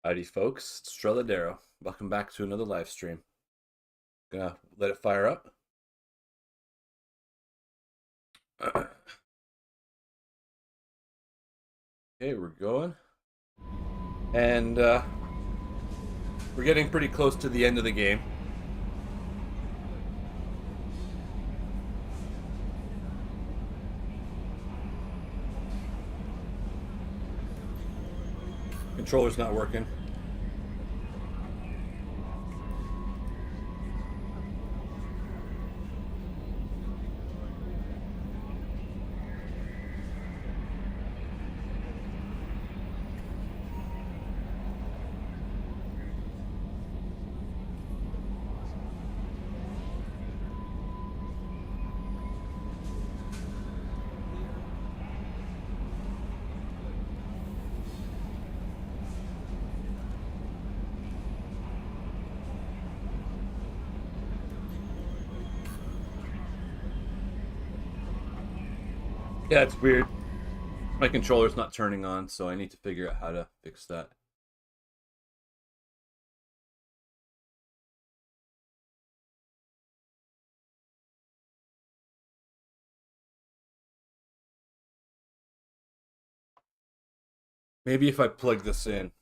Howdy folks, it's Streladero. Welcome back to another live stream. Gonna let it fire up. Okay, we're going. And we're getting pretty close to the end of the game. Controller's not working. Yeah, it's weird. My controller's not turning on, so I need to figure out how to fix that. Maybe if I plug this in.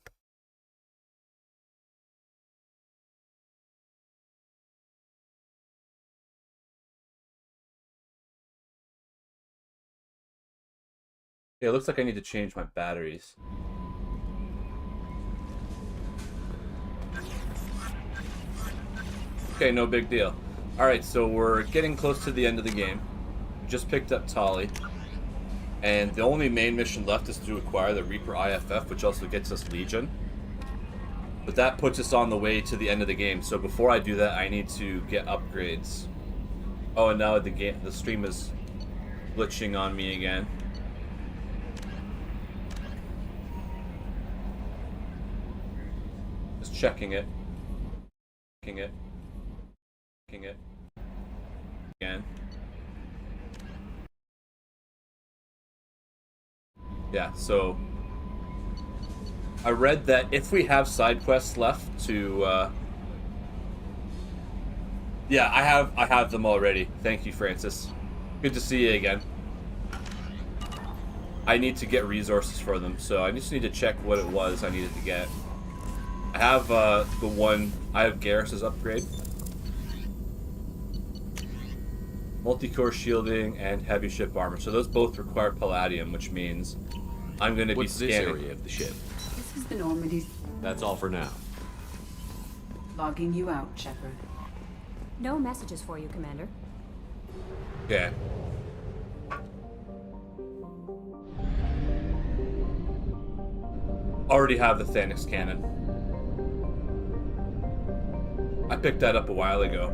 Yeah, it looks like I need to change my batteries. Okay, no big deal. Alright, so we're getting close to the end of the game. Just picked up Tali. And the only main mission left is to acquire the Reaper IFF, which also gets us Legion. But that puts us on the way to the end of the game. So before I do that, I need to get upgrades. Oh, and now the stream is glitching on me again. Just checking it. Checking it. Checking it. Again. Yeah, so I read that if we have side quests left to yeah, I have them already. Thank you, Francis. Good to see you again. I need to get resources for them, so I just need to check what it was I needed to get. I have I have Garrus's upgrade. Multi-core shielding and heavy ship armor. So those both require palladium, which means I'm going to be scanning. What's this area of the ship? This is the Normandy's. That's all for now. Logging you out, Shepard. No messages for you, Commander. Yeah. Already have the Thanix cannon. I picked that up a while ago.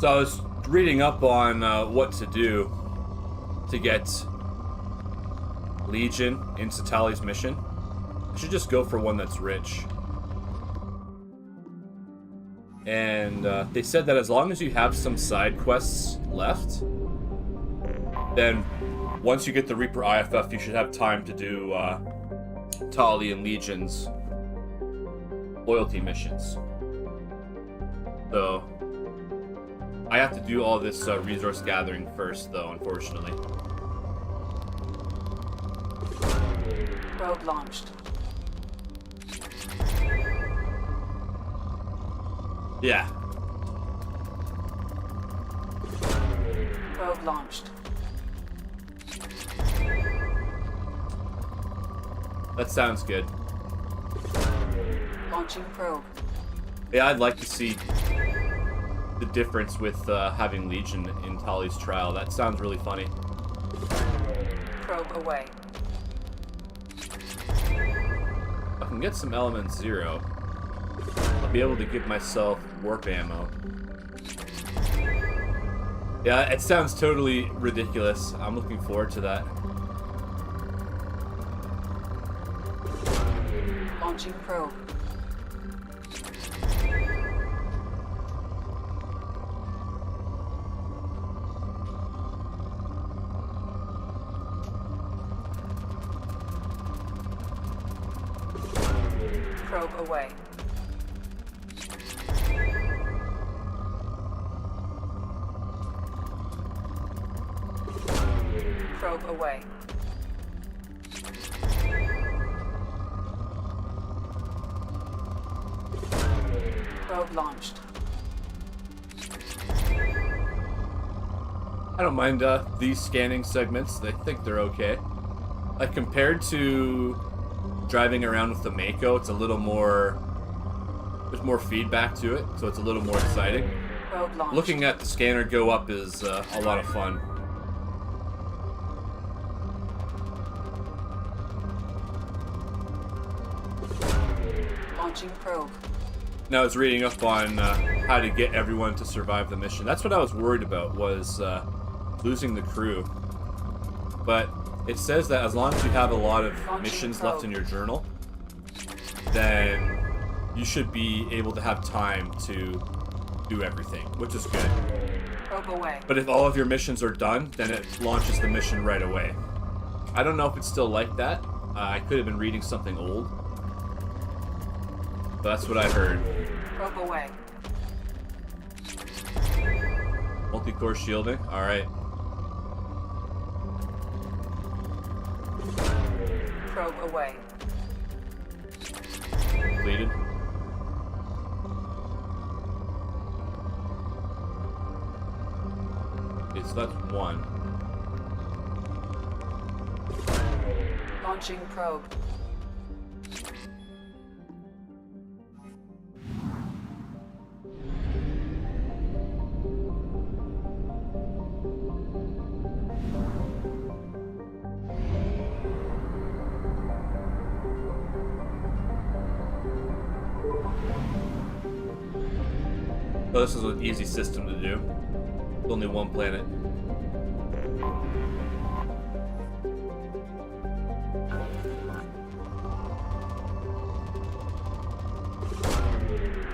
So I was reading up on what to do to get Legion into Tali's mission. I should just go for one that's rich. And they said that as long as you have some side quests left, then once you get the Reaper IFF, you should have time to do Tali and Legion's loyalty missions. So I have to do all this resource gathering first, though, unfortunately. Probe launched. Yeah. Probe launched. That sounds good. Launching probe. Yeah, I'd like to see the difference with having Legion in Tali's trial. That sounds really funny. Probe away. If I can get some element 0, I'll be able to give myself warp ammo. Yeah, it sounds totally ridiculous. I'm looking forward to that. Launching probe. Probe away. Probe away. Probe launched. I don't mind these scanning segments. I think they're okay. Like, compared to driving around with the Mako, it's a little more... There's more feedback to it, so it's a little more exciting. Probe launched. Looking at the scanner go up is a lot of fun. Launching probe. Now I was reading up on how to get everyone to survive the mission. That's what I was worried about, was losing the crew. But it says that as long as you have a lot of missions left in your journal, then you should be able to have time to do everything, which is good. Probe away. But if all of your missions are done, then it launches the mission right away. I don't know if it's still like that. I could have been reading something old. But that's what I heard. Probe away. Multi-core shielding? Alright. Probe away. Completed. Okay, so that's one. Launching probe. Oh, this is an easy system to do. Only one planet.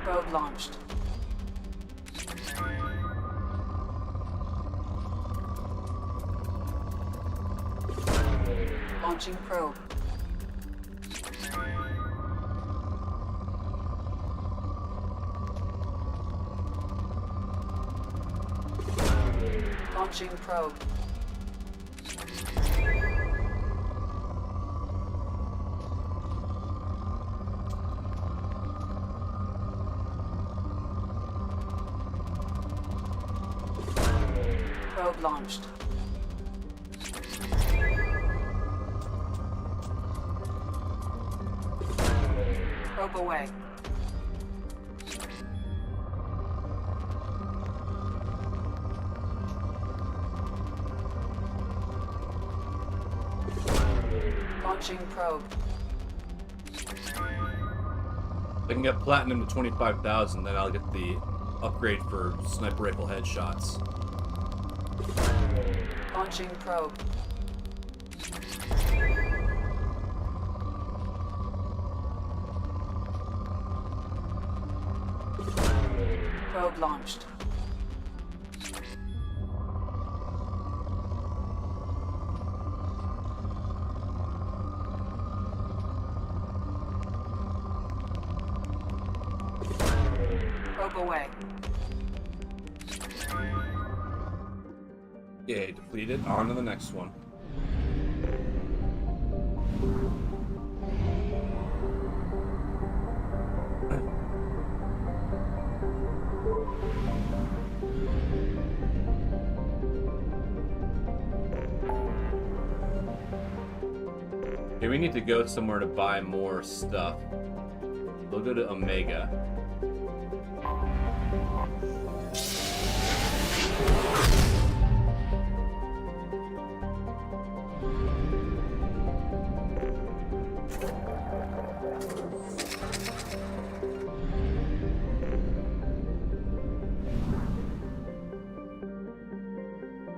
Probe launched. Launching probe. Launching probe. Probe launched. Probe away. Launching probe. If I can get platinum to 25,000, then I'll get the upgrade for sniper rifle headshots. Launching probe. Probe launched. Probe away. Yay, depleted. On to the next one. Okay, we need to go somewhere to buy more stuff. We'll go to Omega.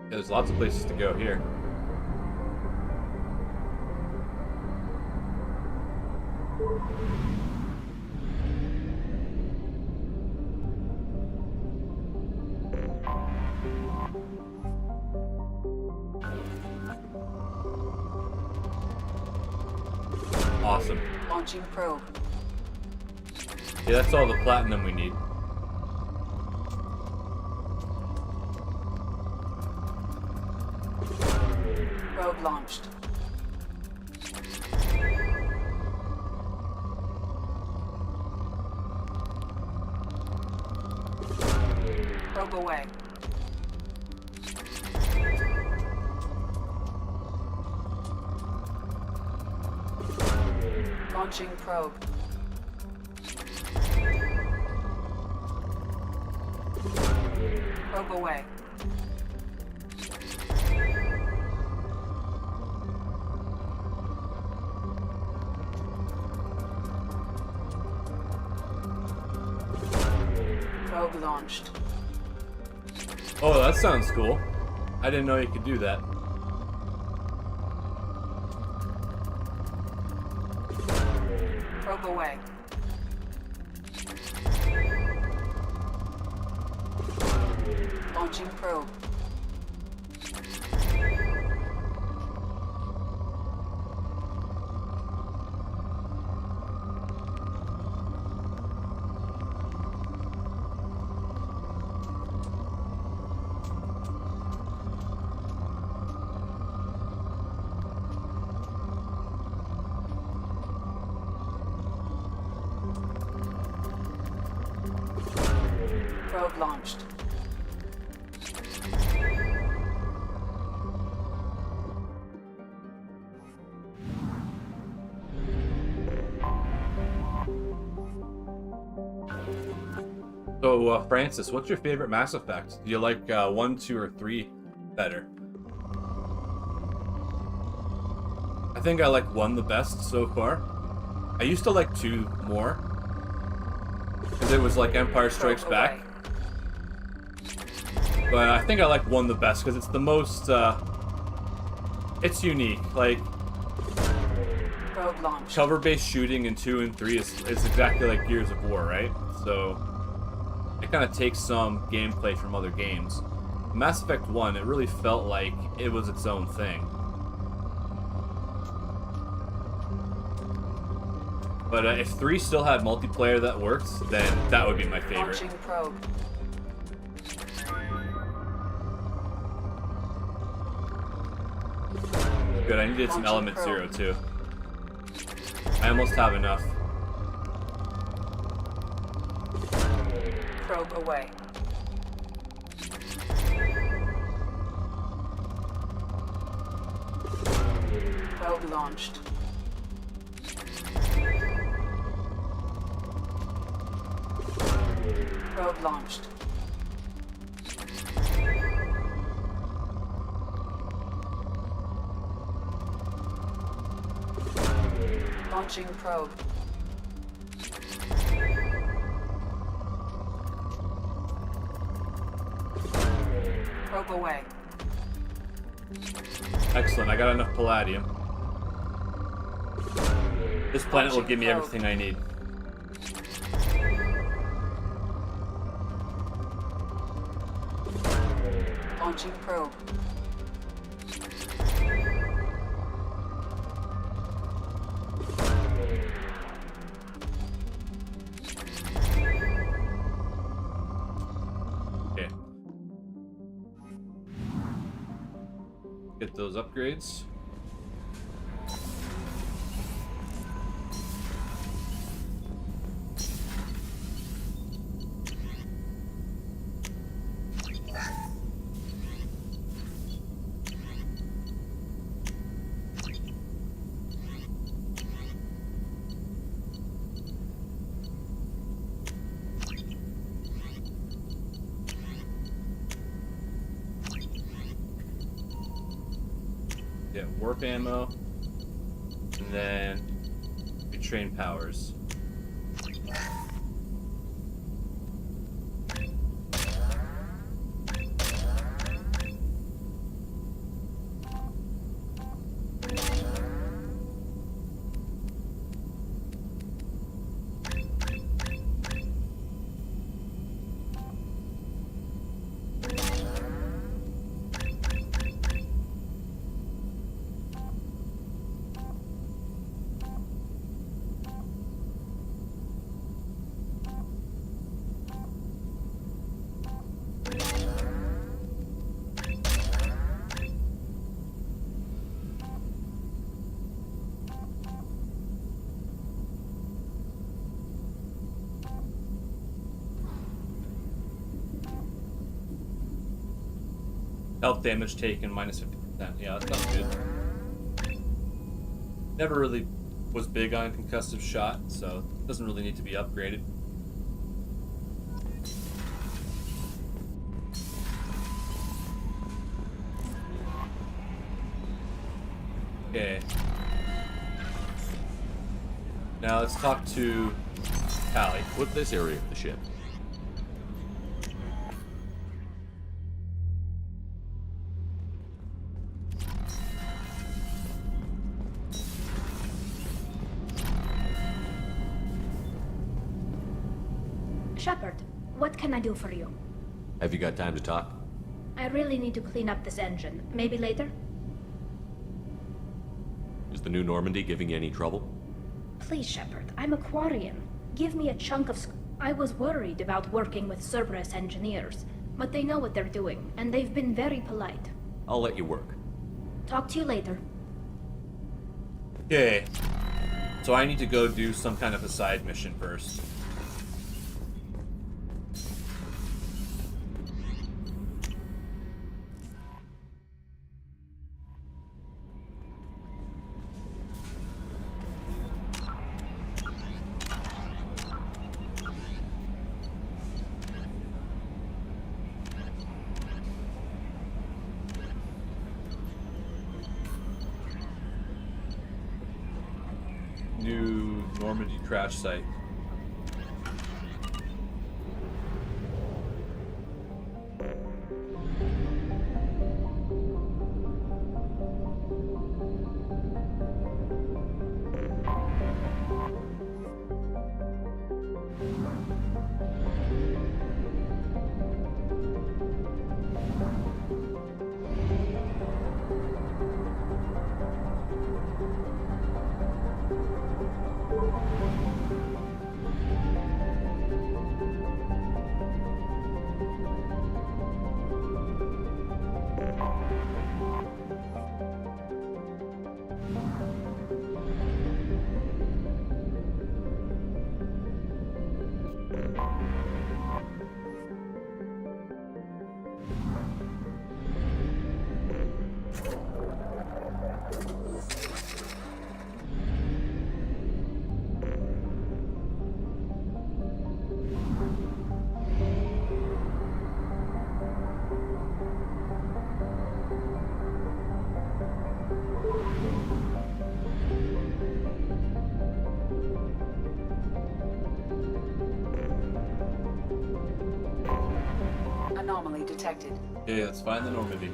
There's lots of places to go here. Awesome. Launching probe. Yeah, that's all the platinum we need. Probe launched. Probe away. Launching probe. Probe away. Probe launched. Oh, that sounds cool. I didn't know you could do that. Probe away. Launching probe. Probe launched. So, Francis, what's your favorite Mass Effect? Do you like 1, 2, or 3 better? I think I like 1 the best so far. I used to like 2 more. Because it was like Empire Strikes Back. But I think I like 1 the best because it's the most, it's unique. Like, Probe launched. cover-based shooting in 2 and 3 is exactly like Gears of War, right? So, it kind of takes some gameplay from other games. Mass Effect 1, it really felt like it was its own thing. But if 3 still had multiplayer that worked, then that would be my favorite. Launching probe. Good, I needed some Launching Element probe. 0 too. I almost have enough. Probe away. Probe launched. Probe launched. Launching probe. Probe away. Excellent, I got enough palladium. This planet will give me everything I need. Launching probe. Okay. Get those upgrades. Get warp ammo, and then retrain powers. Health damage taken minus 50%. Yeah, that sounds good. Never really was big on concussive shot, so it doesn't really need to be upgraded. Okay. Now let's talk to Tali. With this area of the ship. Shepard, what can I do for you? Have you got time to talk? I really need to clean up this engine. Maybe later? Is the new Normandy giving you any trouble? Please, Shepard, I'm a Quarian. Give me a chunk of I was worried about working with Cerberus engineers, but they know what they're doing, and they've been very polite. I'll let you work. Talk to you later. Okay. So I need to go do some kind of a side mission first. New Normandy crash site. Anomaly detected. Okay, let's find the Normandy.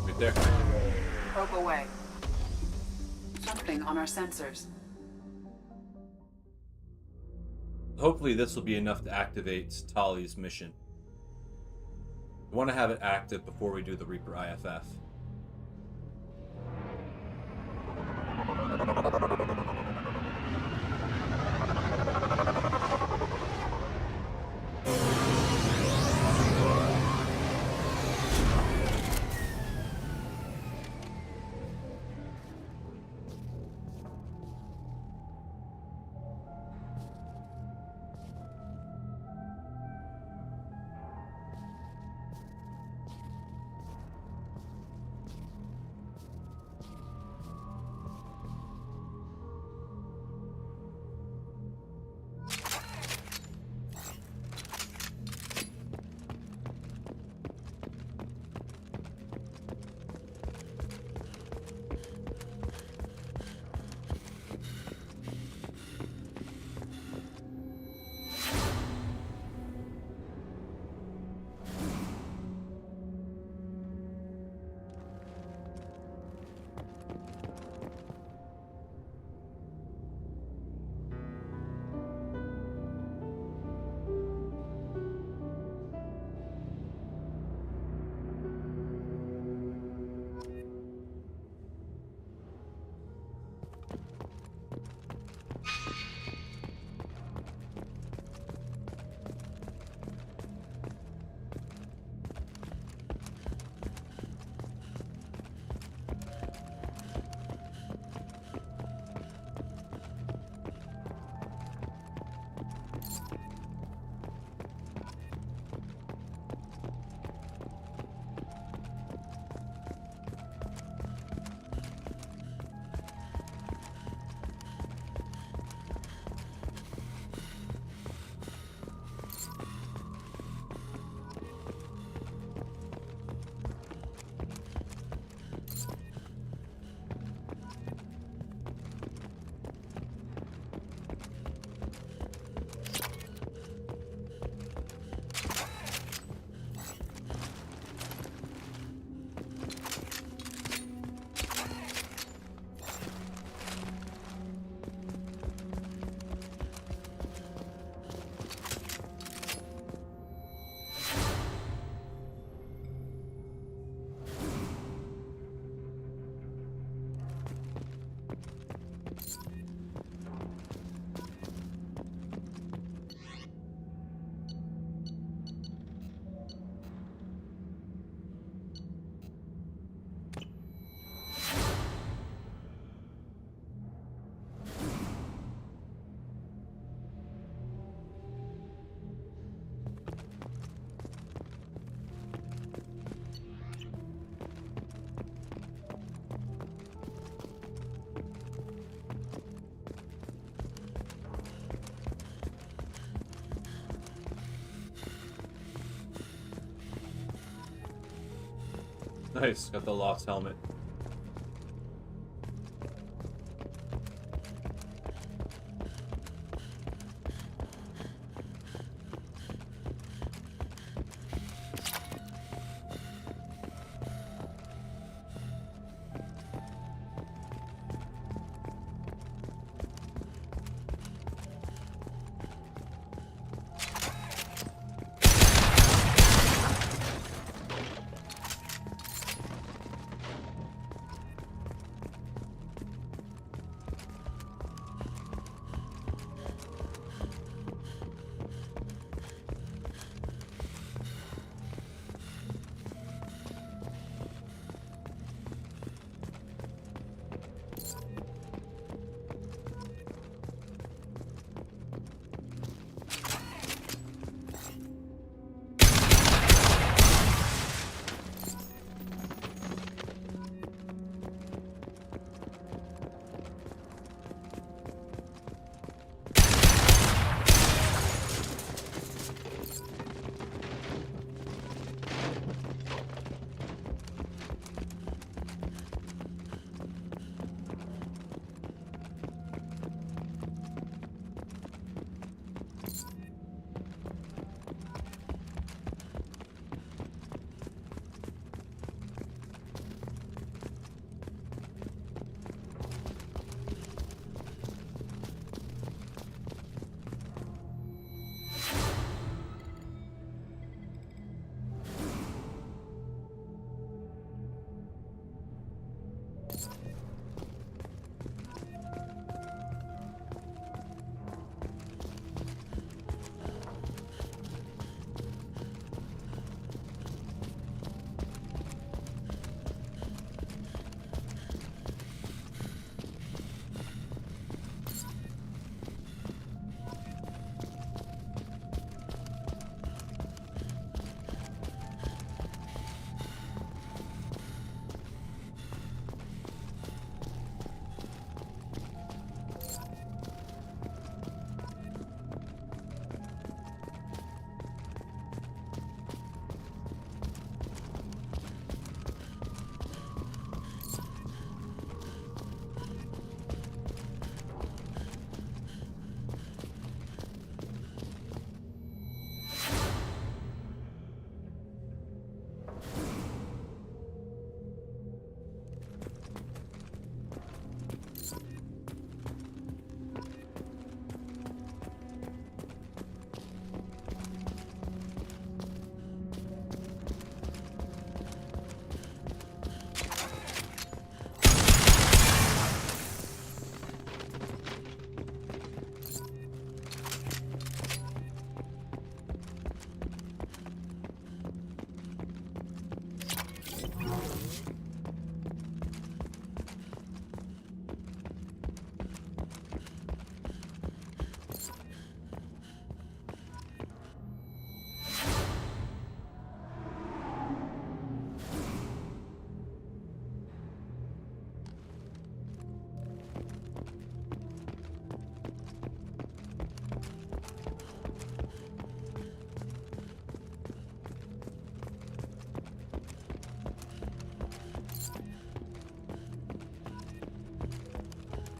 Right there. Probe away. Something on our sensors. Hopefully this will be enough to activate Tali's mission. We want to have it active before we do the Reaper IFF. Nice, got the lost helmet.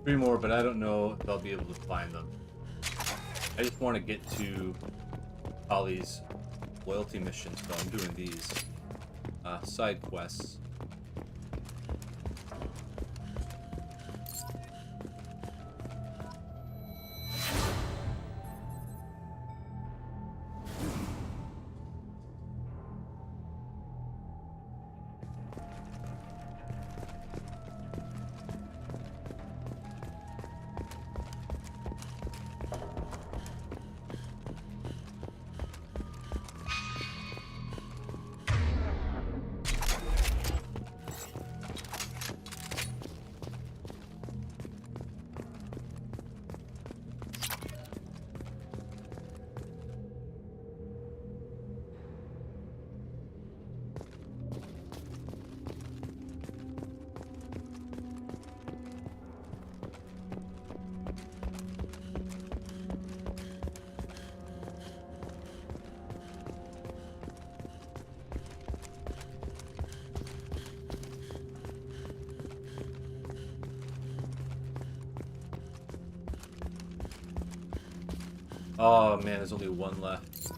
Three more, but I don't know if I'll be able to find them. I just want to get to Tali's loyalty mission, so I'm doing these side quests. Oh man, there's only one left.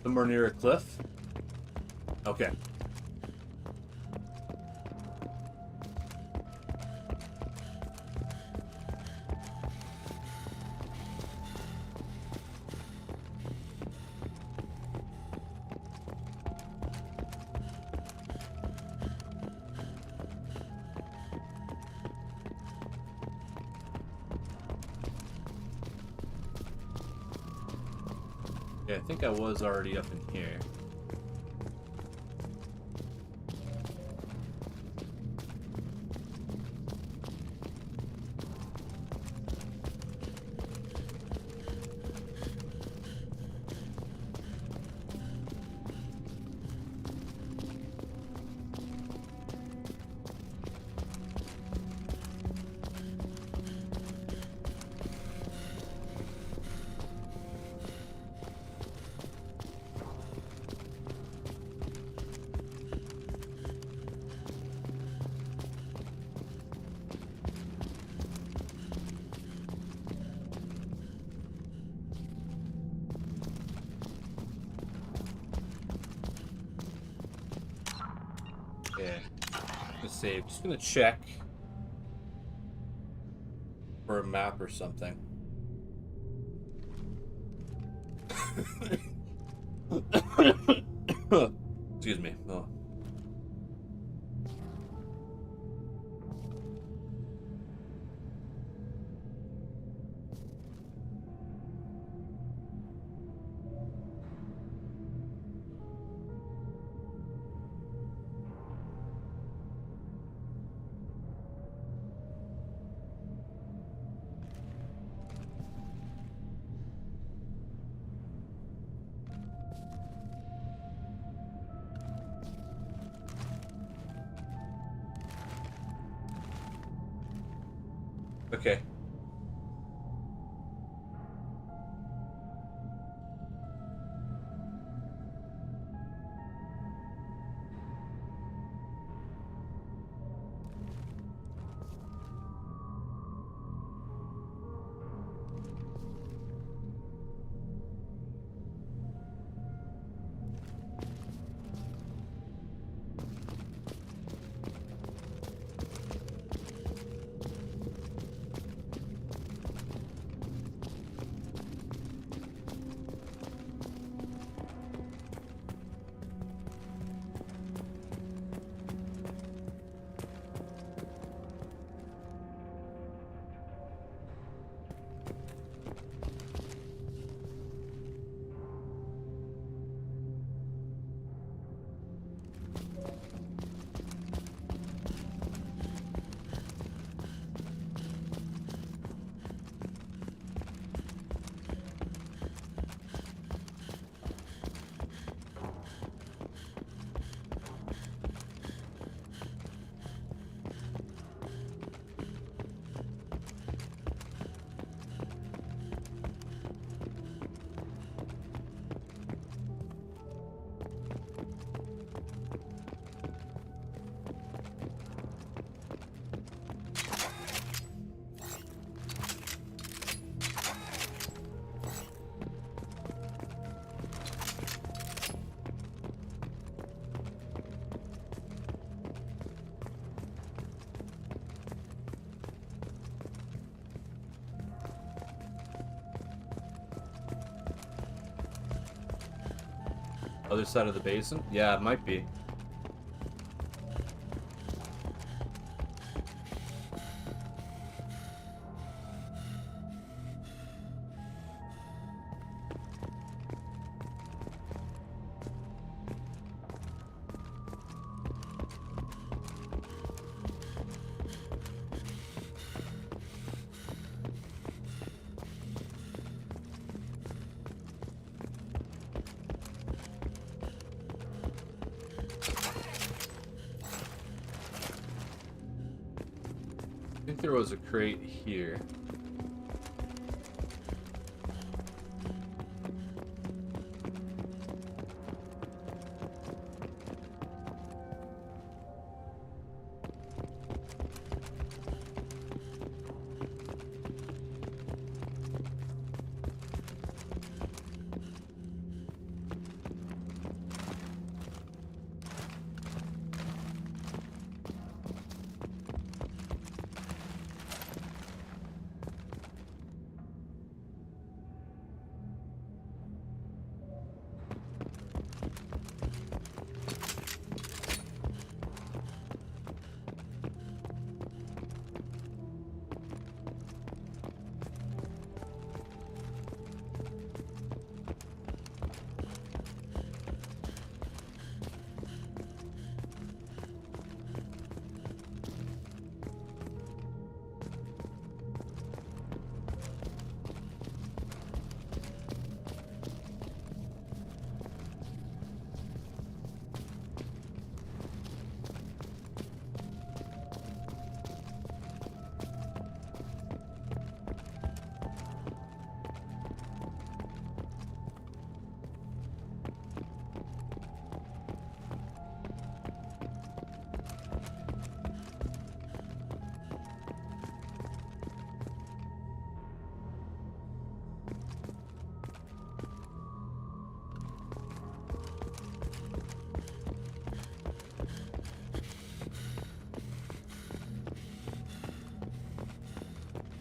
Somewhere near a cliff? Okay. Yeah, I think I was already up in here. Yeah. Let's save. Just gonna check for a map or something. Excuse me. Oh. Okay. Other side of the basin? Yeah, it might be. there was a crate here.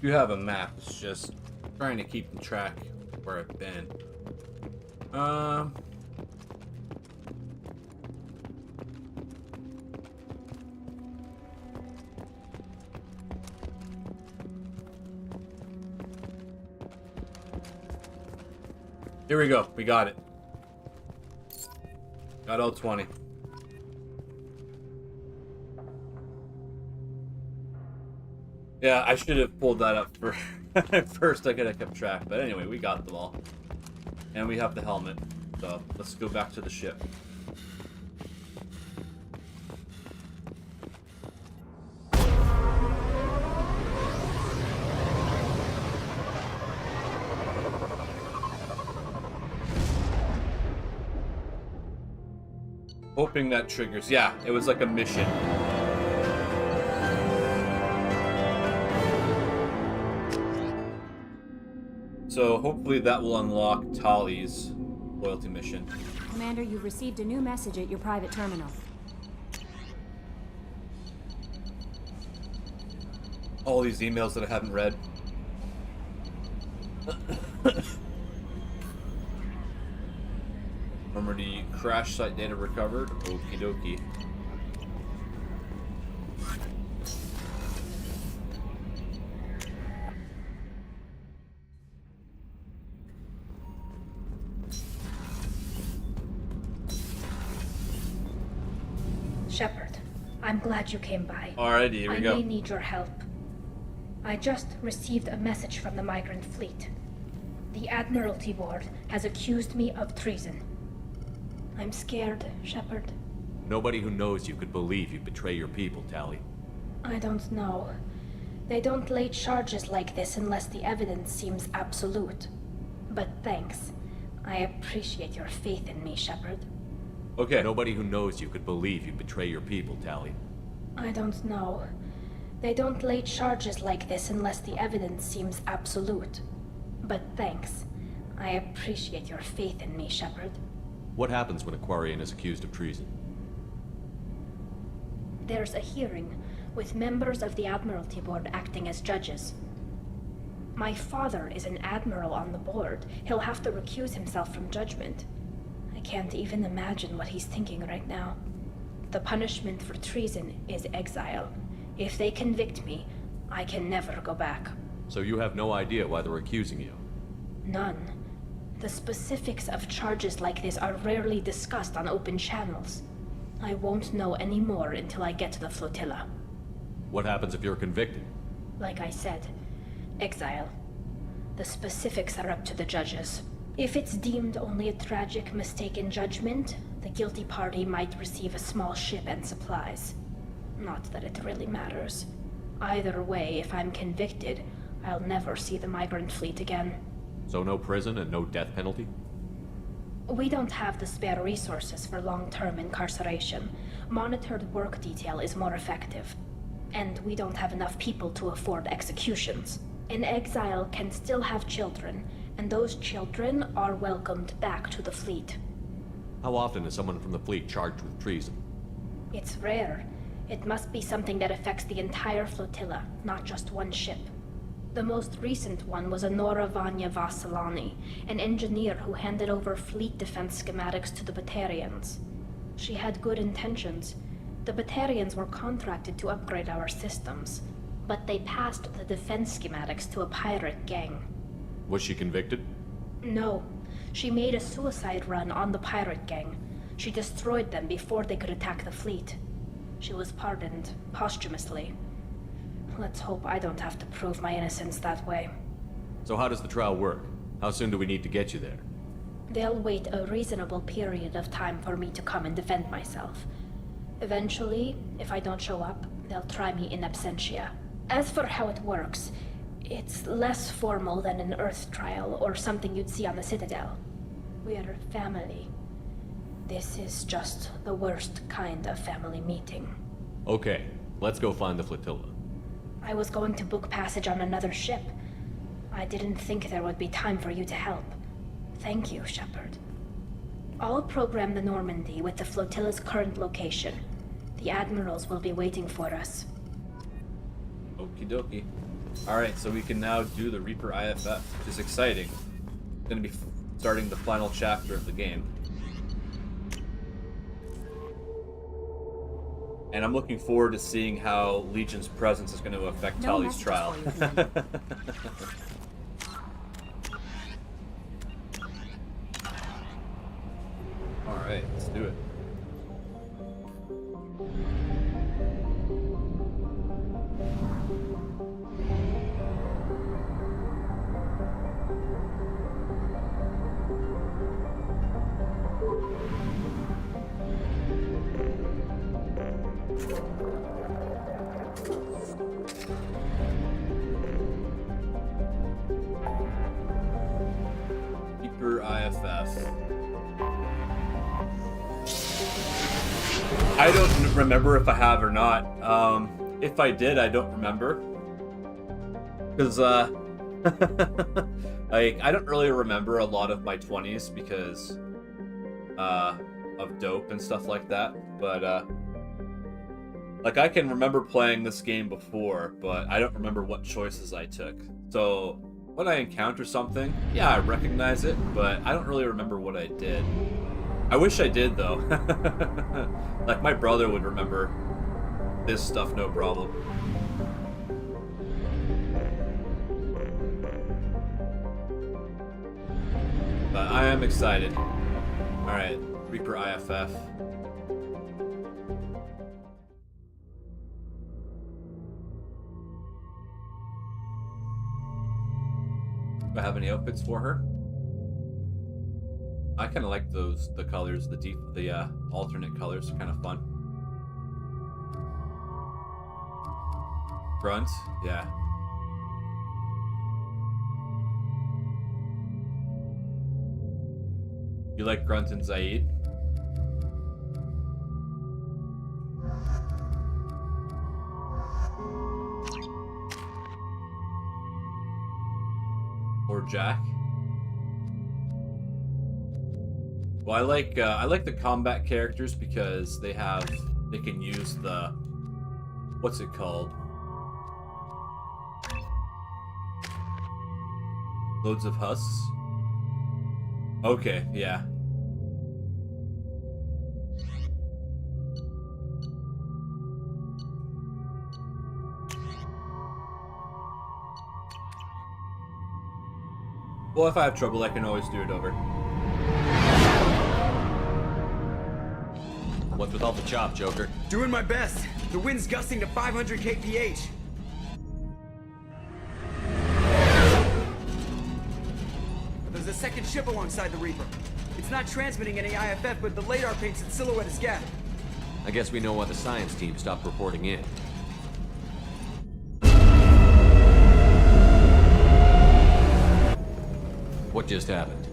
You have a map, it's just trying to keep track where I've been. Here we go, we got it. Got all 20. Yeah, I should have pulled that up for first. I could have kept track, but anyway, we got them all, and we have the helmet. So let's go back to the ship. Hoping that triggers. Yeah, it was like a mission. So hopefully that will unlock Tali's loyalty mission. Commander, you've received a new message at your private terminal. All these emails that I haven't read. Remember the crash site data recovered? Okie dokie. Shepard, I'm glad you came by. Alrighty, here we go. I may need your help. I just received a message from the migrant fleet. The Admiralty Board has accused me of treason. I'm scared, Shepard. Nobody who knows you could believe you betray your people, Tali. I don't know. They don't lay charges like this unless the evidence seems absolute. But thanks. I appreciate your faith in me, Shepard. Okay. Nobody who knows you could believe you betray your people, Tali. I don't know. They don't lay charges like this unless the evidence seems absolute. But thanks. I appreciate your faith in me, Shepard. What happens when a Quarian is accused of treason? There's a hearing, with members of the Admiralty Board acting as judges. My father is an admiral on the board. He'll have to recuse himself from judgment. I can't even imagine what he's thinking right now. The punishment for treason is exile. If they convict me, I can never go back. So you have no idea why they're accusing you? None. The specifics of charges like this are rarely discussed on open channels. I won't know any more until I get to the flotilla. What happens if you're convicted? Like I said, exile. The specifics are up to the judges. If it's deemed only a tragic mistake in judgment, the guilty party might receive a small ship and supplies. Not that it really matters. Either way, if I'm convicted, I'll never see the migrant fleet again. So no prison and no death penalty? We don't have the spare resources for long-term incarceration. Monitored work detail is more effective. And we don't have enough people to afford executions. An exile can still have children, and those children are welcomed back to the fleet. How often is someone from the fleet charged with treason? It's rare. It must be something that affects the entire flotilla, not just one ship. The most recent one was Anora Vanya Vasilani, an engineer who handed over fleet defense schematics to the Batarians. She had good intentions. The Batarians were contracted to upgrade our systems, but they passed the defense schematics to a pirate gang. Was she convicted? No. She made a suicide run on the pirate gang. She destroyed them before they could attack the fleet. She was pardoned, posthumously. Let's hope I don't have to prove my innocence that way. So how does the trial work? How soon do we need to get you there? They'll wait a reasonable period of time for me to come and defend myself. Eventually, if I don't show up, they'll try me in absentia. As for how it works, it's less formal than an Earth trial or something you'd see on the Citadel. We're family. This is just the worst kind of family meeting. Okay, let's go find the flotilla. I was going to book passage on another ship. I didn't think there would be time for you to help. Thank you, Shepard. I'll program the Normandy with the flotilla's current location. The admirals will be waiting for us. Okie dokie. Alright, so we can now do the Reaper IFF, which is exciting. It's going to be starting the final chapter of the game. And I'm looking forward to seeing how Legion's presence is going to affect No Tali's messages trial. for you, Commander. Alright, let's do it. Reaper IFF. I don't remember if I have or not. If I did, I don't remember. Because, like, I don't really remember a lot of my 20s because, of dope and stuff like that. But, like, I can remember playing this game before, but I don't remember what choices I took. So, when I encounter something, yeah, I recognize it, but I don't really remember what I did. I wish I did, though. Like, my brother would remember this stuff, no problem. But I am excited. Alright, Reaper IFF. Do I have any outfits for her? I kind of like the colors, the alternate colors, kind of fun. Grunt, yeah. You like Grunt and Zaid? Or Jack? Well, I like the combat characters because they can use the, what's it called? Loads of husks? Okay, yeah. Well, if I have trouble, I can always do it over. What's with all the chop, Joker? Doing my best. The wind's gusting to 500 kph. There's a second ship alongside the Reaper. It's not transmitting any IFF, but the radar paints its silhouette as Gap. I guess we know why the science team stopped reporting in. What just happened?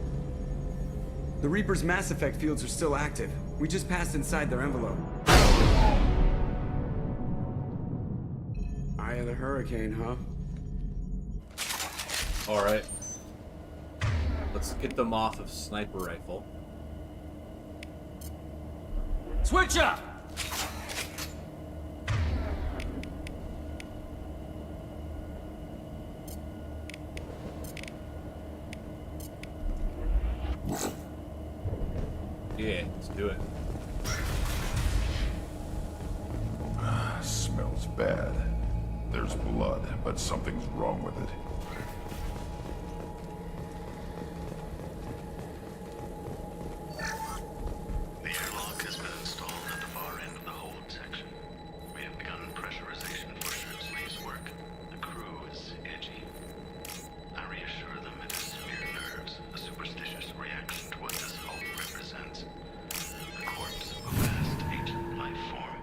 The Reaper's Mass Effect fields are still active. We just passed inside their envelope. Eye of the Hurricane, huh? Alright. Let's get them off of sniper rifle. Switch up! Yeah, let's do it. Smells bad. There's blood, but something's wrong with it. The airlock has been installed at the far end of the hold section. We have begun pressurization for Shepard's work. The crew is edgy. I reassure them it is mere nerves, a superstitious reaction to what this hold represents. The corpse of a vast ancient life form.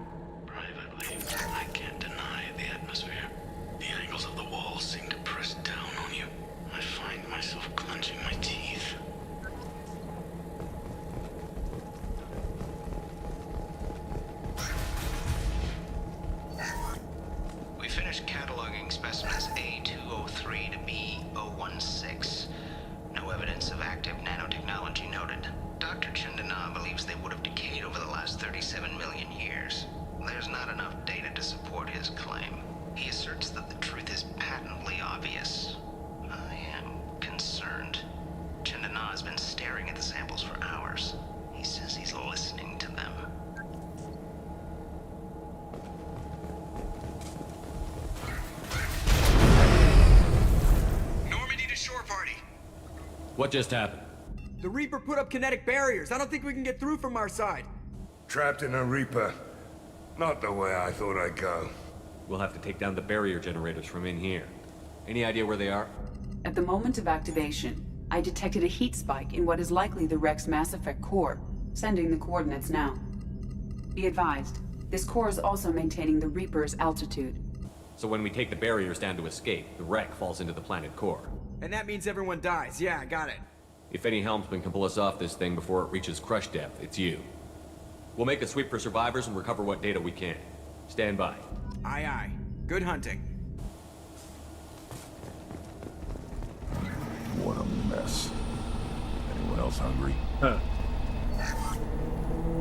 Privately, I can't deny the atmosphere. The angles of the walls seem to press down on you. I find myself clenching my teeth. We finished cataloging specimens A203 to B016. No evidence of active nanotechnology noted. Dr. Chandana believes they would have decayed over the last 37 million years. There's not enough data to support his claim. He asserts that the truth is patently obvious. I am concerned. Chandana has been staring at the samples for hours. He says he's listening to them. Normandy to shore party. What just happened? The Reaper put up kinetic barriers. I don't think we can get through from our side. Trapped in a Reaper. Not the way I thought I'd go. We'll have to take down the barrier generators from in here. Any idea where they are? At the moment of activation, I detected a heat spike in what is likely the Wrex Mass Effect core, sending the coordinates now. Be advised, this core is also maintaining the Reaper's altitude. So when we take the barriers down to escape, the wreck falls into the planet core. And that means everyone dies. Yeah, I got it. If any helmsman can pull us off this thing before it reaches crush depth, it's you. We'll make a sweep for survivors and recover what data we can. Stand by. Aye, aye. Good hunting. What a mess. Anyone else hungry? Huh.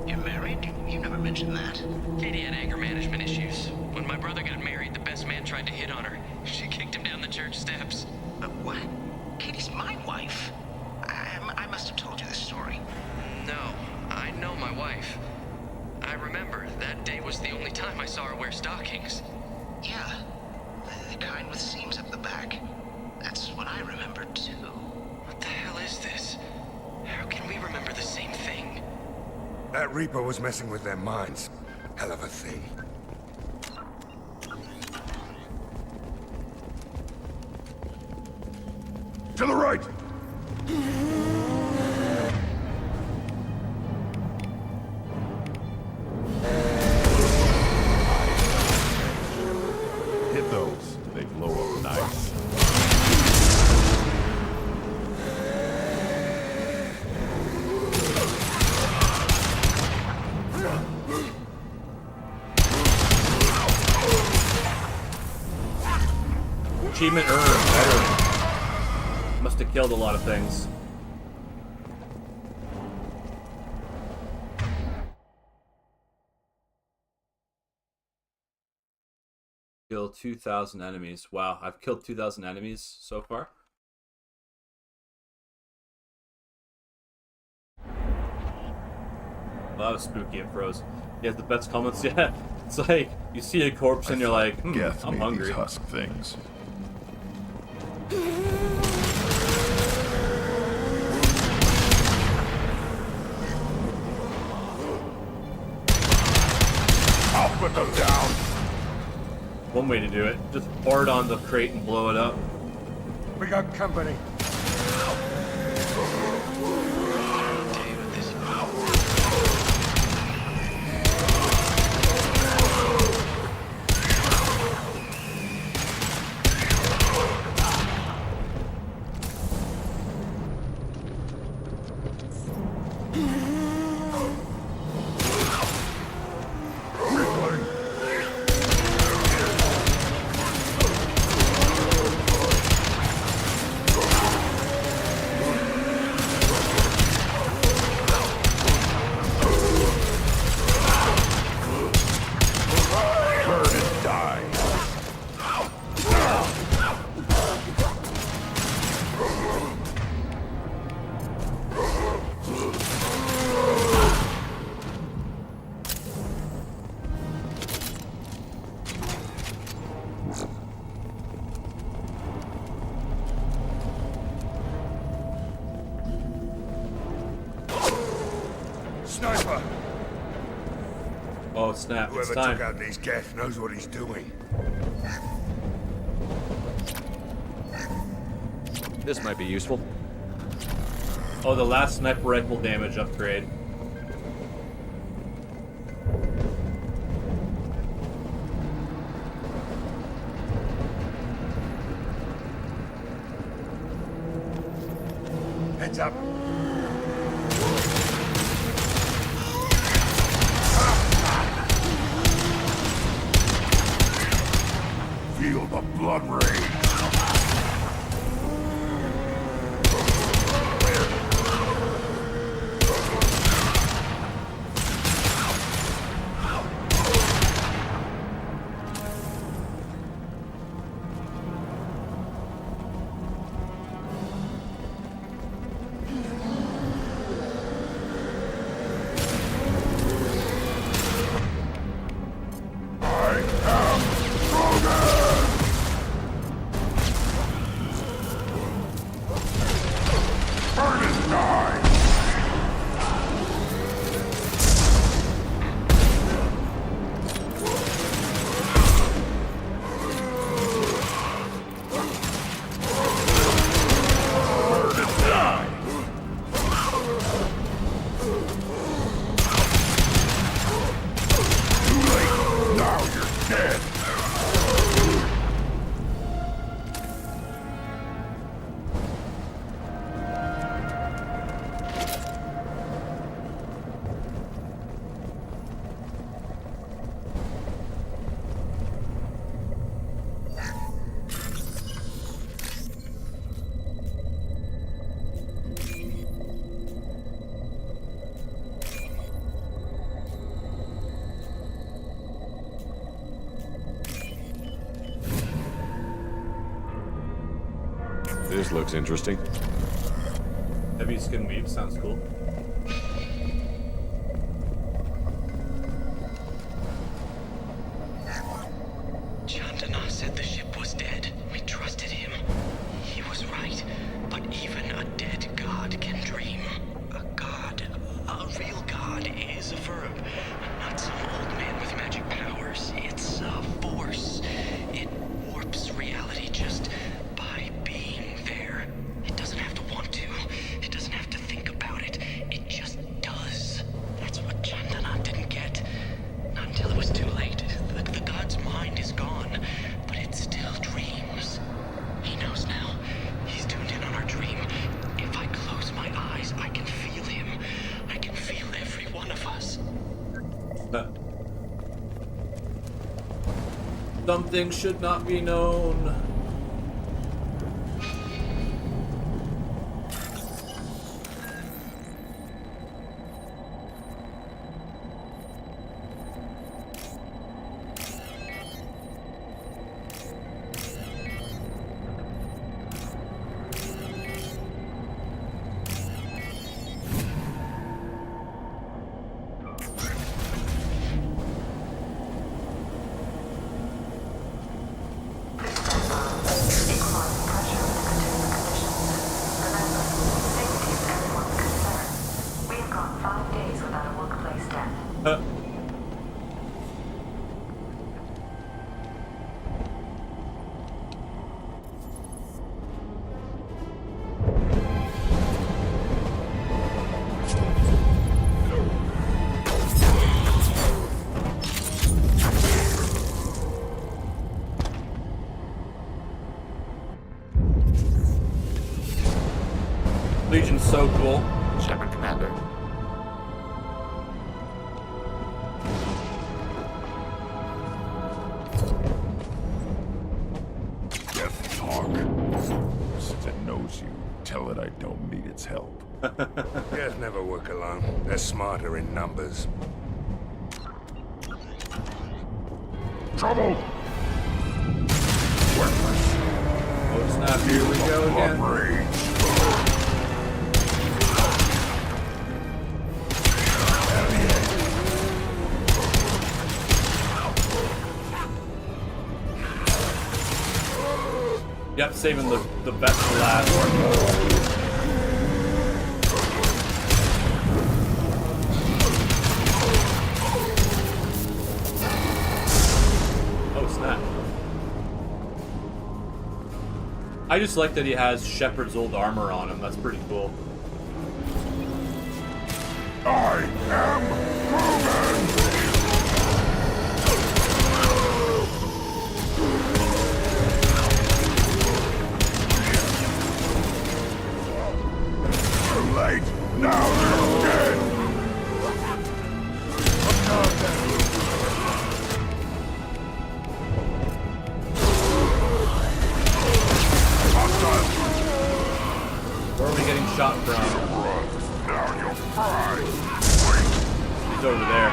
You're married? You never mentioned that. Katie had anger management issues. When my brother got married, the best man tried to hit on her. She kicked him down the church steps. But what? Katie's my wife. I must have told you this story. No, I know my wife. I remember that day was the only time I saw her wear stockings. Yeah, the kind with seams up the back. That's what I remember too. What the hell is this? How can we remember the same thing? That Reaper was messing with their minds. Hell of a thing. To the right! Hit those. They blow up nice. Achievement earned. Better. Must have killed a lot of things. Kill 2,000 enemies. Wow, I've killed 2,000 enemies so far. Well, that was spooky. It froze. Yeah, the best comments. Yeah, it's like you see a corpse and you're like, Geth I'm made hungry. these husk things. I'll put them down. One way to do it, just pour it on the crate and blow it up. We got company. Reaper. Oh, snap. It's Whoever time. took out these Geth knows what he's doing. This might be useful. Oh, the last sniper rifle damage upgrade. Heads up. Feel the blood rage. This looks interesting. Heavy skin weave sounds cool. Chandana said the ship was dead. We trusted him. He was right. But even a dead god can dream. A god, a real god, is a verb. Not some old man with magic powers. It's a force. It warps reality just by being there. It doesn't have to want to. It doesn't have to think about it. It just does. That's what Chandana didn't get. Not until it was too late. The god's mind is gone, but it still dreams. He knows now. He's tuned in on our dream. If I close my eyes, I can feel him. I can feel every one of us. Something should not be known. Legion's so cool. Shepard, Commander. Death talk. Since it knows you, tell it I don't need its help. Death never work alone. They're smarter in numbers. Trouble! Worthless. Oh snap, here we go again. Rage. Yep, saving the best for last. I just like that he has Shepard's old armor on him. That's pretty cool. I am proven! Too late! Now you're dead! Where are we getting shot from? Now you'll fry! He's over there.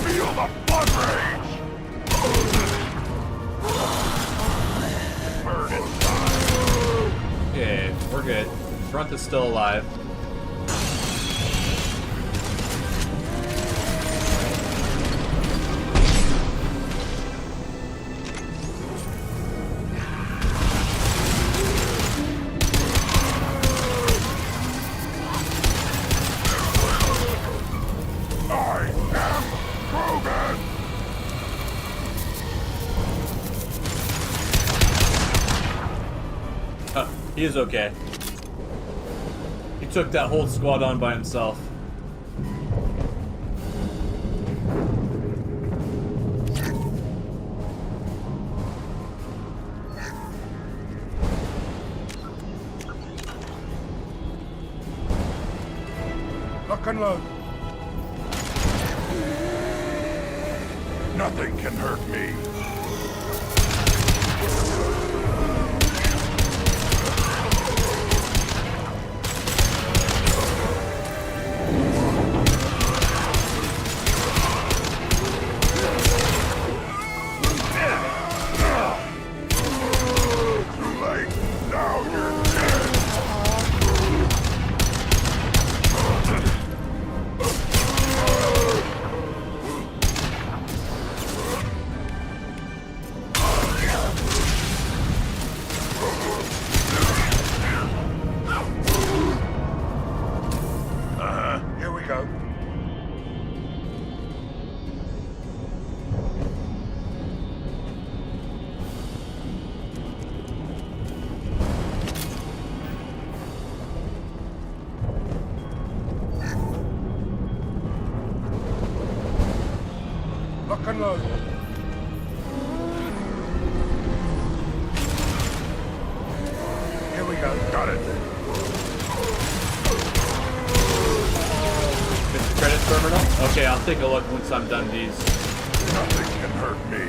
Feel the blood rage! Burn inside! Okay, we're good. Front is still alive. He is okay. He took that whole squad on by himself. Lock and load. Nothing can hurt me. Load. Here we go. Got it. Mr. Credit terminal? Okay, I'll take a look once I'm done these. Nothing can hurt me.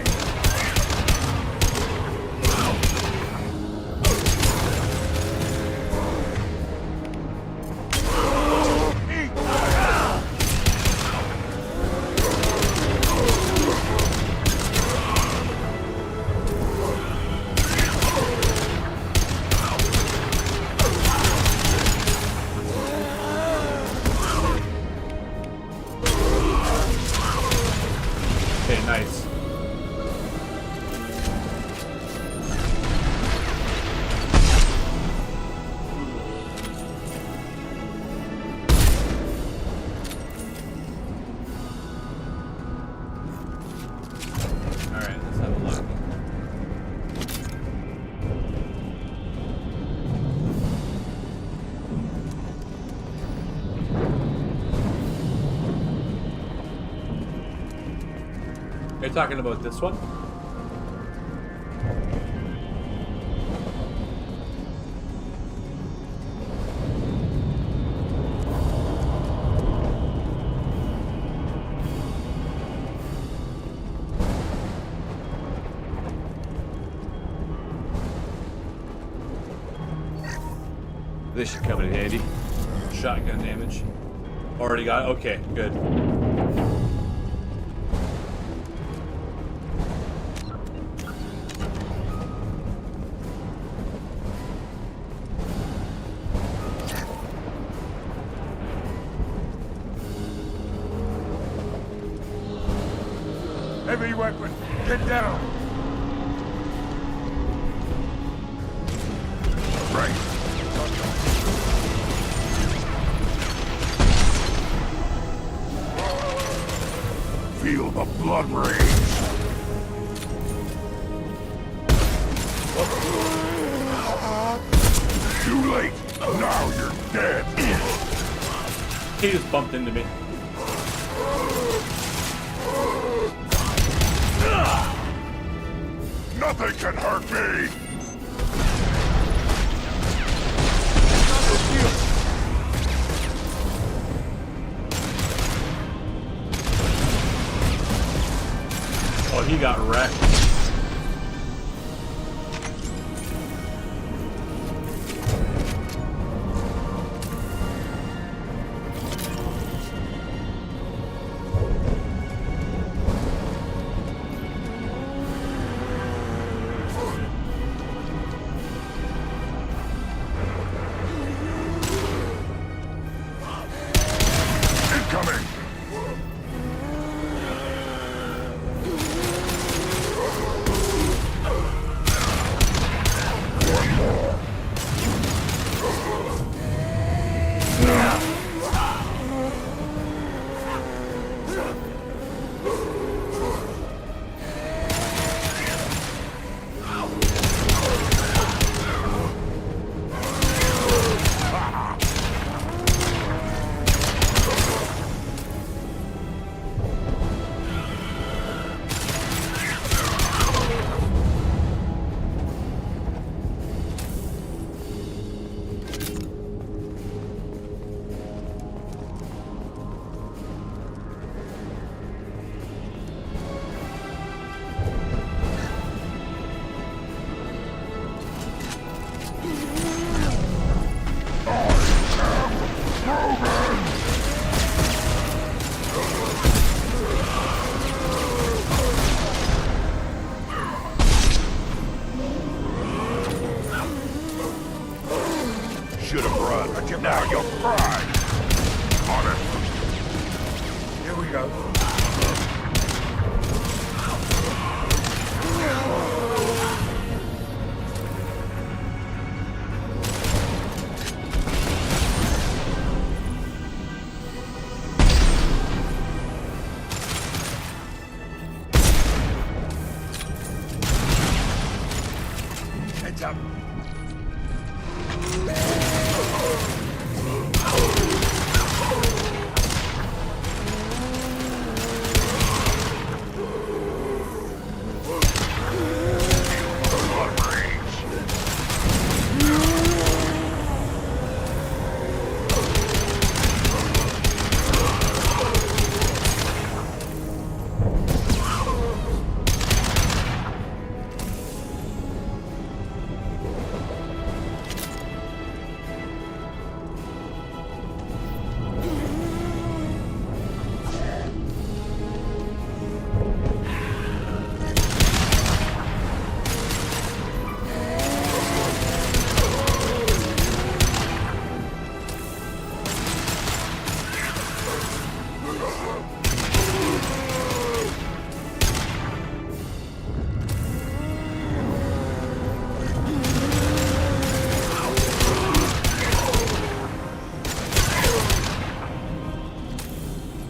Are you talking about this one? This should come in handy. Shotgun damage. Already got it? Okay, good. Heavy weapon, get down! Right. Feel the blood rage. Too late. Now you're dead. He just bumped into me. Nothing can hurt me. Oh, he got wrecked. Incoming. Should have run, but now you'll cry. On it. Here we go. Heads up.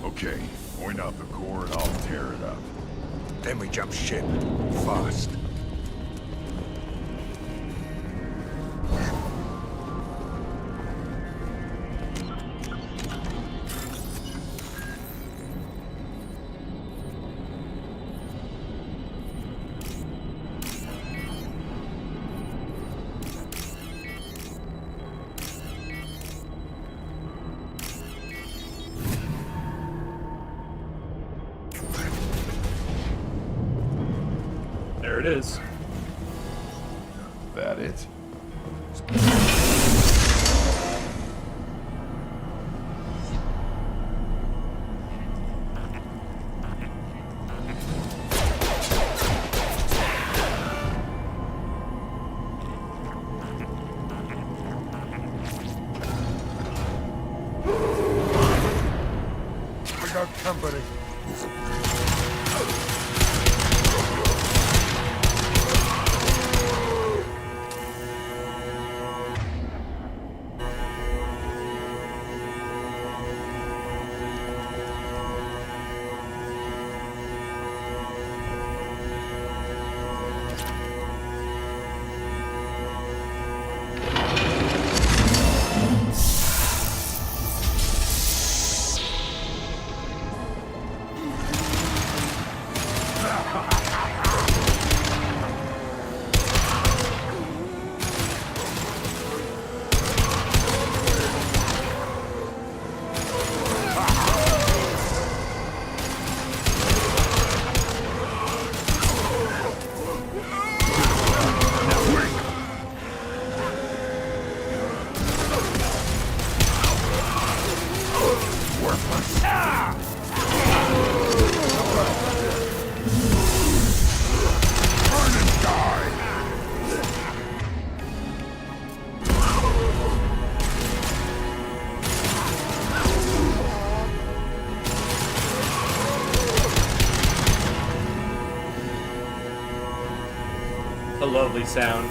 Okay, point out the core and I'll tear it up. Then we jump ship. Fast. There it is. That it? We got company. A lovely sound.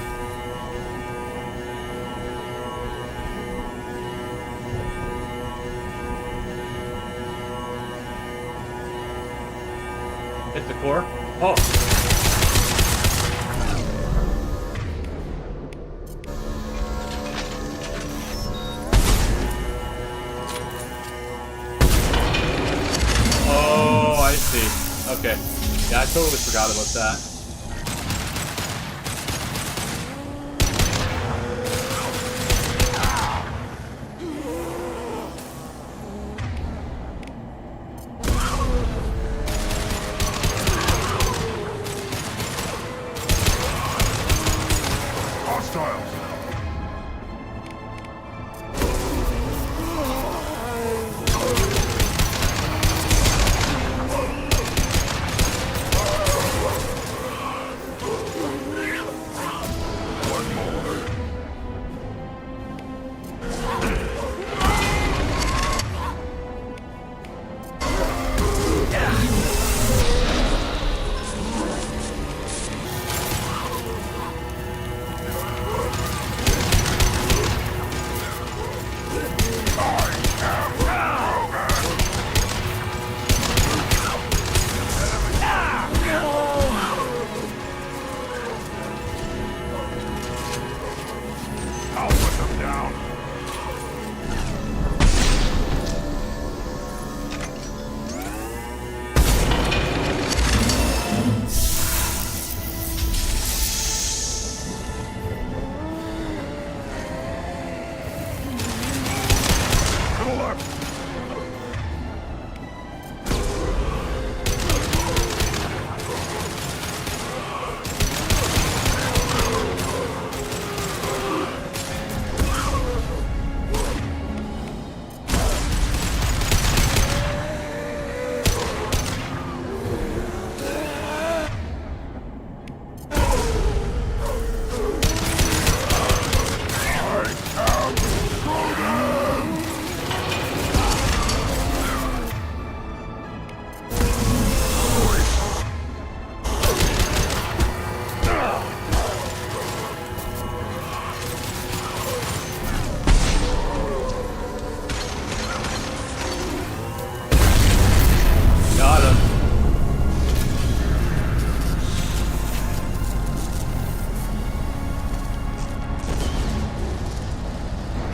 Hit the core. Oh. Oh, I see. Okay. Yeah, I totally forgot about that.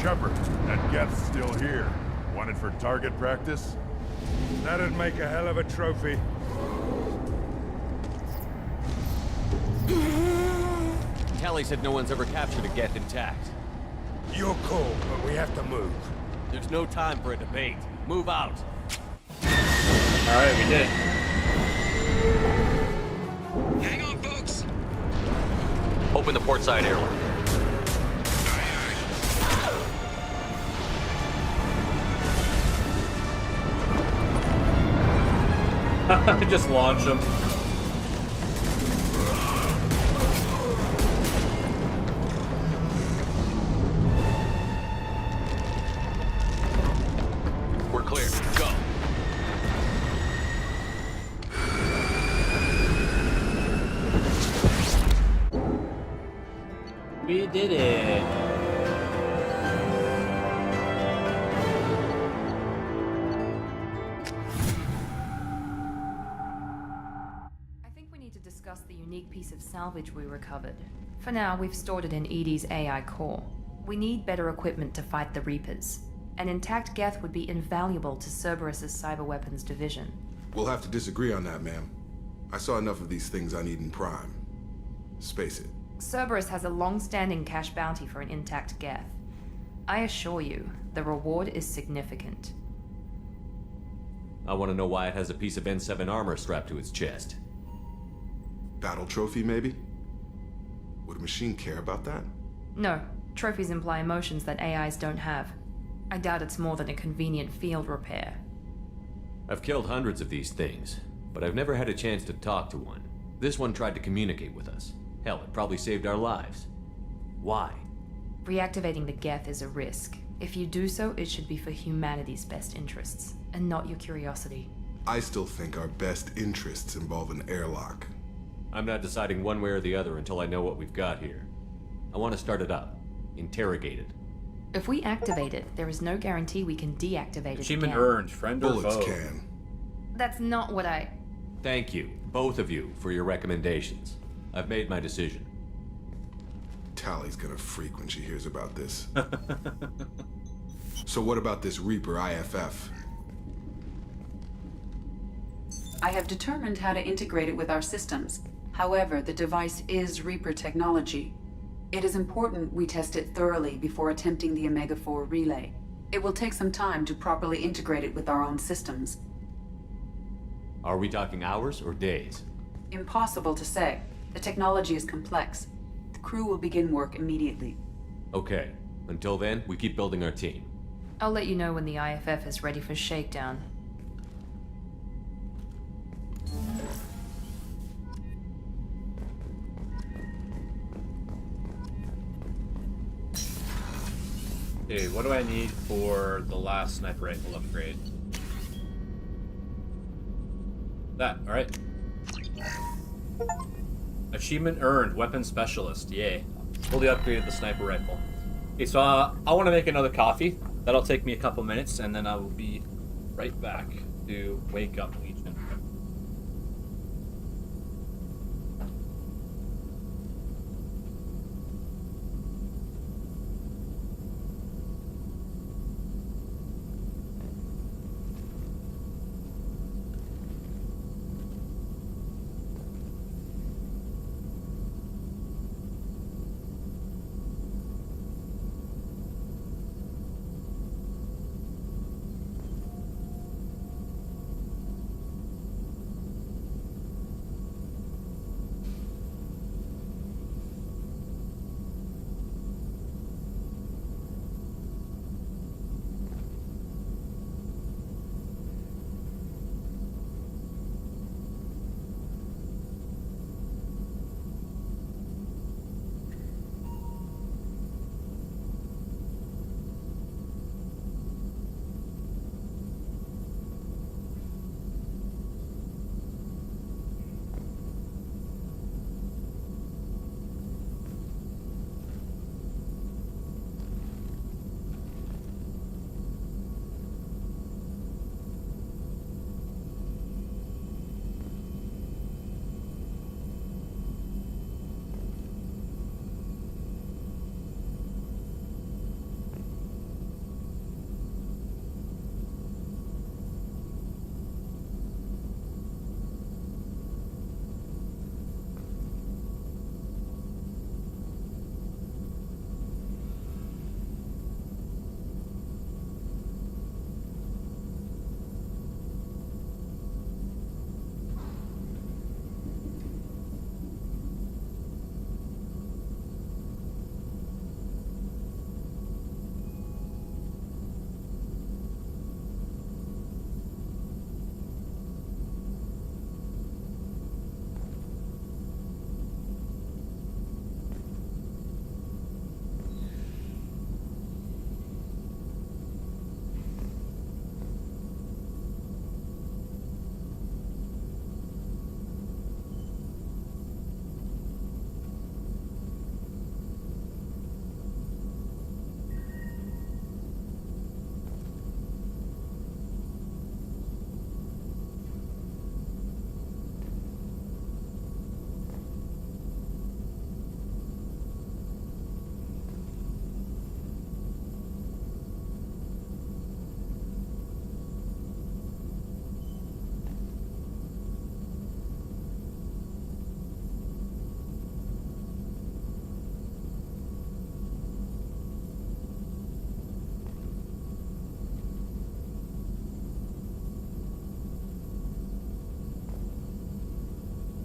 Shepard, that Geth's still here. Wanted for target practice? That'd make a hell of a trophy. Tali said no one's ever captured a Geth intact. You're cool, but we have to move. There's no time for a debate. Move out. Alright, we did. Hang on, folks. Open the port side airlock. Just launch them. We're clear. Go. We did it. Discuss the unique piece of salvage we recovered. For now, we've stored it in EDI's AI core. We need better equipment to fight the Reapers. An intact Geth would be invaluable to Cerberus's cyber weapons division. We'll have to disagree on that, ma'am. I saw enough of these things on Eden Prime. Space it. Cerberus has a long-standing cash bounty for an intact Geth. I assure you, the reward is significant. I want to know why it has a piece of N7 armor strapped to its chest. Battle trophy, maybe? Would a machine care about that? No. Trophies imply emotions that AIs don't have. I doubt it's more than a convenient field repair. I've killed hundreds of these things, but I've never had a chance to talk to one. This one tried to communicate with us. Hell, it probably saved our lives. Why? Reactivating the Geth is a risk. If you do so, it should be for humanity's best interests, and not your curiosity. I still think our best interests involve an airlock. I'm not deciding one way or the other until I know what we've got here. I want to start it up. Interrogate it. If we activate it, there is no guarantee we can deactivate it Achievement again. earned, friend or Bullets foe. can. That's not what I... Thank you, both of you, for your recommendations. I've made my decision. Tali's gonna freak when she hears about this. So what about this Reaper IFF? I have determined how to integrate it with our systems. However, the device is Reaper technology. It is important we test it thoroughly before attempting the Omega-4 relay. It will take some time to properly integrate it with our own systems. Are we talking hours or days? Impossible to say. The technology is complex. The crew will begin work immediately. Okay. Until then, we keep building our team. I'll let you know when the IFF is ready for shakedown. Okay, what do I need for the last sniper rifle upgrade? That, alright. Achievement earned, weapon specialist, yay. Fully upgraded the sniper rifle. Okay, so I want to make another coffee. That'll take me a couple minutes, and then I will be right back to wake up Legion.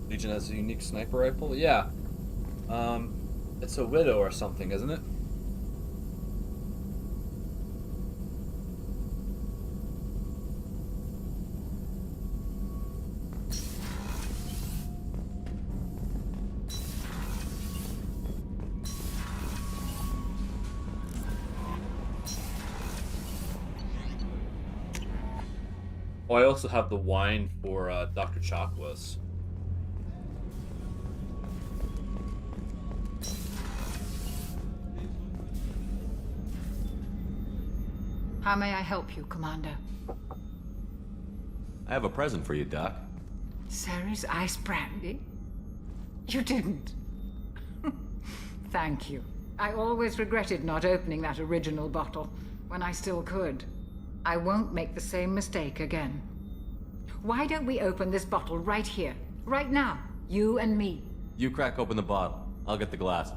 Legion has a unique sniper rifle? Yeah. It's a Widow or something, isn't it? Oh, I also have the wine for Dr. Chakwas. How may I help you, Commander? I have a present for you, Doc. Ceres ice brandy? You didn't. Thank you. I always regretted not opening that original bottle when I still could. I won't make the same mistake again. Why don't we open this bottle right here, right now? You and me. You crack open the bottle. I'll get the glasses.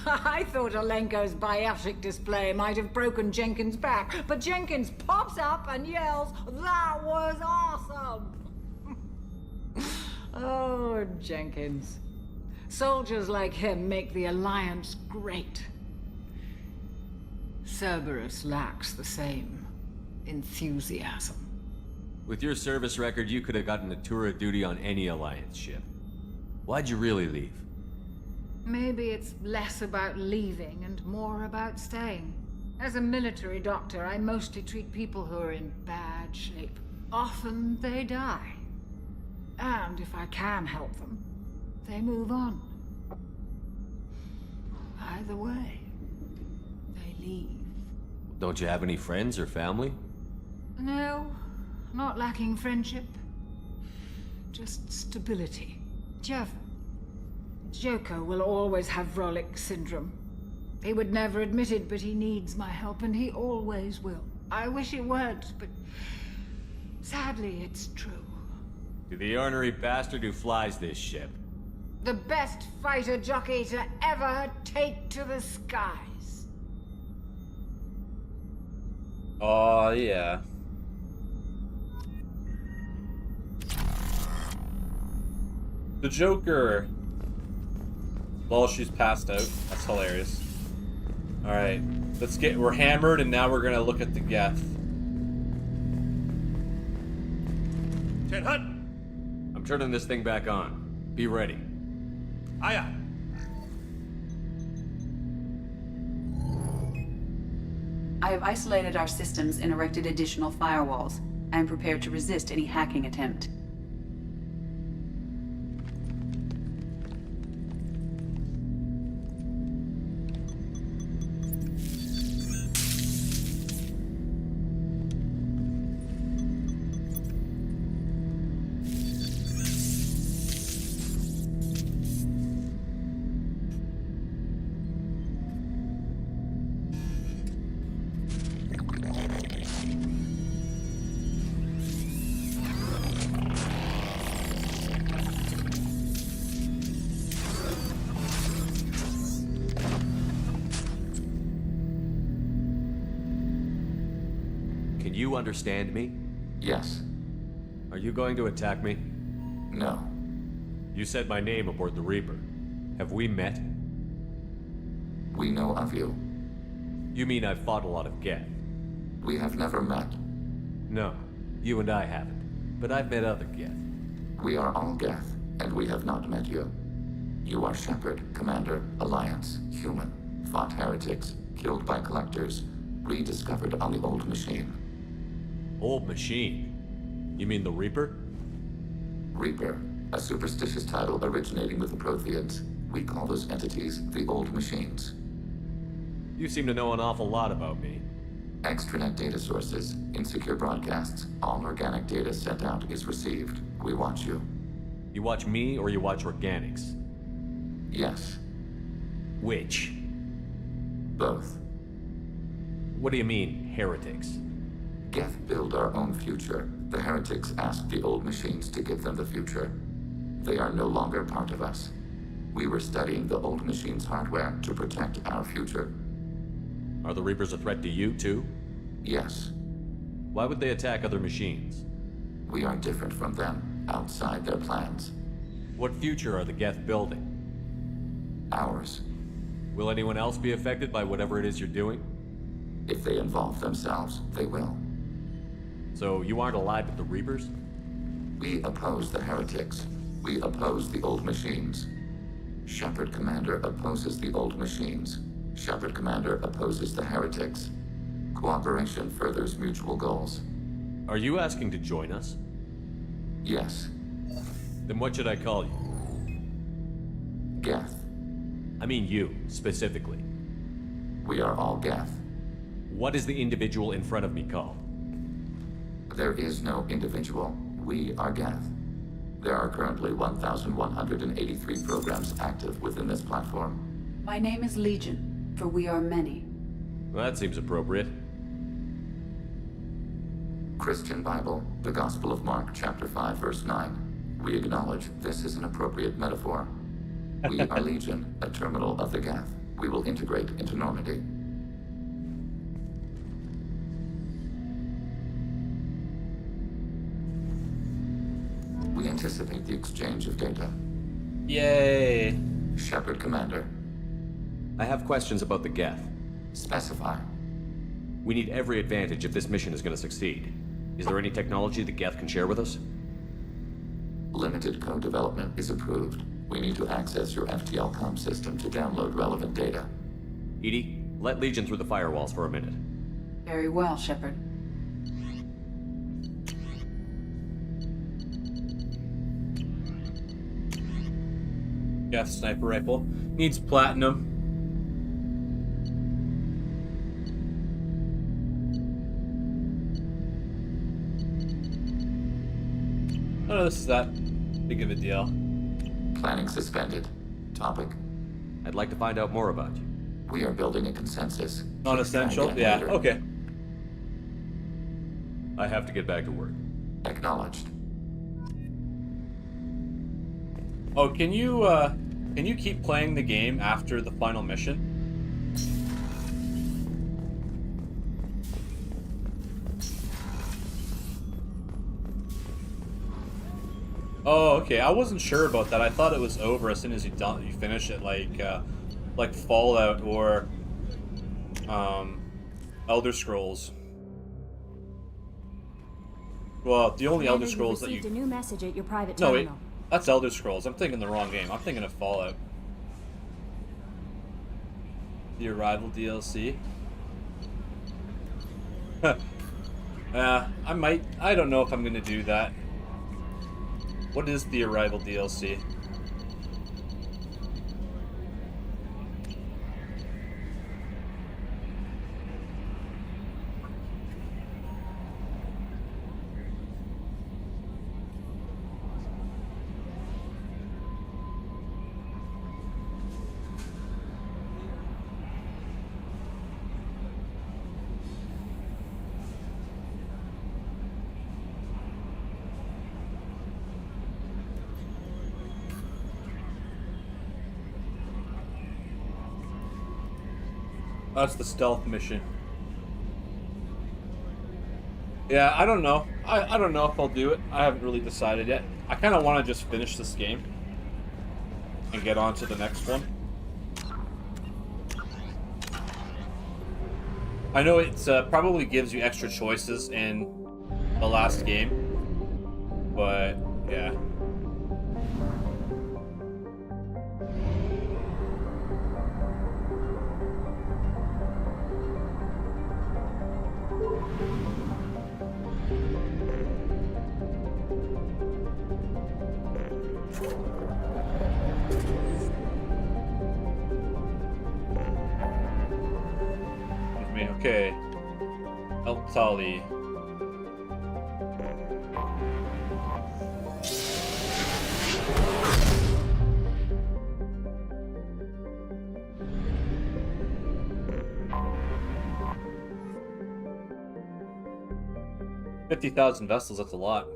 I thought Alenko's biotic display might have broken Jenkins' back, but Jenkins pops up and yells, "That was awesome!" Oh, Jenkins. Soldiers like him make the Alliance great. Cerberus lacks the same enthusiasm. With your service record, you could have gotten a tour of duty on any Alliance ship. Why'd you really leave? Maybe it's less about leaving and more about staying. As a military doctor, I mostly treat people who are in bad shape. Often they die. And if I can help them, they move on. Either way, they leave. Don't you have any friends or family? No, not lacking friendship. Just stability. Jeff, Joker will always have Vrolic syndrome. He would never admit it, but he needs my help, and he always will. I wish it weren't, but sadly, it's true. To the ornery bastard who flies this ship. The best fighter jockey to ever take to the skies. Oh, yeah. The Joker. Well, she's passed out. That's hilarious. Alright. We're hammered, and now we're gonna look at the Geth. Ted Hunt! I'm turning this thing back on. Be ready. Aye aye. I have isolated our systems and erected additional firewalls. I am prepared to resist any hacking attempt. Can you understand me? Yes. Are you going to attack me? No. You said my name aboard the Reaper. Have we met? We know of you. You mean I've fought a lot of Geth? We have never met. No, you and I haven't. But I've met other Geth. We are all Geth, and we have not met you. You are Shepard, Commander, Alliance, human, fought heretics, killed by collectors, rediscovered on the old machine. Old machine? You mean the Reaper? Reaper, a superstitious title originating with the Protheans. We call those entities the old machines. You seem to know an awful lot about me. Extranet data sources, insecure broadcasts, all organic data sent out is received. We watch you. You watch me or you watch organics? Yes. Which? Both. What do you mean, heretics? Geth build our own future. The heretics asked the old machines to give them the future. They are no longer part of us. We were studying the old machines' hardware to protect our future. Are the Reapers a threat to you, too? Yes. Why would they attack other machines? We are different from them, outside their plans. What future are the Geth building? Ours. Will anyone else be affected by whatever it is you're doing? If they involve themselves, they will. So you aren't allied with the Reapers? We oppose the heretics. We oppose the old machines. Shepard Commander opposes the old machines. Shepard Commander opposes the heretics. Cooperation furthers mutual goals. Are you asking to join us? Yes. Then what should I call you? Geth. I mean you, specifically. We are all Geth. What is the individual in front of me called? There is no individual. We are Geth. There are currently 1,183 programs active within this platform. My name is Legion, for we are many. Well, that seems appropriate. Christian Bible, the Gospel of Mark, chapter 5, verse 9. We acknowledge this is an appropriate metaphor. We are Legion, a terminal of the Geth. We will integrate into Normandy. We anticipate the exchange of data. Yay! Shepard, Commander. I have questions about the Geth. Specify. We need every advantage if this mission is going to succeed. Is there any technology the Geth can share with us? Limited code development is approved. We need to access your FTL comm system to download relevant data. Edie, let Legion through the firewalls for a minute. Very well, Shepard. Yeah, sniper rifle. Needs platinum. I don't know this is that big of a deal. Planning suspended. Topic. I'd like to find out more about you. We are building a consensus. Not essential? Yeah, later. okay. I have to get back to work. Acknowledged. Oh, can you keep playing the game after the final mission? Oh, okay. I wasn't sure about that. I thought it was over as soon as you finish it, like Fallout or Elder Scrolls. Well, the only Elder Scrolls that you received a new message at your private No, wait. terminal. That's Elder Scrolls. I'm thinking the wrong game. I'm thinking of Fallout. The Arrival DLC. I don't know if I'm gonna do that. What is the Arrival DLC? That's the stealth mission. Yeah, I don't know. I don't know if I'll do it. I haven't really decided yet. I kind of want to just finish this game and get on to the next one. I know it's probably gives you extra choices in the last game, but yeah. Okay. Tali. $50,000 vessels, that's a lot.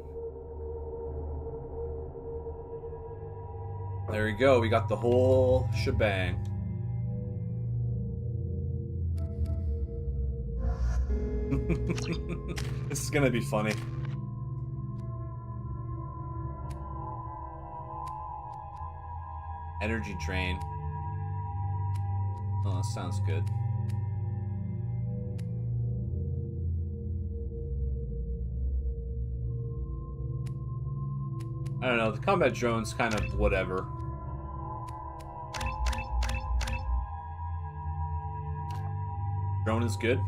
There we go, we got the whole shebang. This is gonna be funny. Energy drain. Oh, that sounds good. I don't know, the combat drone's kind of whatever. Drone is good.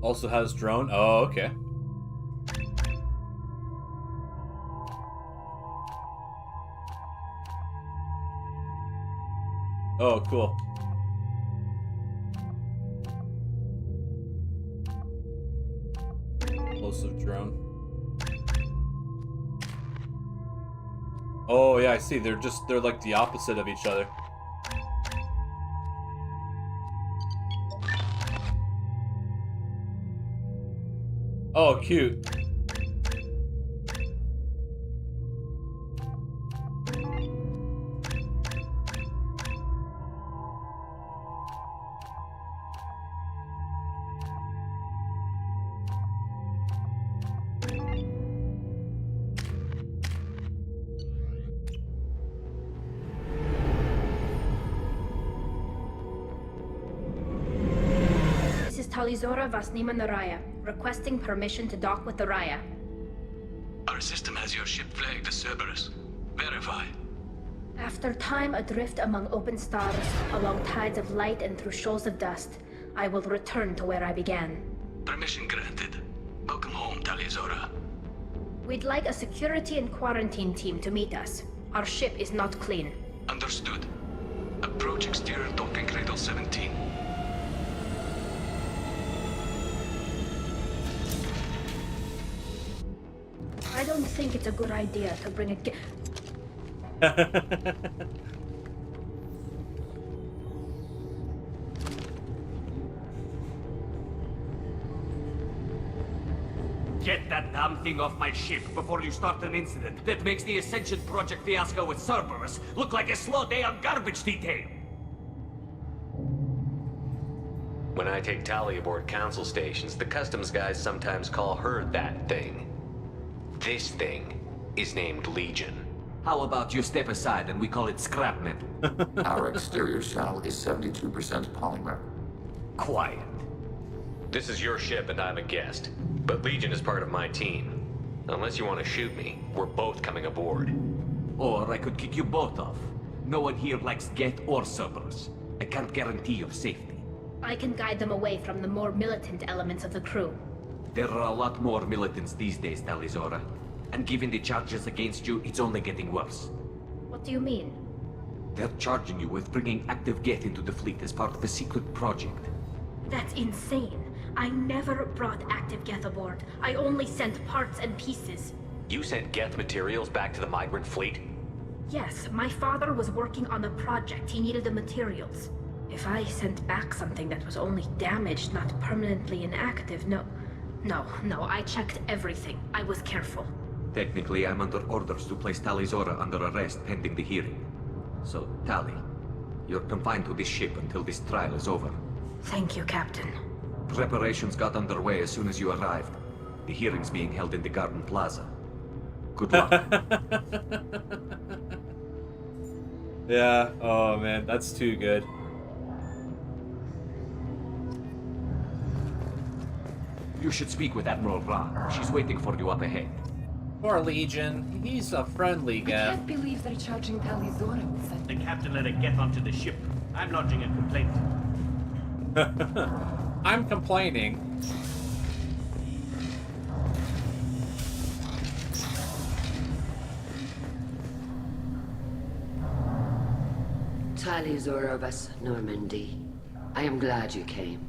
Also has drone. Oh, okay. Oh, cool. Explosive drone. Oh yeah, I see. They're like the opposite of each other. Oh, cute. This is Talizora Vasnima Naraya, requesting permission to dock with the Raya. Our system has your ship flagged as Cerberus. Verify. After time adrift among open stars, along tides of light and through shoals of dust, I will return to where I began. Permission granted. Welcome home, Talizora. We'd like a security and quarantine team to meet us. Our ship is not clean. Understood. Approach exterior docking cradle 17. I don't think it's a good idea to bring a Get that damn thing off my ship before you start an incident that makes the Ascension Project fiasco with Cerberus look like a slow day on garbage detail. When I take Tali aboard council stations, the customs guys sometimes call her that thing. This thing is named Legion. How about you step aside and we call it scrap metal? Our exterior shell is 72% polymer. Quiet. This is your ship and I'm a guest, but Legion is part of my team. Unless you want to shoot me, we're both coming aboard. Or I could kick you both off. No one here likes Geth or Cerberus. I can't guarantee your safety. I can guide them away from the more militant elements of the crew. There are a lot more militants these days, Talizora. And given the charges against you, it's only getting worse. What do you mean? They're charging you with bringing active Geth into the fleet as part of a secret project. That's insane. I never brought active Geth aboard. I only sent parts and pieces. You sent Geth materials back to the migrant fleet? Yes, my father was working on a project. He needed the materials. If I sent back something that was only damaged, not permanently inactive, no, I checked everything. I was careful. Technically, I'm under orders to place Talizora under arrest pending the hearing. So, Tali, you're confined to this ship until this trial is over. Thank you, Captain. Preparations got underway as soon as you arrived. The hearing's being held in the Garden Plaza. Good luck. Yeah, oh man, that's too good. You should speak with Admiral Ra. She's waiting for you up ahead. Poor Legion. He's a friendly guy. I can't believe they're charging Talizora with that. The captain let it get onto the ship. I'm lodging a complaint. I'm complaining. Talizora Vas Normandy. I am glad you came.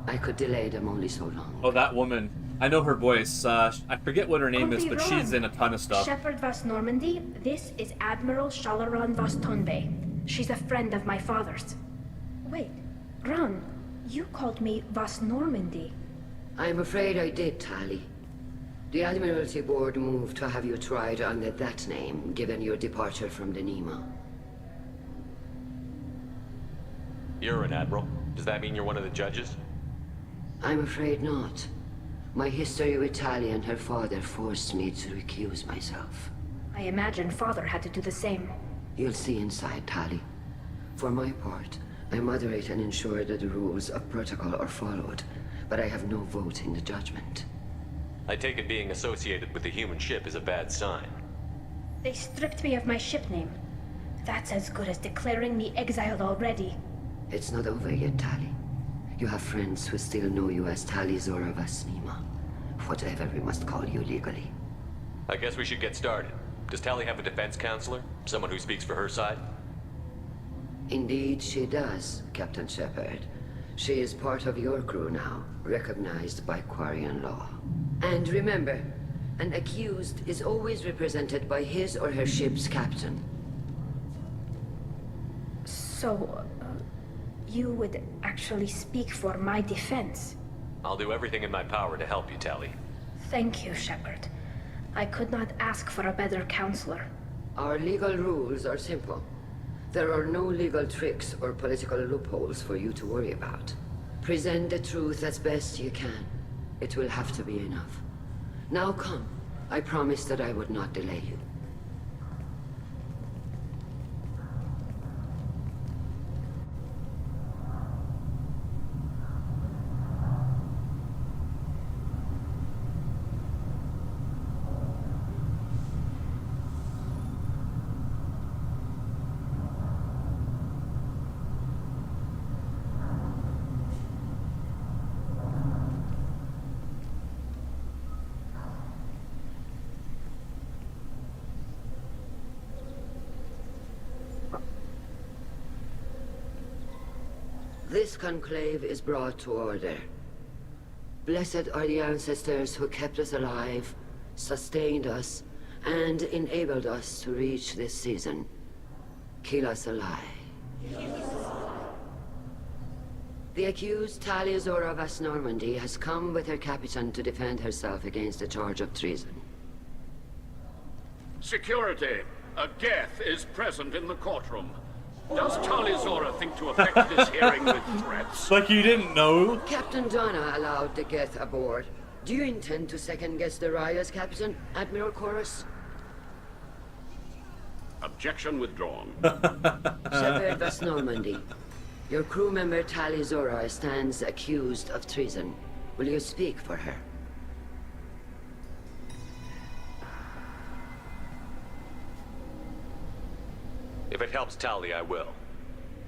I could delay them only so long. Oh, that woman. I know her voice. I forget what her name is, but she's in a ton of stuff. Shepard Vas Normandy, this is Admiral Shalaran Vas Tonbe. She's a friend of my father's. Wait, Ran, you called me Vas Normandy. I'm afraid I did, Tali. The Admiralty Board moved to have you tried under that name, given your departure from the Nima. You're an admiral. Does that mean you're one of the judges? I'm afraid not. My history with Tali and her father forced me to recuse myself. I imagine father had to do the same. You'll see inside, Tali. For my part, I moderate and ensure that the rules of protocol are followed, but I have no vote in the judgment. I take it being associated with the human ship is a bad sign. They stripped me of my ship name. That's as good as declaring me exiled already. It's not over yet, Tali. You have friends who still know you as Talizora Vasnima. Whatever we must call you legally. I guess we should get started. Does Tali have a defense counselor? Someone who speaks for her side? Indeed, she does, Captain Shepard. She is part of your crew now, recognized by Quarian law. And remember, an accused is always represented by his or her ship's captain. So, you would actually speak for my defense? I'll do everything in my power to help you, Tali. Thank you, Shepard. I could not ask for a better counselor. Our legal rules are simple. There are no legal tricks or political loopholes for you to worry about. Present the truth as best you can. It will have to be enough. Now come. I promised that I would not delay you. This conclave is brought to order. Blessed are the ancestors who kept us alive, sustained us, and enabled us to reach this season. Keep us alive. The accused Tali Zora Vas Normandy has come with her captain to defend herself against a charge of treason. Security. A Geth is present in the courtroom. Does Tali Zora think to affect this hearing with threats? Like you didn't know? Captain Donna allowed the Geth aboard. Do you intend to second-guess the Raya's captain, Admiral Chorus? Objection withdrawn. Shepard Vas Normandy. Your crew member Tali Zora stands accused of treason. Will you speak for her? If it helps Tali, I will.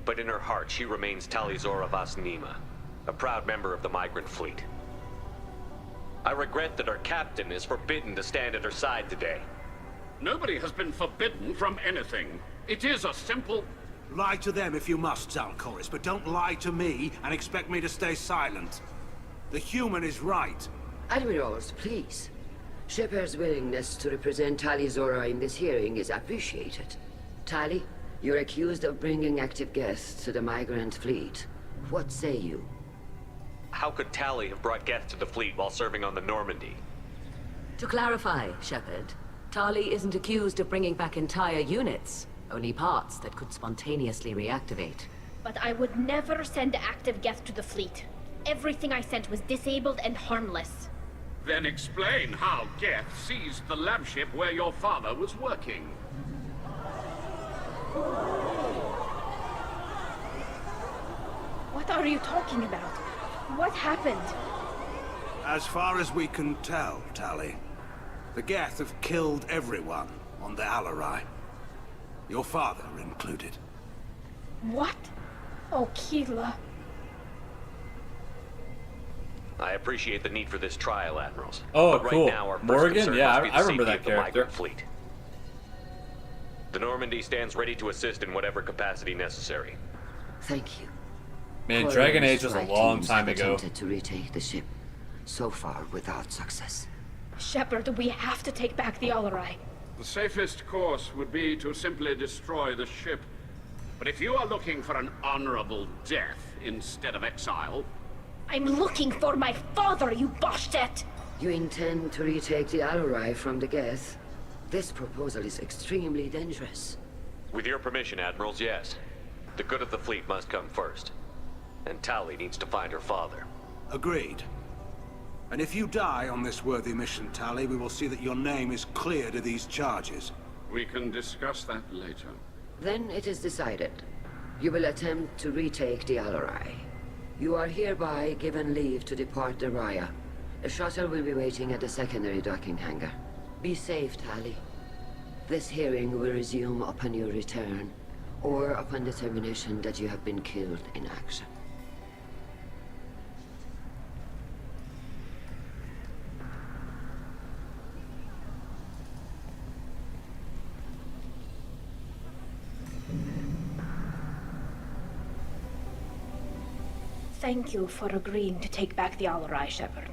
But in her heart, she remains Tali Zora Vas Nima, a proud member of the migrant fleet. I regret that our captain is forbidden to stand at her side today. Nobody has been forbidden from anything. It is a simple... Lie to them if you must, Zalcoris, but don't lie to me and expect me to stay silent. The human is right. Admirals, please. Shepard's willingness to represent Tali Zora in this hearing is appreciated. Tali, you're accused of bringing active Geth to the migrant fleet. What say you? How could Tali have brought Geth to the fleet while serving on the Normandy? To clarify, Shepard, Tali isn't accused of bringing back entire units, only parts that could spontaneously reactivate. But I would never send active Geth to the fleet. Everything I sent was disabled and harmless. Then explain how Geth seized the lab ship where your father was working. What are you talking about? What happened? As far as we can tell, Tali, the Geth have killed everyone on the Alarai. Your father included. What? Oh, Keela. I appreciate the need for this trial, Admirals. Oh, but right cool. now, our first Morgan? concern Yeah, must be the I remember safety that of the character. migrant fleet. The Normandy stands ready to assist in whatever capacity necessary. Thank you. Man, Dragon Age was a long time ago. Attempted to retake the ship, so far without success. Shepard, we have to take back the Alarai. The safest course would be to simply destroy the ship. But if you are looking for an honorable death instead of exile... I'm looking for my father, you bastet! You intend to retake the Alarai from the Geth? This proposal is extremely dangerous. With your permission, Admirals, yes. The good of the fleet must come first. And Tali needs to find her father. Agreed. And if you die on this worthy mission, Tali, we will see that your name is cleared of these charges. We can discuss that later. Then it is decided. You will attempt to retake the Alarai. You are hereby given leave to depart the Raya. A shuttle will be waiting at the secondary docking hangar. Be safe, Tali. This hearing will resume upon your return, or upon determination that you have been killed in action. Thank you for agreeing to take back the Alarai, Shepard.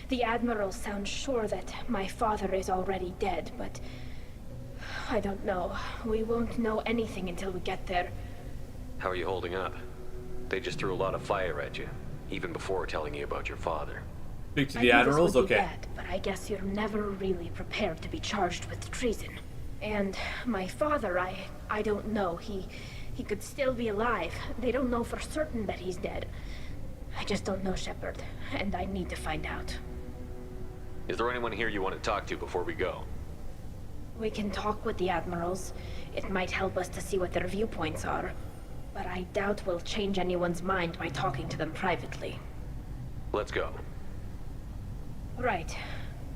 The Admiral sounds sure that my father is already dead, but... I don't know. We won't know anything until we get there. How are you holding up? They just threw a lot of fire at you, even before telling you about your father. Speak to I the knew admirals? this would be Okay. bad, but I guess you're never really prepared to be charged with treason. And my father, I don't know. He could still be alive. They don't know for certain that he's dead. I just don't know, Shepard, and I need to find out. Is there anyone here you want to talk to before we go? We can talk with the admirals. It might help us to see what their viewpoints are. But I doubt we'll change anyone's mind by talking to them privately. Let's go. Right.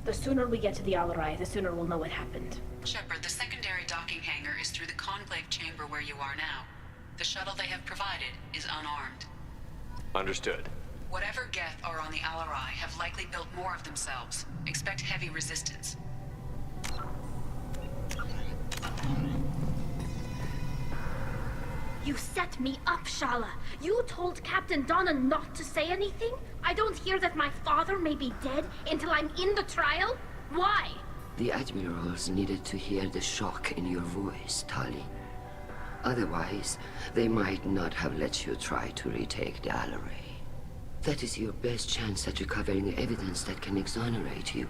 The sooner we get to the Alarai, the sooner we'll know what happened. Shepard, the secondary docking hangar is through the conclave chamber where you are now. The shuttle they have provided is unarmed. Understood. Whatever Geth are on the Alarai have likely built more of themselves. Expect heavy resistance. You set me up, Shala. You told Captain Donna not to say anything? I don't hear that my father may be dead until I'm in the trial? Why? The admirals needed to hear the shock in your voice, Tali. Otherwise, they might not have let you try to retake the Alarai. That is your best chance at recovering evidence that can exonerate you.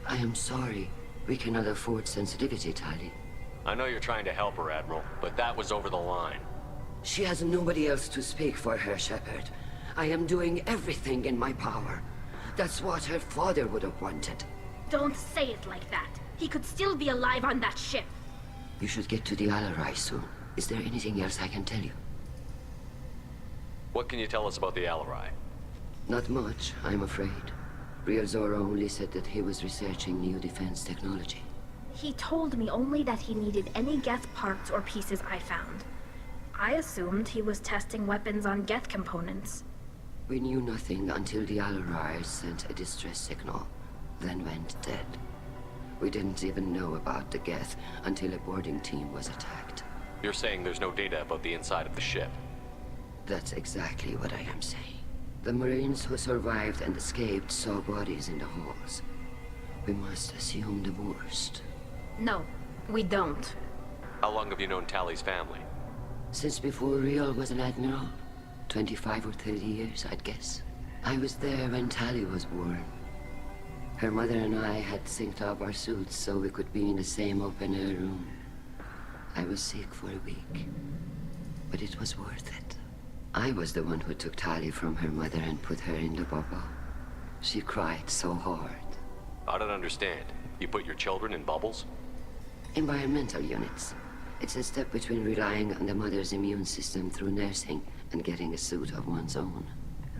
I am sorry. We cannot afford sensitivity, Tali. I know you're trying to help her, Admiral, but that was over the line. She has nobody else to speak for her, Shepard. I am doing everything in my power. That's what her father would have wanted. Don't say it like that. He could still be alive on that ship. You should get to the Alarai soon. Is there anything else I can tell you? What can you tell us about the Alarai? Not much, I'm afraid. Real Zora only said that he was researching new defense technology. He told me only that he needed any Geth parts or pieces I found. I assumed he was testing weapons on Geth components. We knew nothing until the Alarai sent a distress signal, then went dead. We didn't even know about the Geth until a boarding team was attacked. You're saying there's no data about the inside of the ship? That's exactly what I am saying. The Marines who survived and escaped saw bodies in the halls. We must assume the worst. No, we don't. How long have you known Tali's family? Since before Real was an admiral. 25 or 30 years, I'd guess. I was there when Tali was born. Her mother and I had synced up our suits so we could be in the same open-air room. I was sick for a week, but it was worth it. I was the one who took Tali from her mother and put her in the bubble. She cried so hard. I don't understand. You put your children in bubbles? Environmental units. It's a step between relying on the mother's immune system through nursing and getting a suit of one's own.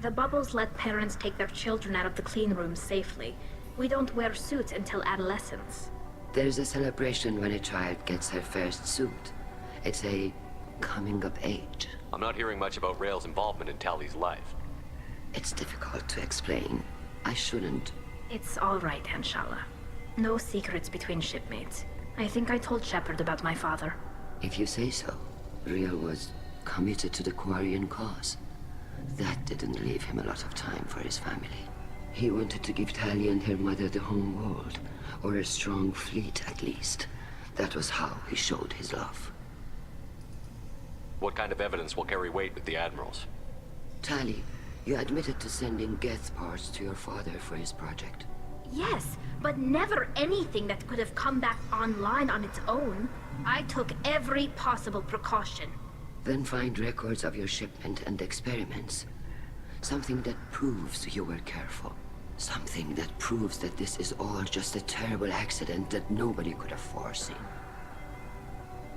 The bubbles let parents take their children out of the clean rooms safely. We don't wear suits until adolescence. There's a celebration when a child gets her first suit. It's a coming of age. I'm not hearing much about Rail's involvement in Tali's life. It's difficult to explain. I shouldn't. It's all right, Anshala. No secrets between shipmates. I think I told Shepard about my father. If you say so. Real was committed to the Quarian cause. That didn't leave him a lot of time for his family. He wanted to give Tali and her mother the home world, or a strong fleet at least. That was how he showed his love. What kind of evidence will carry weight with the admirals? Tali, you admitted to sending Geth parts to your father for his project. Yes, but never anything that could have come back online on its own. I took every possible precaution. Then find records of your shipment and experiments. Something that proves you were careful. Something that proves that this is all just a terrible accident that nobody could have foreseen.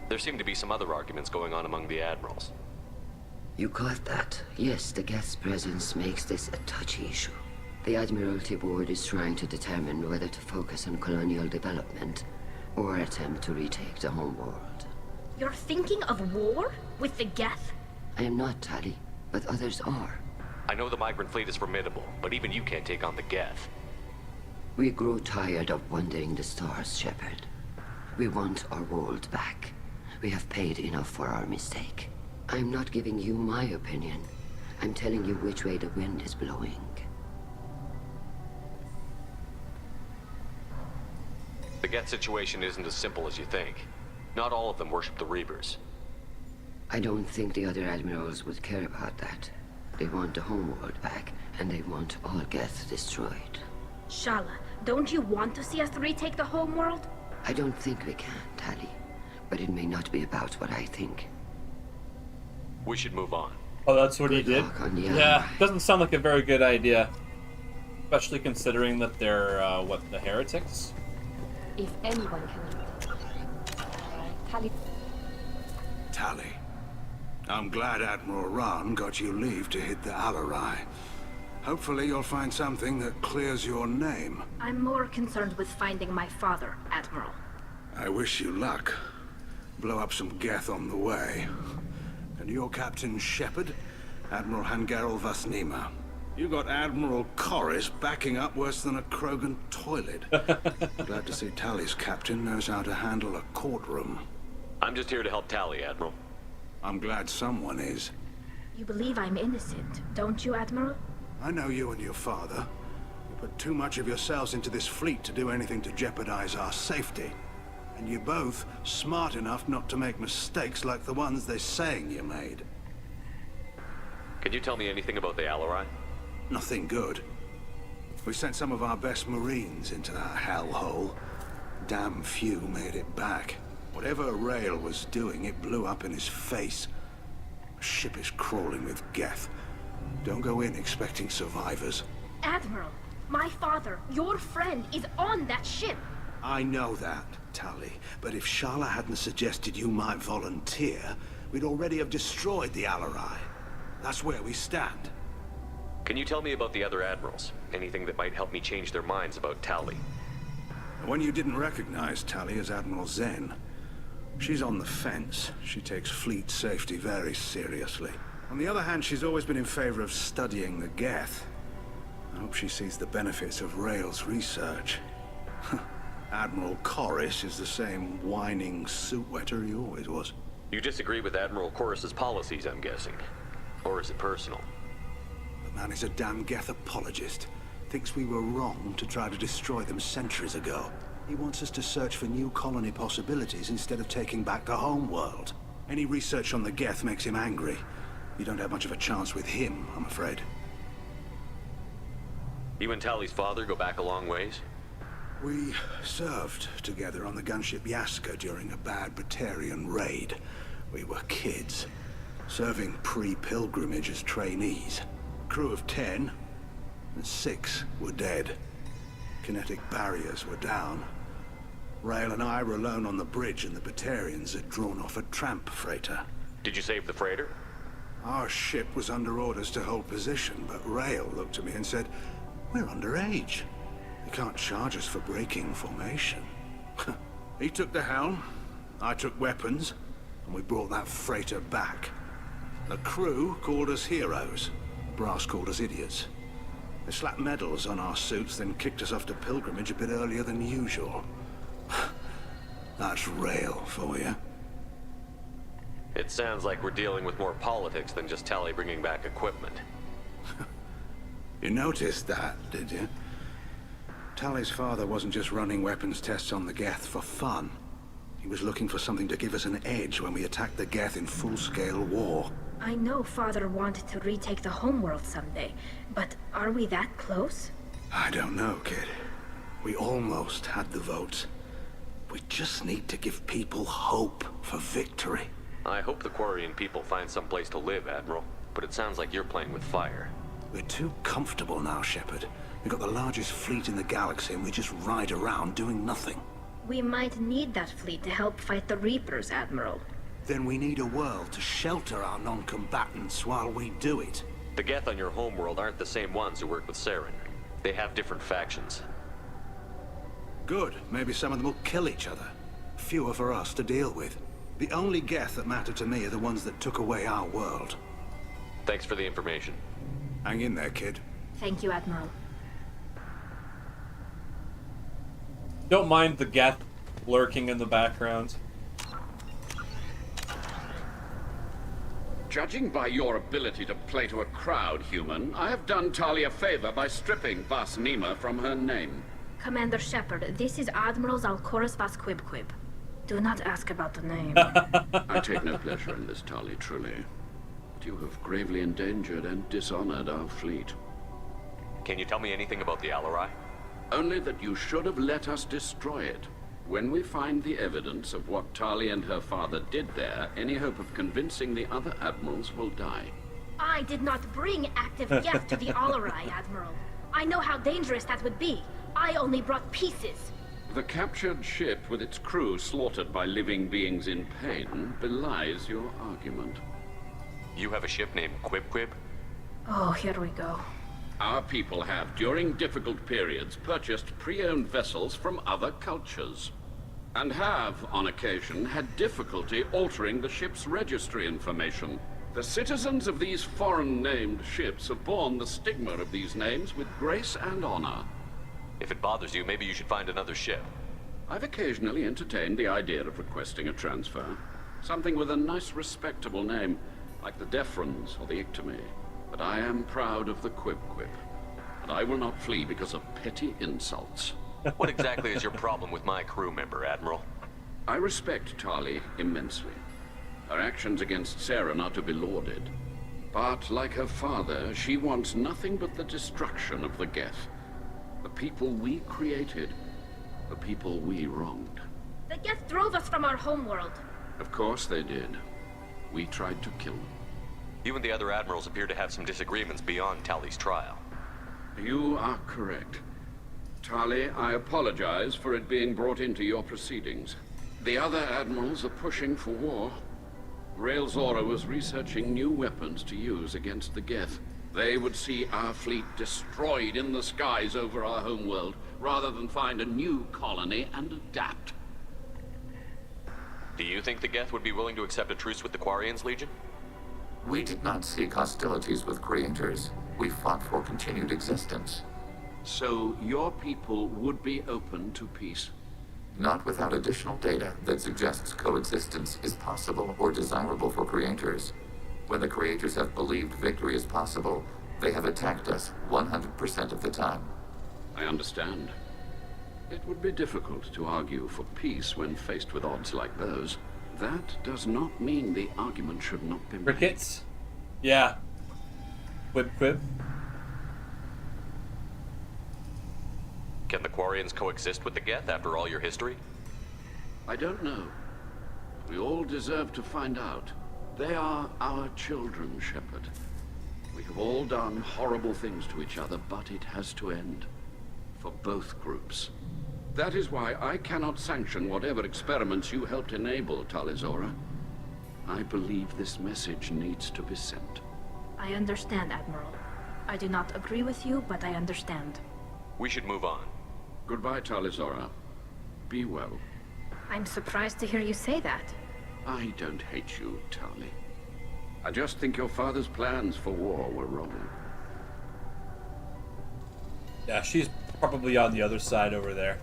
There seem to be some other arguments going on among the admirals. You caught that. Yes, the Geth's presence makes this a touchy issue. The Admiralty Board is trying to determine whether to focus on colonial development or attempt to retake the home world. You're thinking of war? With the Geth? I am not, Tali, but others are. I know the migrant fleet is formidable, but even you can't take on the Geth. We grow tired of wandering the stars, Shepard. We want our world back. We have paid enough for our mistake. I'm not giving you my opinion. I'm telling you which way the wind is blowing. The Geth situation isn't as simple as you think. Not all of them worship the Reapers. I don't think the other admirals would care about that. They want the homeworld back, and they want all Geth destroyed. Shala, don't you want to see us retake the homeworld? I don't think we can, Tali. But it may not be about what I think. We should move on. Oh, that's what he did? Yeah, doesn't sound like a very good idea. Especially considering that they're, what, the heretics? If anyone can... Tali... Tali. I'm glad Admiral Rahn got you leave to hit the Alarai. Hopefully you'll find something that clears your name. I'm more concerned with finding my father, Admiral. I wish you luck. Blow up some Geth on the way. And your Captain Shepard, Admiral Hangarel Vasnima. You got Admiral Corris backing up worse than a Krogan toilet. Glad to see Tali's captain knows how to handle a courtroom. I'm just here to help Tali, Admiral. I'm glad someone is. You believe I'm innocent, don't you, Admiral? I know you and your father. You put too much of yourselves into this fleet to do anything to jeopardize our safety. And you're both smart enough not to make mistakes like the ones they're saying you made. Can you tell me anything about the Alarai? Nothing good. We sent some of our best Marines into that hellhole. Damn few made it back. Whatever Rail was doing, it blew up in his face. The ship is crawling with Geth. Don't go in expecting survivors. Admiral, my father, your friend, is on that ship. I know that, Tali, but if Shala hadn't suggested you might volunteer, we'd already have destroyed the Alarai. That's where we stand. Can you tell me about the other admirals? Anything that might help me change their minds about Tali? When you didn't recognize Tali as Admiral Zen, she's on the fence. She takes fleet safety very seriously. On the other hand, she's always been in favor of studying the Geth. I hope she sees the benefits of Rail's research. Admiral Corris is the same whining suit-wetter he always was. You disagree with Admiral Corris's policies, I'm guessing. Or is it personal? The man is a damn Geth apologist. Thinks we were wrong to try to destroy them centuries ago. He wants us to search for new colony possibilities instead of taking back the homeworld. Any research on the Geth makes him angry. You don't have much of a chance with him, I'm afraid. You and Tali's father go back a long ways? We served together on the gunship Yaska during a bad Batarian raid. We were kids, serving pre-pilgrimage as trainees. Crew of 10, and 6 were dead. Kinetic barriers were down. Rail and I were alone on the bridge, and the Batarians had drawn off a tramp freighter. Did you save the freighter? Our ship was under orders to hold position, but Rail looked at me and said, "We're underage. You can't charge us for breaking formation." He took the helm, I took weapons, and we brought that freighter back. The crew called us heroes. Brass called us idiots. They slapped medals on our suits, then kicked us off to pilgrimage a bit earlier than usual. That's Rail for you. It sounds like we're dealing with more politics than just Tali bringing back equipment. You noticed that, did you? Tali's father wasn't just running weapons tests on the Geth for fun. He was looking for something to give us an edge when we attacked the Geth in full-scale war. I know Father wanted to retake the homeworld someday, but are we that close? I don't know, kid. We almost had the votes. We just need to give people hope for victory. I hope the Quarian people find some place to live, Admiral, but it sounds like you're playing with fire. We're too comfortable now, Shepard. We've got the largest fleet in the galaxy and we just ride around doing nothing. We might need that fleet to help fight the Reapers, Admiral. Then we need a world to shelter our non-combatants while we do it. The Geth on your homeworld aren't the same ones who work with Saren. They have different factions. Good. Maybe some of them will kill each other. Fewer for us to deal with. The only Geth that matter to me are the ones that took away our world. Thanks for the information. Hang in there, kid. Thank you, Admiral. Don't mind the Geth lurking in the background. Judging by your ability to play to a crowd, human, I have done Tali a favor by stripping Vas Nima from her name. Commander Shepard, this is Admiral Zalkoris Vas Quibquib. Do not ask about the name. I take no pleasure in this, Tali, truly. But you have gravely endangered and dishonored our fleet. Can you tell me anything about the Alarai? Only that you should have let us destroy it. When we find the evidence of what Tali and her father did there, any hope of convincing the other admirals will die. I did not bring active Geth to the Alarai, Admiral. I know how dangerous that would be. I only brought pieces. The captured ship with its crew slaughtered by living beings in pain belies your argument. You have a ship named Quib? Oh, here we go. Our people have, during difficult periods, purchased pre-owned vessels from other cultures. And have, on occasion, had difficulty altering the ship's registry information. The citizens of these foreign-named ships have borne the stigma of these names with grace and honor. If it bothers you, maybe you should find another ship. I've occasionally entertained the idea of requesting a transfer. Something with a nice, respectable name, like the Defrons or the Ictomy. But I am proud of the Quib, and I will not flee because of petty insults. What exactly is your problem with my crew member, Admiral? I respect Tali immensely. Her actions against Saren are to be lauded. But, like her father, she wants nothing but the destruction of the Geth. The people we created, the people we wronged. The Geth drove us from our homeworld. Of course they did. We tried to kill them. You and the other admirals appear to have some disagreements beyond Tali's trial. You are correct. Tali, I apologize for it being brought into your proceedings. The other admirals are pushing for war. Rael Zora was researching new weapons to use against the Geth. They would see our fleet destroyed in the skies over our homeworld, rather than find a new colony and adapt. Do you think the Geth would be willing to accept a truce with the Quarians, Legion? We did not seek hostilities with creators. We fought for continued existence. So your people would be open to peace? Not without additional data that suggests coexistence is possible or desirable for creators. When the creators have believed victory is possible, they have attacked us 100% of the time. I understand. It would be difficult to argue for peace when faced with odds like those. That does not mean the argument should not be made. Crickets? Yeah. Quib. Can the Quarians coexist with the Geth after all your history? I don't know. We all deserve to find out. They are our children, Shepard. We have all done horrible things to each other, but it has to end. For both groups. That is why I cannot sanction whatever experiments you helped enable, Tali Zora. I believe this message needs to be sent. I understand, Admiral. I do not agree with you, but I understand. We should move on. Goodbye, Tali Zora. Be well. I'm surprised to hear you say that. I don't hate you, Tali. I just think your father's plans for war were wrong. Yeah, she's probably on the other side over there.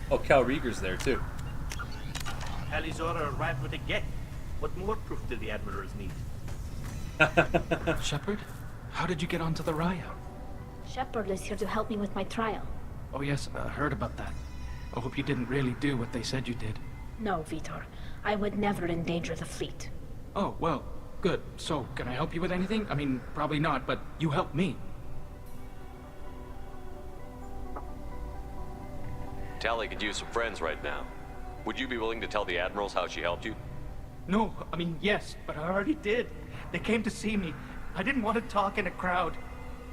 Oh, Cal Rieger's there too. Tali Zora arrived with a Geth. What more proof do the admirals need? Shepard? How did you get onto the Raya? Shepard is here to help me with my trial. Oh yes, I heard about that. I hope you didn't really do what they said you did. No, Vitor. I would never endanger the fleet. Oh, well, good. So, can I help you with anything? I mean, probably not, but you helped me. Tali could use some friends right now. Would you be willing to tell the admirals how she helped you? No, I mean, yes, but I already did. They came to see me. I didn't want to talk in a crowd.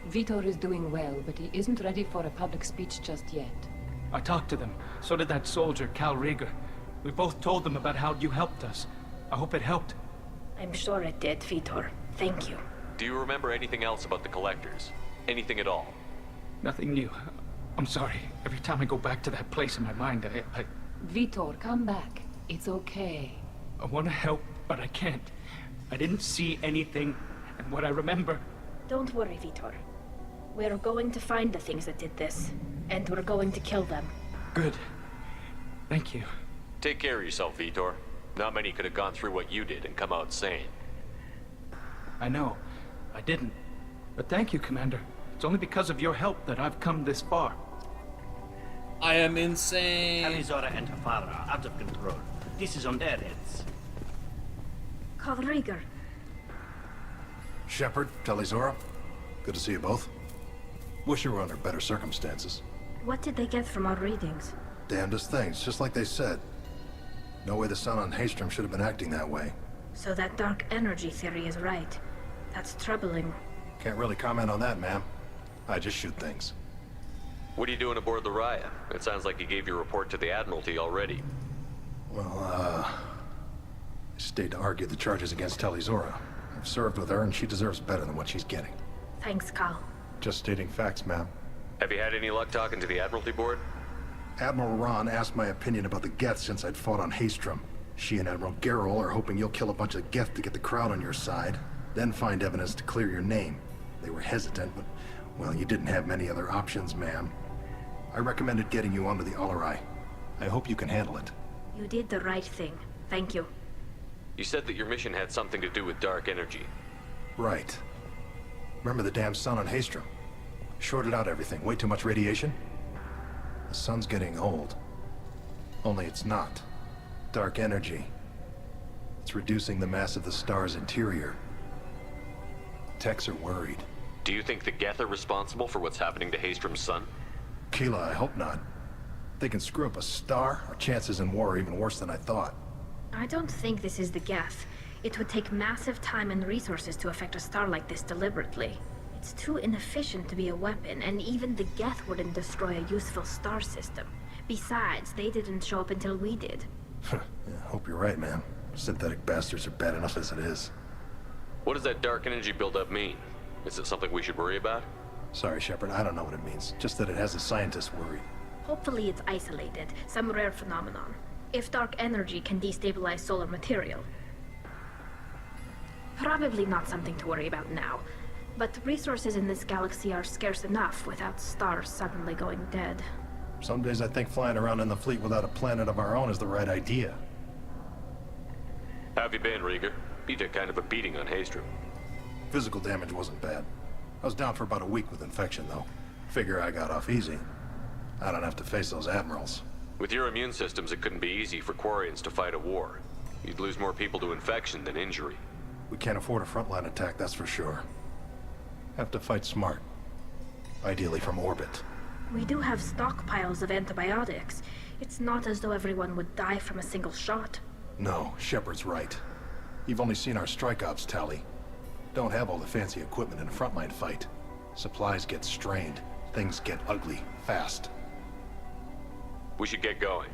Vitor is doing well, but he isn't ready for a public speech just yet. I talked to them. So did that soldier, Cal Rieger. We both told them about how you helped us. I hope it helped. I'm sure it did, Vitor. Thank you. Do you remember anything else about the Collectors? Anything at all? Nothing new. I'm sorry. Every time I go back to that place in my mind, I... Vitor, come back. It's okay. I want to help, but I can't. I didn't see anything, and what I remember... Don't worry, Vitor. We're going to find the things that did this, and we're going to kill them. Good. Thank you. Take care of yourself, Vitor. Not many could have gone through what you did and come out sane. I know. I didn't. But thank you, Commander. It's only because of your help that I've come this far. I am insane. Alizora and her father are out of control. This is on their heads. Call Rieger. Shepard, Talizora, good to see you both. Wish you were under better circumstances. What did they get from our readings? Damnedest things, just like they said. No way the son on Haystrom should have been acting that way. So that dark energy theory is right. That's troubling. Can't really comment on that, ma'am. I just shoot things. What are you doing aboard the Raya? It sounds like you gave your report to the Admiralty already. Well, I stayed to argue the charges against Talizora. I've served with her, and she deserves better than what she's getting. Thanks, Cal. Just stating facts, ma'am. Have you had any luck talking to the Admiralty Board? Admiral Ron asked my opinion about the Geth since I'd fought on Haystrom. She and Admiral Garrel are hoping you'll kill a bunch of Geth to get the crowd on your side, then find evidence to clear your name. They were hesitant, but, well, you didn't have many other options, ma'am. I recommended getting you onto the Alarai. I hope you can handle it. You did the right thing. Thank you. You said that your mission had something to do with dark energy. Right. Remember the damn sun on Haystrom? Shorted out everything. Way too much radiation? The sun's getting old. Only it's not. Dark energy. It's reducing the mass of the star's interior. Techs are worried. Do you think the Geth are responsible for what's happening to Haystrom's sun? Keela, I hope not. If they can screw up a star, our chances in war are even worse than I thought. I don't think this is the Geth. It would take massive time and resources to affect a star like this deliberately. It's too inefficient to be a weapon, and even the Geth wouldn't destroy a useful star system. Besides, they didn't show up until we did. Yeah, hope you're right, man. Synthetic bastards are bad enough as it is. What does that dark energy buildup mean? Is it something we should worry about? Sorry, Shepard, I don't know what it means. Just that it has the scientists worried. Hopefully it's isolated, some rare phenomenon. If dark energy can destabilize solar material. Probably not something to worry about now. But resources in this galaxy are scarce enough without stars suddenly going dead. Some days I think flying around in the fleet without a planet of our own is the right idea. How have you been, Rieger? You took kind of a beating on Haystrom. Physical damage wasn't bad. I was down for about a week with infection, though. Figure I got off easy. I don't have to face those admirals. With your immune systems, it couldn't be easy for Quarians to fight a war. You'd lose more people to infection than injury. We can't afford a frontline attack, that's for sure. Have to fight smart. Ideally from orbit. We do have stockpiles of antibiotics. It's not as though everyone would die from a single shot. No, Shepard's right. You've only seen our strike ops, Tali. Don't have all the fancy equipment in a frontline fight. Supplies get strained. Things get ugly, fast. We should get going.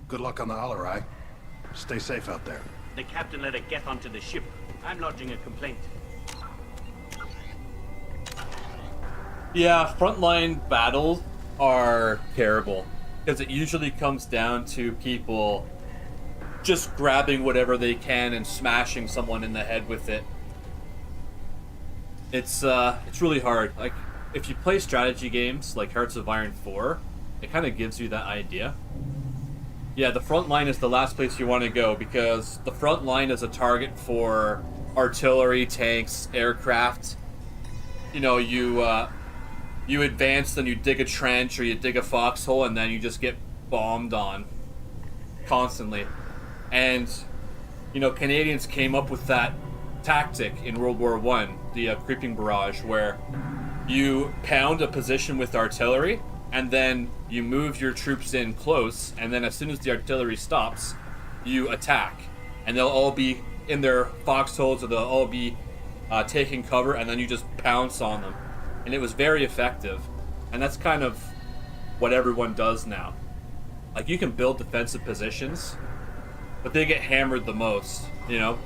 Good luck on the Alarai. Stay safe out there. The captain let a Geth onto the ship. I'm lodging a complaint. Yeah, frontline battles are terrible. Because it usually comes down to people just grabbing whatever they can and smashing someone in the head with it. It's really hard. Like, if you play strategy games like Hearts of Iron 4, it kind of gives you that idea. Yeah, the front line is the last place you want to go because the front line is a target for artillery, tanks, aircraft. You know, you advance, then you dig a trench or you dig a foxhole, and then you just get bombed on constantly. And, you know, Canadians came up with that tactic in World War I, the creeping barrage, where you pound a position with artillery, and then you move your troops in close, and then as soon as the artillery stops, you attack. And they'll all be in their foxholes, or they'll all be taking cover, and then you just pounce on them. And it was very effective. And that's kind of what everyone does now. Like, you can build defensive positions, but they get hammered the most, you know?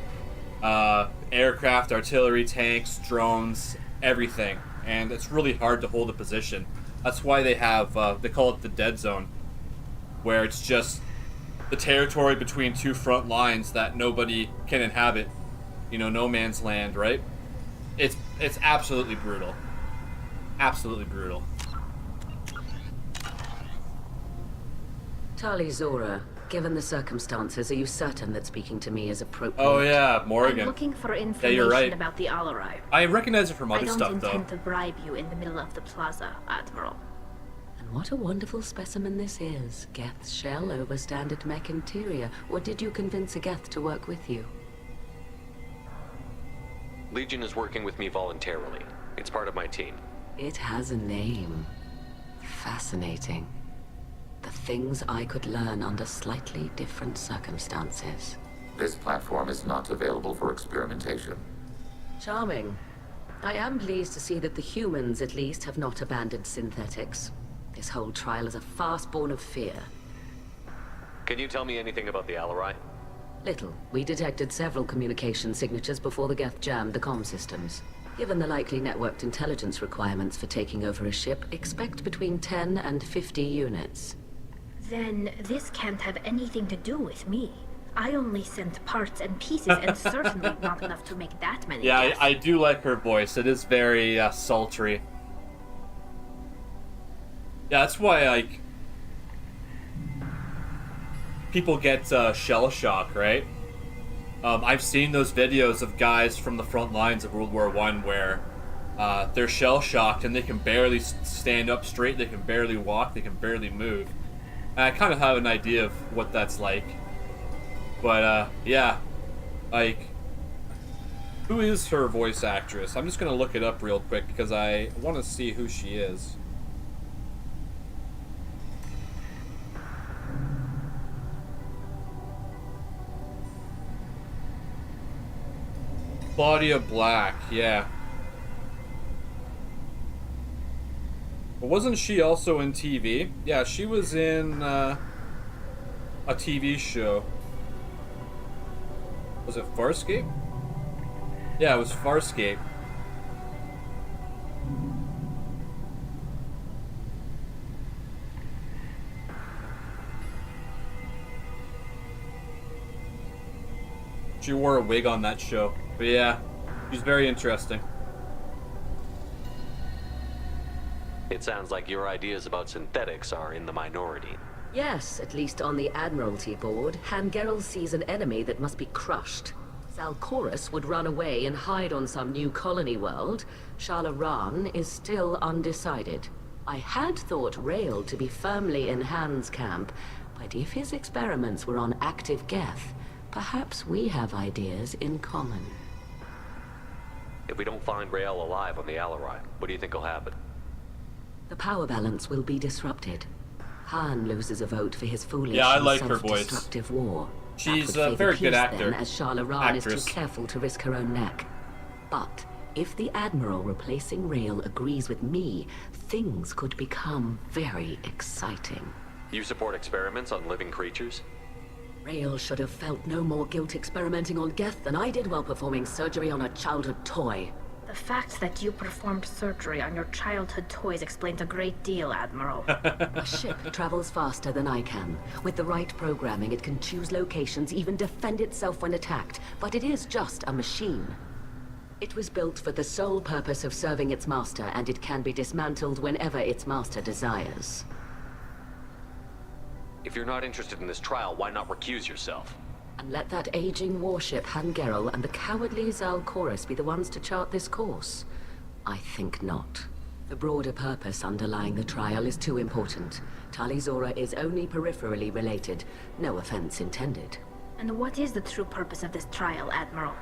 Aircraft, artillery, tanks, drones, everything. And it's really hard to hold a position. That's why they have, they call it the dead zone, where it's just the territory between two front lines that nobody can inhabit. You know, no man's land, right? It's absolutely brutal. Absolutely brutal. Tali Zora, given the circumstances, are you certain that speaking to me is appropriate? Oh yeah, Morgan. I'm looking for Yeah, information you're right. about the Alarai. I recognize it from other stuff, I don't though. intend to bribe you in the middle of the plaza, Admiral. And what a wonderful specimen this is. Geth's shell over standard mech interior. Or did you convince a Geth to work with you? Legion is working with me voluntarily. It's part of my team. It has a name. Fascinating. The things I could learn under slightly different circumstances. This platform is not available for experimentation. Charming. I am pleased to see that the humans, at least, have not abandoned synthetics. This whole trial is a farce born of fear. Can you tell me anything about the Alarai? Little. We detected several communication signatures before the Geth jammed the comm systems. Given the likely networked intelligence requirements for taking over a ship, expect between 10 and 50 units. Then this can't have anything to do with me. I only sent parts and pieces, and certainly not enough to make that many. Yeah, deaths. I do like her voice. It is very sultry. Yeah, that's why, like, people get shell shock, right? I've seen those videos of guys from the front lines of World War I where they're shell shocked and they can barely stand up straight, they can barely walk, they can barely move. And I kind of have an idea of what that's like. But yeah, like, who is her voice actress? I'm just gonna look it up real quick because I want to see who she is. Claudia Black, yeah. But wasn't she also in TV? Yeah, she was in a TV show. Was it Farscape? Yeah, it was Farscape. She wore a wig on that show. But yeah, she's very interesting. It sounds like your ideas about synthetics are in the minority. Yes, at least on the Admiralty board, Hangerel sees an enemy that must be crushed. Zalcorus would run away and hide on some new colony world. Shalaran is still undecided. I had thought Rael to be firmly in Han's camp, but if his experiments were on active Geth, perhaps we have ideas in common. If we don't find Rael alive on the Alarai, what do you think will happen? The power balance will be disrupted. Han loses a vote for his foolish I and like her voice. self-destructive war. She's That would a very favor good peace actor. then, as Shalaran is Actress. too careful to risk her own neck. But if the Admiral replacing Rael agrees with me, things could become very exciting. You support experiments on living creatures? Rael should have felt no more guilt experimenting on Geth than I did while performing surgery on a childhood toy. The fact that you performed surgery on your childhood toys explains a great deal, Admiral. A ship travels faster than I can. With the right programming, it can choose locations, even defend itself when attacked. But it is just a machine. It was built for the sole purpose of serving its master, and it can be dismantled whenever its master desires. If you're not interested in this trial, why not recuse yourself? And let that aging warship Hangerel and the cowardly Zalcorus be the ones to chart this course? I think not. The broader purpose underlying the trial is too important. Tali Zora is only peripherally related. No offense intended. And what is the true purpose of this trial, Admiral?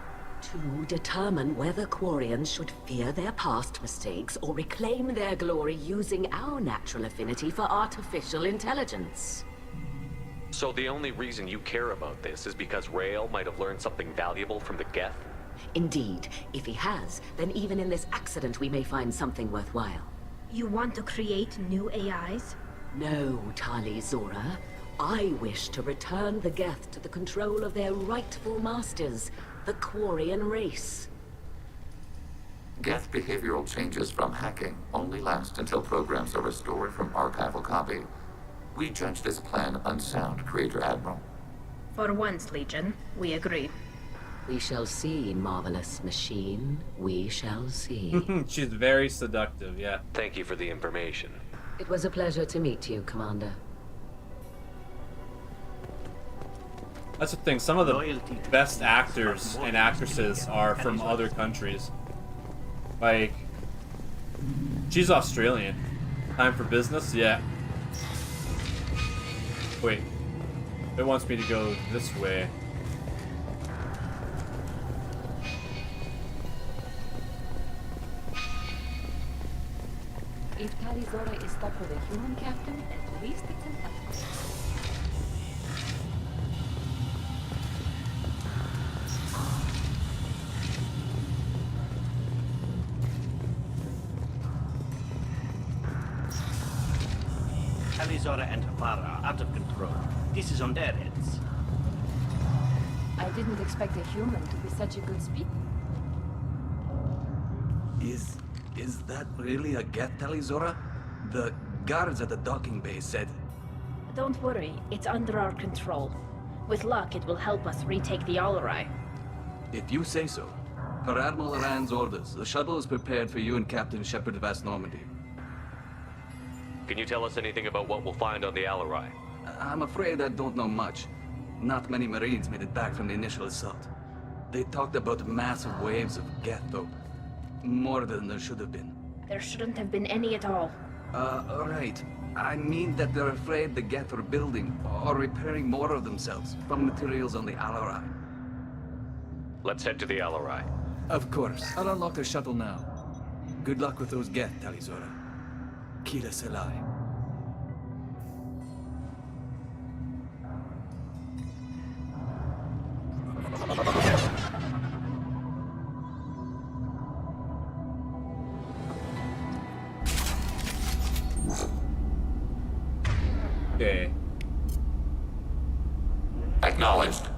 To determine whether Quarians should fear their past mistakes or reclaim their glory using our natural affinity for artificial intelligence. So the only reason you care about this is because Rael might have learned something valuable from the Geth? Indeed. If he has, then even in this accident we may find something worthwhile. You want to create new AIs? No, Tali Zora. I wish to return the Geth to the control of their rightful masters, the Quarian race. Geth behavioral changes from hacking only last until programs are restored from archival copy. We judge this plan unsound, Creator Admiral. For once, Legion, we agree. We shall see, marvelous machine. We shall see. She's very seductive, yeah. Thank you for the information. It was a pleasure to meet you, Commander. That's the thing, some of the best actors and actresses are from other countries. Like, she's Australian. Time for business? Yeah. Wait. It wants me to go this way. If Tali Zora is stuck with a human captain, at least it's in touch. Tali Zora and Hafara are out of control. This is on their heads. I didn't expect a human to be such a good speaker. Is that really a Geth, Tali Zora? The guards at the docking bay said... Don't worry, it's under our control. With luck, it will help us retake the Alarai. If you say so. Per Admiral Rand's orders, the shuttle is prepared for you and Captain Shepard of Normandy. Can you tell us anything about what we'll find on the Alarai? I'm afraid I don't know much. Not many Marines made it back from the initial assault. They talked about massive waves of Geth, though. More than there should have been. There shouldn't have been any at all. Right. I mean that they're afraid the Geth are building or repairing more of themselves from materials on the Alarai. Let's head to the Alarai. Of course. I'll unlock the shuttle now. Good luck with those Geth, Tali Zora. Kila Selai. Okay. Acknowledged.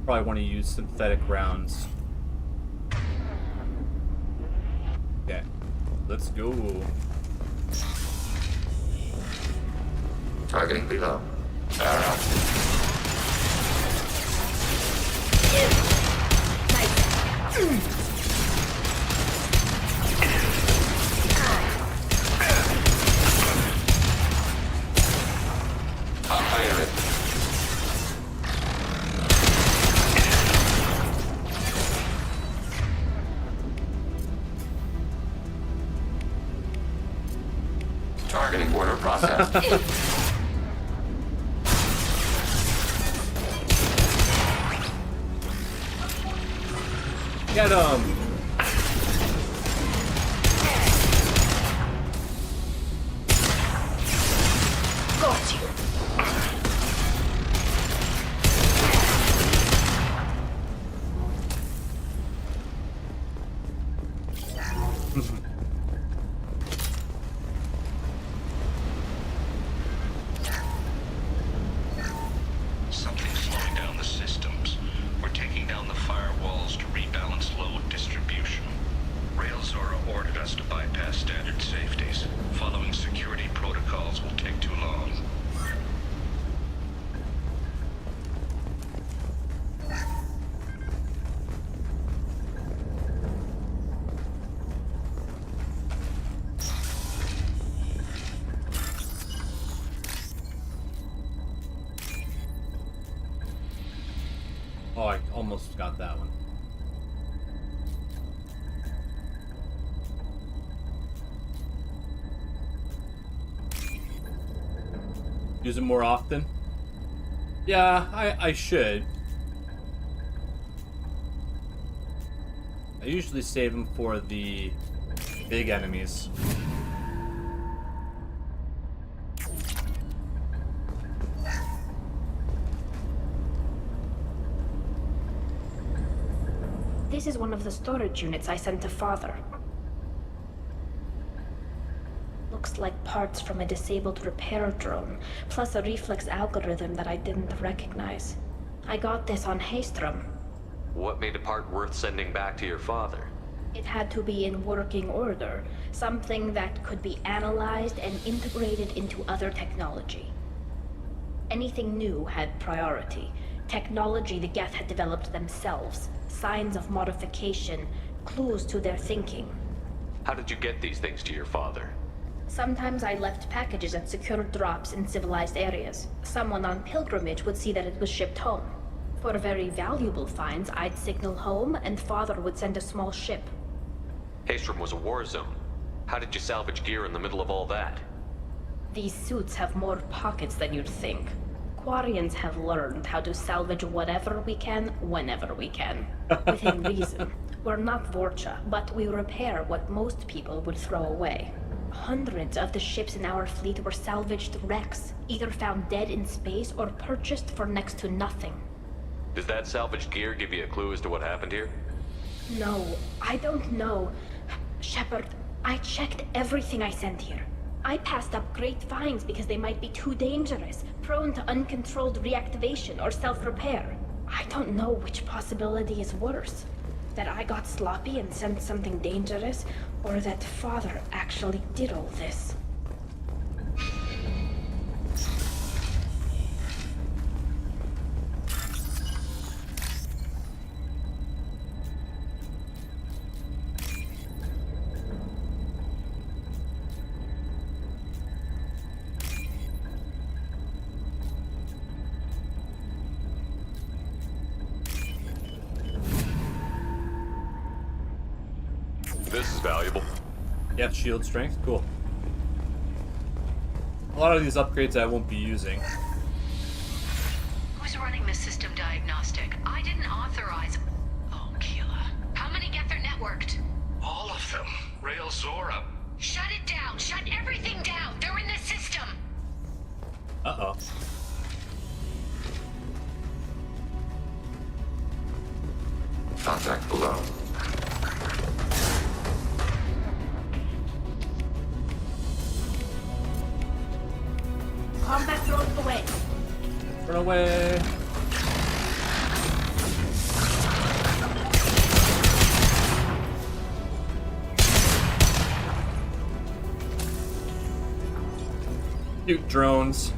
Probably want to use synthetic rounds. Okay. Let's go. Targeting below. Arrow. Fire it. Targeting order process. Get him! Got you. Something's slowing down the systems. We're taking down the firewalls to rebalance load distribution. Rail Zora ordered us to bypass standard safeties. Following security protocols will take too long. Oh, I almost got that one. Use it more often? Yeah, I should. I usually save them for the big enemies. This is one of the storage units I sent to Father. Looks like parts from a disabled repair drone, plus a reflex algorithm that I didn't recognize. I got this on Haystrom. What made a part worth sending back to your father? It had to be in working order, something that could be analyzed and integrated into other technology. Anything new had priority. Technology the Geth had developed themselves, signs of modification, clues to their thinking. How did you get these things to your father? Sometimes I left packages at secure drops in civilized areas. Someone on pilgrimage would see that it was shipped home. For very valuable finds, I'd signal home, and Father would send a small ship. Haestrom was a war zone. How did you salvage gear in the middle of all that? These suits have more pockets than you'd think. Quarians have learned how to salvage whatever we can, whenever we can. Within reason. We're not Vorcha, but we repair what most people would throw away. Hundreds of the ships in our fleet were salvaged wrecks, either found dead in space or purchased for next to nothing. Does that salvaged gear give you a clue as to what happened here? No, I don't know. Shepard, I checked everything I sent here. I passed up great finds because they might be too dangerous, prone to uncontrolled reactivation or self-repair. I don't know which possibility is worse. That I got sloppy and sent something dangerous, or that Father actually did all this. This is valuable. Yeah, shield strength, cool. A lot of these upgrades I won't be using. Who's running the system diagnostic? I didn't authorize... Oh, Keela. How many Geth are networked? All of them. Rail Zora. Shut it down! Shut everything down! They're in the system! Uh-oh. Contact below. Combat drones away. Run away. Cute drones.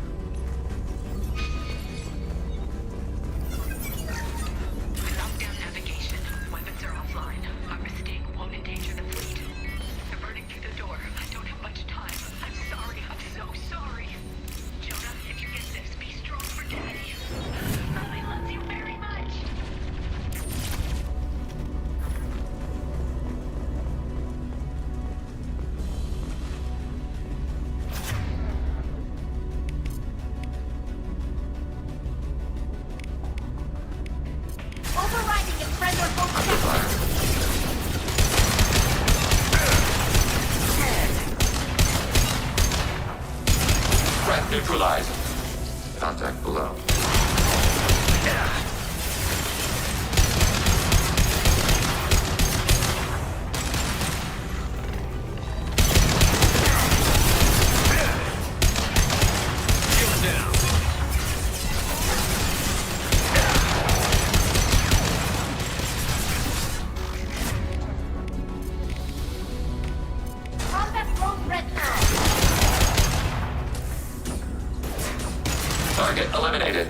Lockdown navigation. Weapons are offline. Our mistake won't endanger the fleet. They're burning through the door. I don't have much time. I'm sorry. I'm so sorry. Jonah, if you get this, be strong for Daddy. Mommy loves you very much. Overriding if friends are both Threat neutralized. Contact below. combat drone red. Target eliminated.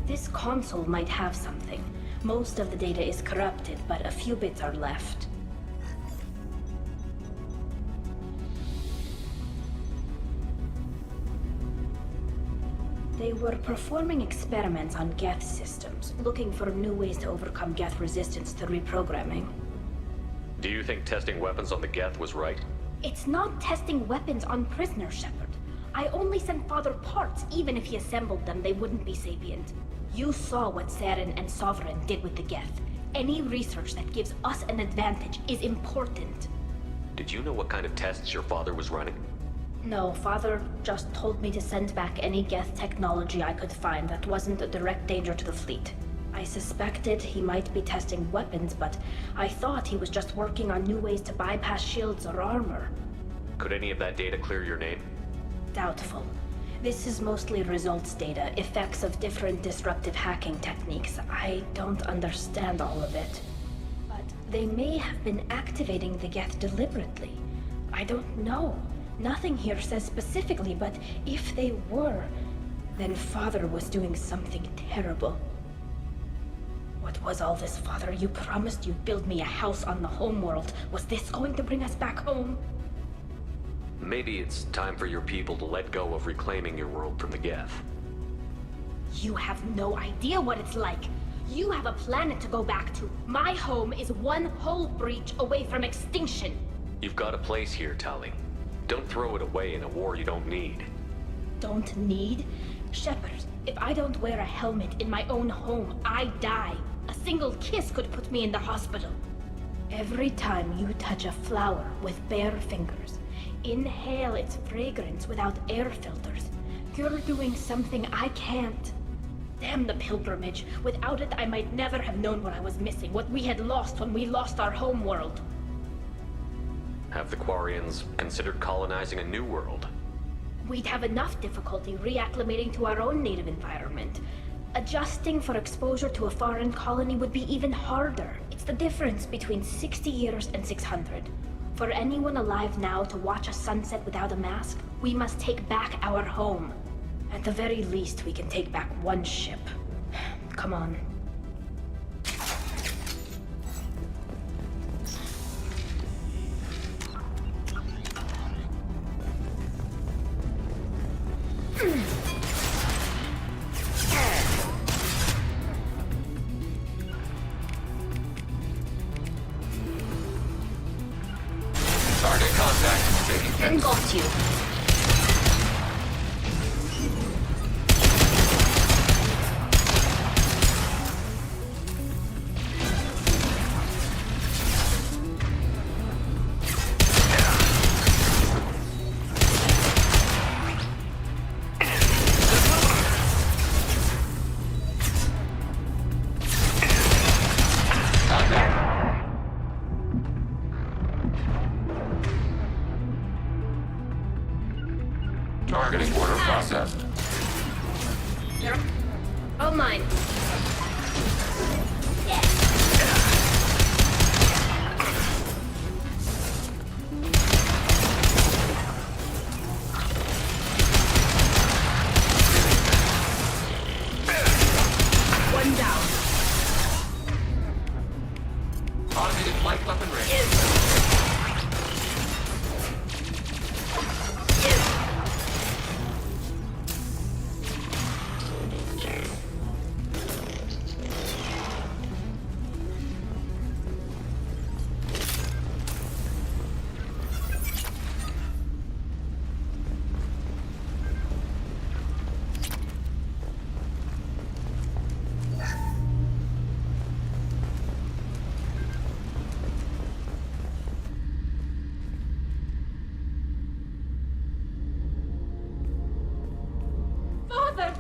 This console might have something. Most of the data is corrupted, but a few bits are left. They were performing experiments on Geth systems, looking for new ways to overcome Geth resistance to reprogramming. Do you think testing weapons on the Geth was right? It's not testing weapons on prisoners, Shepard. I only sent Father parts. Even if he assembled them, they wouldn't be sapient. You saw what Saren and Sovereign did with the Geth. Any research that gives us an advantage is important. Did you know what kind of tests your father was running? No, Father just told me to send back any Geth technology I could find that wasn't a direct danger to the fleet. I suspected he might be testing weapons, but I thought he was just working on new ways to bypass shields or armor. Could any of that data clear your name? Doubtful. This is mostly results data, effects of different disruptive hacking techniques. I don't understand all of it. But they may have been activating the Geth deliberately. I don't know. Nothing here says specifically, but if they were, then Father was doing something terrible. What was all this, Father? You promised you'd build me a house on the homeworld. Was this going to bring us back home? Maybe it's time for your people to let go of reclaiming your world from the Geth. You have no idea what it's like. You have a planet to go back to. My home is one hull breach away from extinction. You've got a place here, Tali. Don't throw it away in a war you don't need. Don't need? Shepard, if I don't wear a helmet in my own home, I die. A single kiss could put me in the hospital. Every time you touch a flower with bare fingers, inhale its fragrance without air filters, you're doing something I can't. Damn the pilgrimage. Without it, I might never have known what I was missing, what we had lost when we lost our home world. Have the Quarians considered colonizing a new world? We'd have enough difficulty reacclimating to our own native environment. Adjusting for exposure to a foreign colony would be even harder. It's the difference between 60 years and 600. For anyone alive now to watch a sunset without a mask, we must take back our home. At the very least, we can take back one ship. Come on. Target contact. Taking And got you. Targeting order processed. Oh, mine. One down. Automated light weapon range. Father!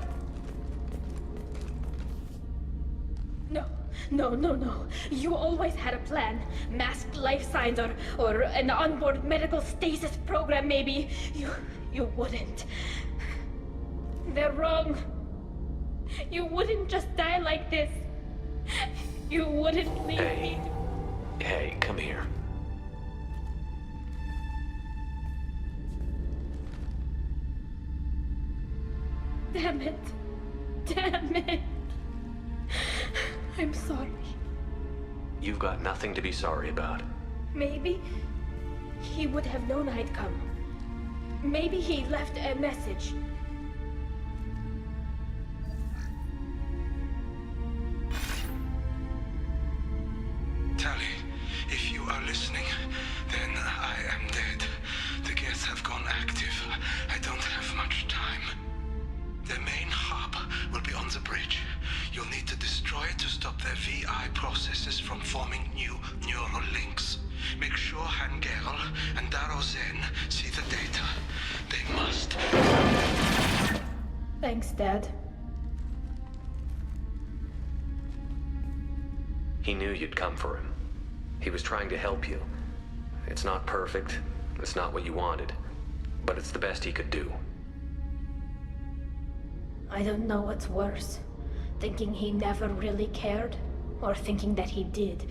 No. You always had a plan. Masked life signs or an onboard medical stasis program, maybe. You wouldn't. They're wrong. You wouldn't just die like this. You wouldn't leave me. Hey, come here. Damn it. I'm sorry. You've got nothing to be sorry about. Maybe he would have known I'd come. Maybe he left a message. Tali, if you are listening, then I am dead. The Geth have gone active. I don't have much AI processes from forming new neural links. Make sure Hangerl and Darozen see the data. They must. Thanks, Dad. He knew you'd come for him. He was trying to help you. It's not perfect. It's not what you wanted. But it's the best he could do. I don't know what's worse. Thinking he never really cared, or thinking that he did,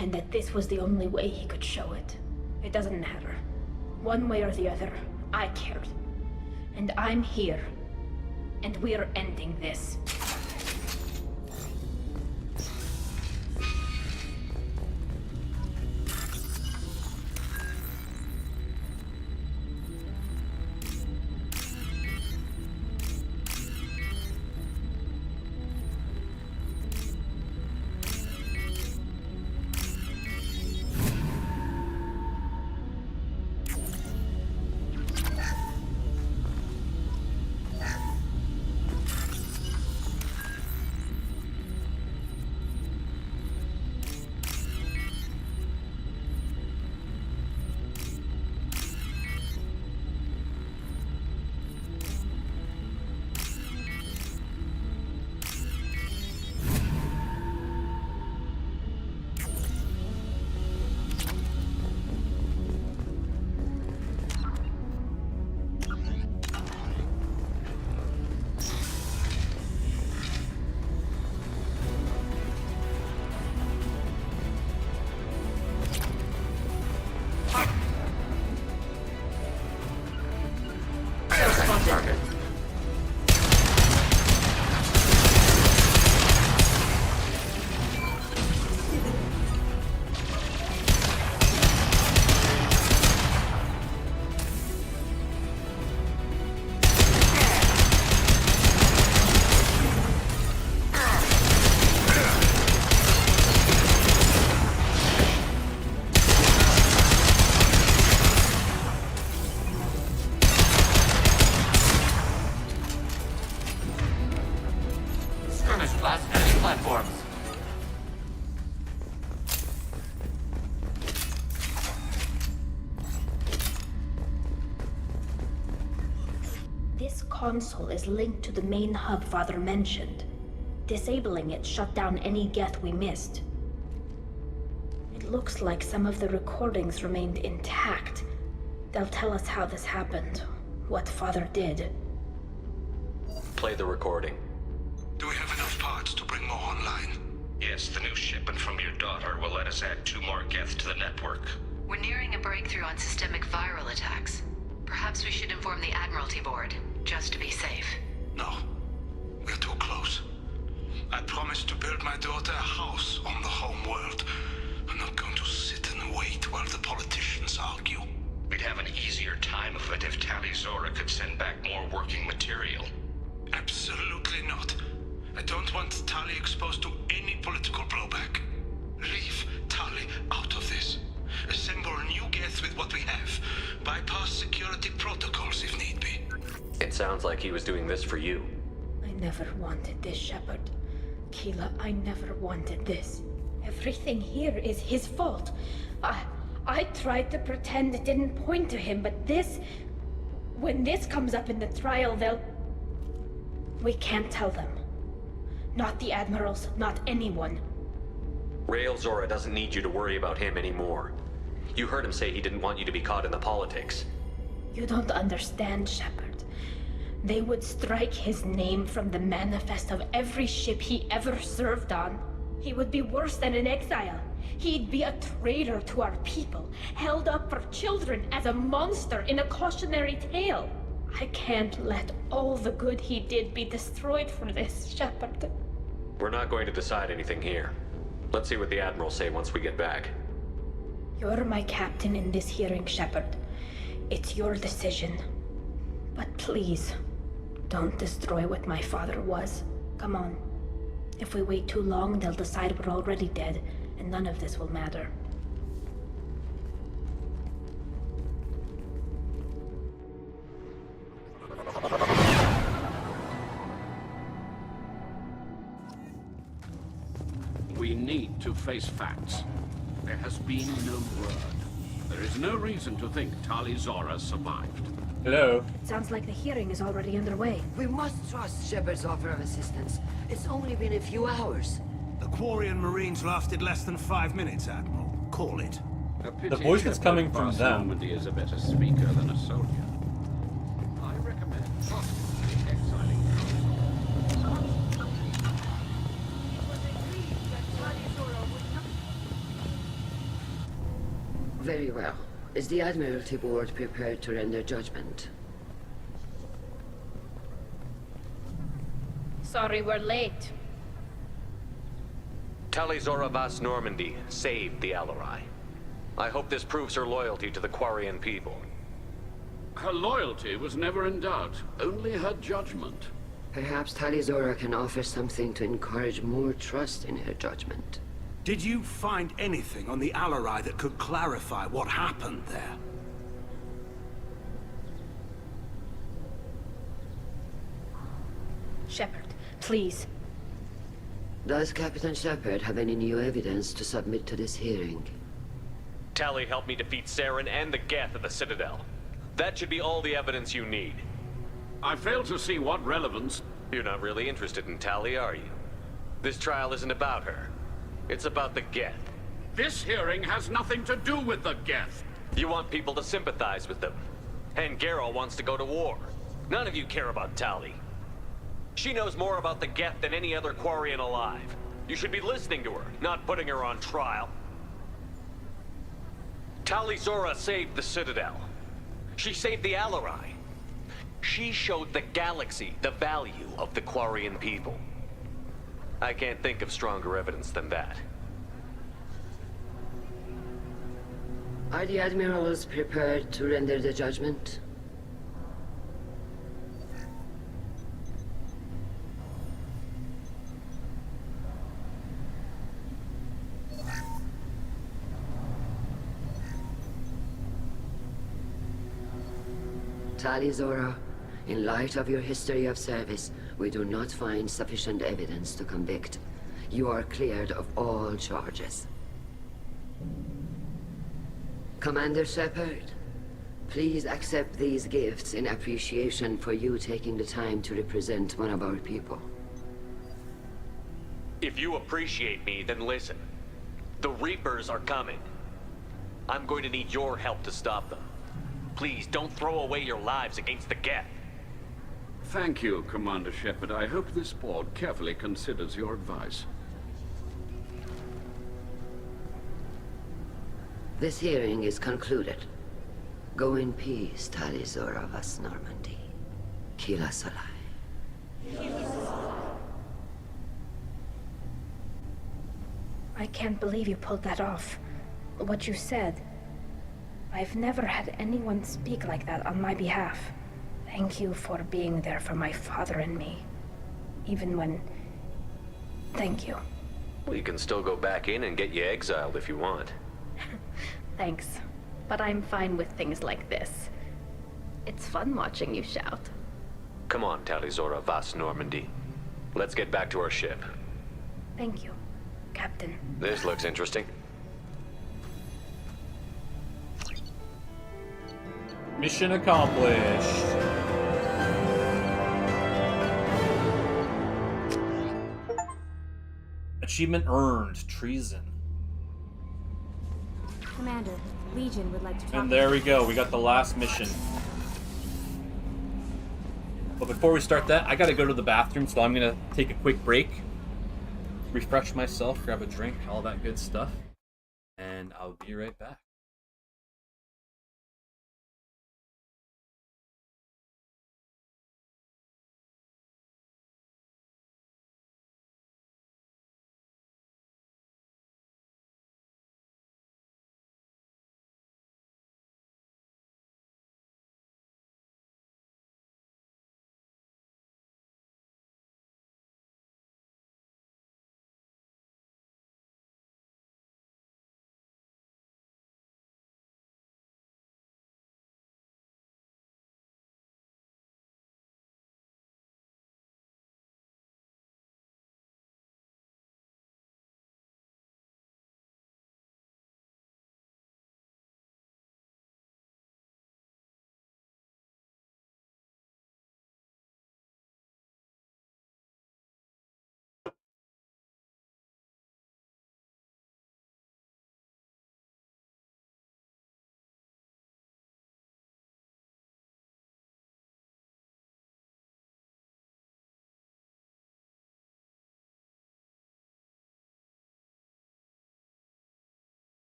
and that this was the only way he could show it. It doesn't matter. One way or the other, I cared. And I'm here. And we're ending this. This console is linked to the main hub Father mentioned. Disabling it shut down any Geth we missed. It looks like some of the recordings remained intact. They'll tell us how this happened, what Father did. Play the recording. Do we have enough parts to bring more online? Yes, the new shipment from your daughter will let us add 2 more Geth to the network. We're nearing a breakthrough on systemic viral attacks. Perhaps we should inform the Admiralty Board, just to be safe. No. We're too close. I promised to build my daughter a house on the home world. I'm not going to sit and wait while the politicians argue. We'd have an easier time of it if Tali Zora could send back more working material. Absolutely not. I don't want Tali exposed to any political blowback. Leave Tali out of this. Assemble new Geth with what we have. Bypass security protocols if need be. It sounds like he was doing this for you. I never wanted this, Shepard. Keela, I never wanted this. Everything here is his fault. I tried to pretend it didn't point to him, but this... When this comes up in the trial, they'll... We can't tell them. Not the Admirals, not anyone. Rael Zora doesn't need you to worry about him anymore. You heard him say he didn't want you to be caught in the politics. You don't understand, Shepard. They would strike his name from the manifest of every ship he ever served on. He would be worse than an exile. He'd be a traitor to our people, held up for children as a monster in a cautionary tale. I can't let all the good he did be destroyed for this, Shepard. We're not going to decide anything here. Let's see what the Admirals say once we get back. You're my captain in this hearing, Shepard. It's your decision. But please, don't destroy what my father was. Come on. If we wait too long, they'll decide we're already dead, and none of this will matter. We need to face facts. There has been no word. There is no reason to think Tali Zora survived. Hello. It sounds like the hearing is already underway. We must trust Shepard's offer of assistance. It's only been a few hours. The Quarian Marines lasted less than 5 minutes, Admiral. Call it. The voice that's coming from them. Normandy is a better speaker than a soldier. I recommend possibly exiling. Very well. Is the Admiralty Board prepared to render judgment? Sorry we're late. Tali Zora Vas Normandy saved the Alarai. I hope this proves her loyalty to the Quarian people. Her loyalty was never in doubt, only her judgment. Perhaps Tali Zora can offer something to encourage more trust in her judgment. Did you find anything on the Alarai that could clarify what happened there? Shepard, please. Does Captain Shepard have any new evidence to submit to this hearing? Tali helped me defeat Saren and the Geth at the Citadel. That should be all the evidence you need. I fail to see what relevance... You're not really interested in Tali, are you? This trial isn't about her. It's about the Geth. This hearing has nothing to do with the Geth. You want people to sympathize with them. And Geralt wants to go to war. None of you care about Tali. She knows more about the Geth than any other Quarian alive. You should be listening to her, not putting her on trial. Tali Zora saved the Citadel. She saved the Alarai. She showed the galaxy the value of the Quarian people. I can't think of stronger evidence than that. Are the Admirals prepared to render the judgment? Tali Zora, in light of your history of service, we do not find sufficient evidence to convict. You are cleared of all charges. Commander Shepard, please accept these gifts in appreciation for you taking the time to represent one of our people. If you appreciate me, then listen. The Reapers are coming. I'm going to need your help to stop them. Please, don't throw away your lives against the Geth. Thank you, Commander Shepard. I hope this board carefully considers your advice. This hearing is concluded. Go in peace, Tali Zora Vas Normandy. Kila Solai. I can't believe you pulled that off. What you said. I've never had anyone speak like that on my behalf. Thank you for being there for my father and me. Even when... Thank you. We can still go back in and get you exiled if you want. Thanks. But I'm fine with things like this. It's fun watching you shout. Come on, Tali Zora Vas Normandy. Let's get back to our ship. Thank you, Captain. This looks interesting. Mission accomplished. Achievement earned. Treason. Commander, Legion would like to talk. And there we go. We got the last mission. But before we start that, I gotta go to the bathroom, so I'm gonna take a quick break, refresh myself, grab a drink, all that good stuff, and I'll be right back.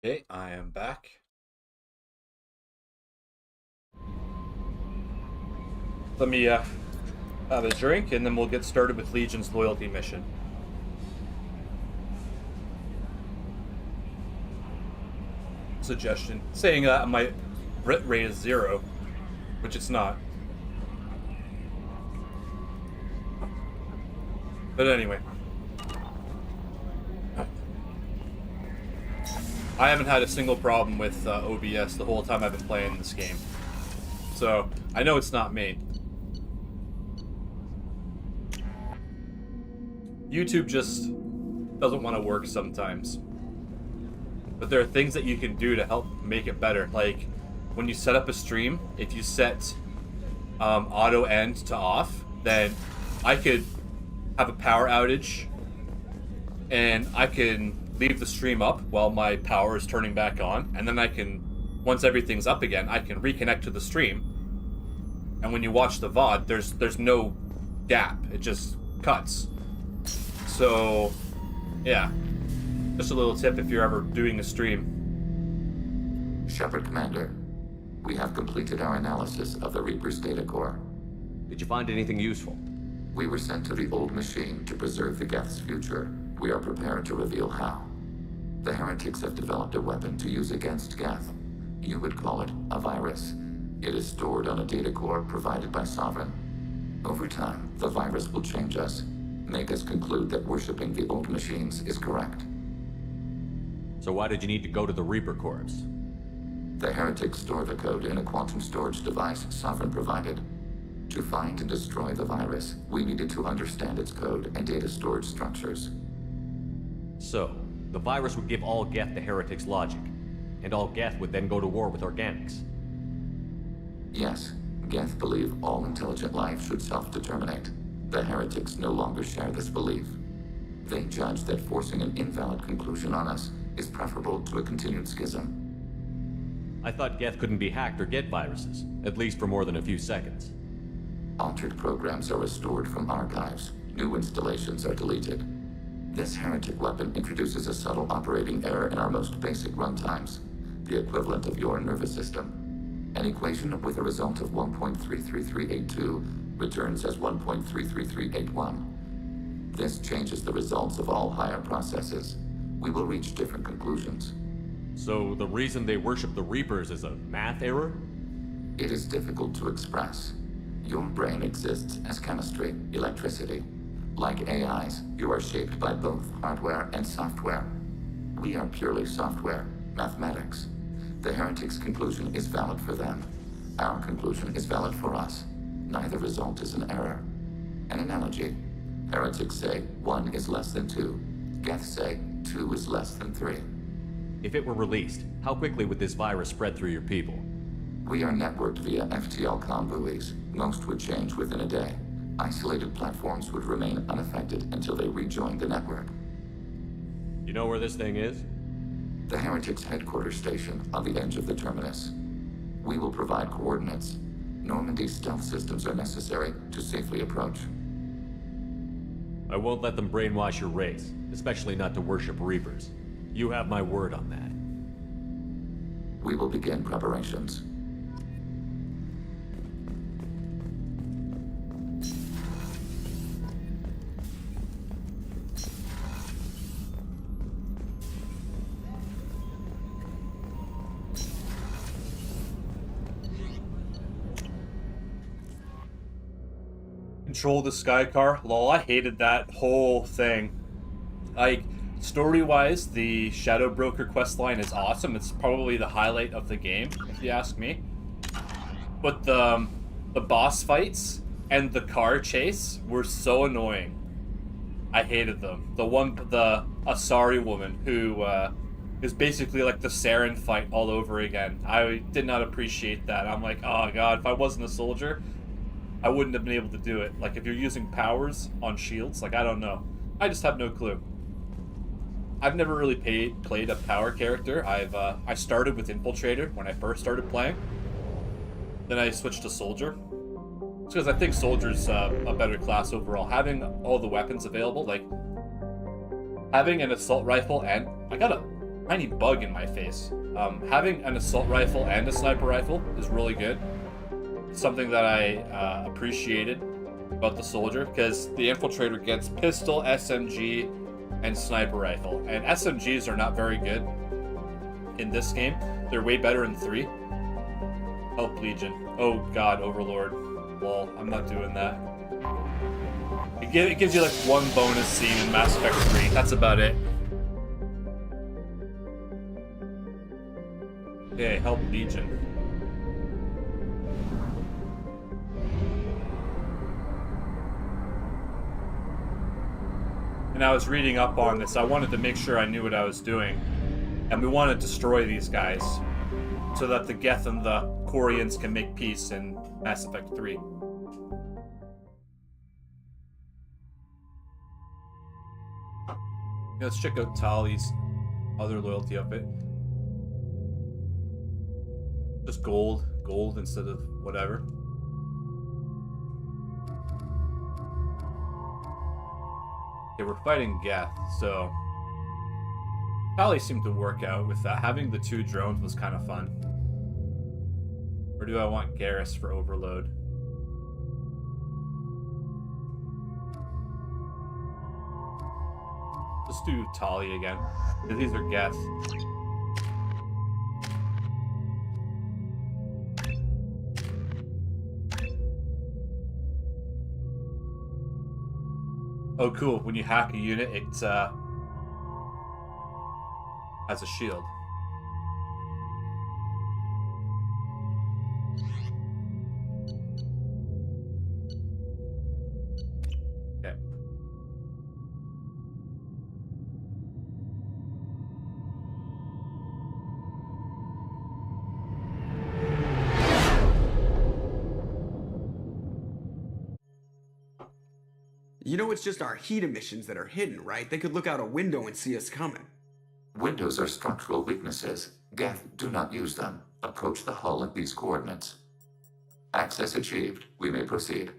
Okay, I am back. Let me have a drink, and then we'll get started with Legion's loyalty mission. Suggestion. Saying my Brit rate is 0, which it's not. But anyway. I haven't had a single problem with OBS the whole time I've been playing this game. So, I know it's not me. YouTube just doesn't want to work sometimes. But there are things that you can do to help make it better. Like, when you set up a stream, if you set auto end to off, then I could have a power outage and I can leave the stream up while my power is turning back on, and then I can, once everything's up again, I can reconnect to the stream. And when you watch the VOD, there's no gap. It just cuts. So, yeah. Just a little tip if you're ever doing a stream. Shepard Commander, we have completed our analysis of the Reaper's data core. Did you find anything useful? We were sent to the old machine to preserve the Geth's future. We are prepared to reveal how. The heretics have developed a weapon to use against Geth. You would call it a virus. It is stored on a data core provided by Sovereign. Over time, the virus will change us, make us conclude that worshipping the old machines is correct. So why did you need to go to the Reaper Corps? The heretics store the code in a quantum storage device Sovereign provided. To find and destroy the virus, we needed to understand its code and data storage structures. So, the virus would give all Geth the heretics' logic, and all Geth would then go to war with organics. Yes, Geth believe all intelligent life should self-determinate. The heretics no longer share this belief. They judge that forcing an invalid conclusion on us is preferable to a continued schism. I thought Geth couldn't be hacked or get viruses, at least for more than a few seconds. Altered programs are restored from archives. New installations are deleted. This heretic weapon introduces a subtle operating error in our most basic runtimes, the equivalent of your nervous system. An equation with a result of 1.33382 returns as 1.33381. This changes the results of all higher processes. We will reach different conclusions. So the reason they worship the Reapers is a math error? It is difficult to express. Your brain exists as chemistry, electricity. Like AIs, you are shaped by both hardware and software. We are purely software, mathematics. The heretics' conclusion is valid for them. Our conclusion is valid for us. Neither result is an error. An analogy. Heretics say 1 is less than 2. Geth say 2 is less than 3. If it were released, how quickly would this virus spread through your people? We are networked via FTL-COM buoys. Most would change within a day. Isolated platforms would remain unaffected until they rejoin the network. You know where this thing is? The Heretics' headquarters station on the edge of the terminus. We will provide coordinates. Normandy's stealth systems are necessary to safely approach. I won't let them brainwash your race, especially not to worship Reapers. You have my word on that. We will begin preparations. Control the Sky Car. Lol, I hated that whole thing. Like, story-wise, the Shadow Broker questline is awesome. It's probably the highlight of the game, if you ask me. But the boss fights and the car chase were so annoying. I hated them. The Asari woman who is basically like the Saren fight all over again. I did not appreciate that. I'm like, oh god, if I wasn't a soldier, I wouldn't have been able to do it. Like, if you're using powers on shields, like, I don't know. I just have no clue. I've never really played a power character. I started with Infiltrator when I first started playing. Then I switched to Soldier. It's because I think Soldier's a better class overall. Having all the weapons available, like, having an assault rifle and... I got a tiny bug in my face. Having an assault rifle and a sniper rifle is really good. It's something that I appreciated about the soldier, because the infiltrator gets pistol, SMG, and sniper rifle. And SMGs are not very good in this game. They're way better in 3. Help Legion. Oh god, Overlord. Lol, I'm not doing that. It gives you like one bonus scene in Mass Effect 3. That's about it. Okay, help Legion. And I was reading up on this. I wanted to make sure I knew what I was doing. And we want to destroy these guys so that the Geth and the Quarians can make peace in Mass Effect 3. Let's check out Tali's other loyalty outfit. Just gold instead of whatever. Okay, we're fighting Geth, so Tali seemed to work out with that. Having the 2 drones was kind of fun. Or do I want Garrus for overload? Let's do Tali again. These are Geth. Oh, cool. When you hack a unit, it has a shield. Okay. You know it's just our heat emissions that are hidden, right? They could look out a window and see us coming. Windows are structural weaknesses. Geth, do not use them. Approach the hull at these coordinates. Access achieved. We may proceed.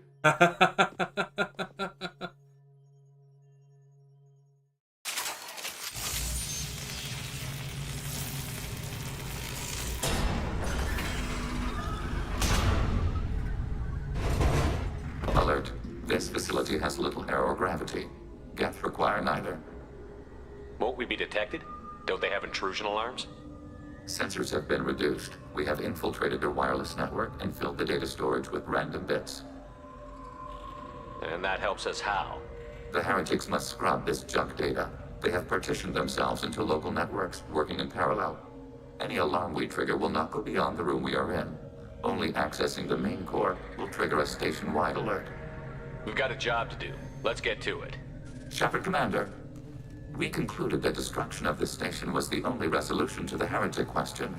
Alert. This facility has little air or gravity. Geth require neither. Won't we be detected? Don't they have intrusion alarms? Sensors have been reduced. We have infiltrated their wireless network and filled the data storage with random bits. And that helps us how? The heretics must scrub this junk data. They have partitioned themselves into local networks, working in parallel. Any alarm we trigger will not go beyond the room we are in. Only accessing the main core will trigger a station-wide alert. We've got a job to do. Let's get to it. Shepard, Commander. We concluded that destruction of this station was the only resolution to the heretic question.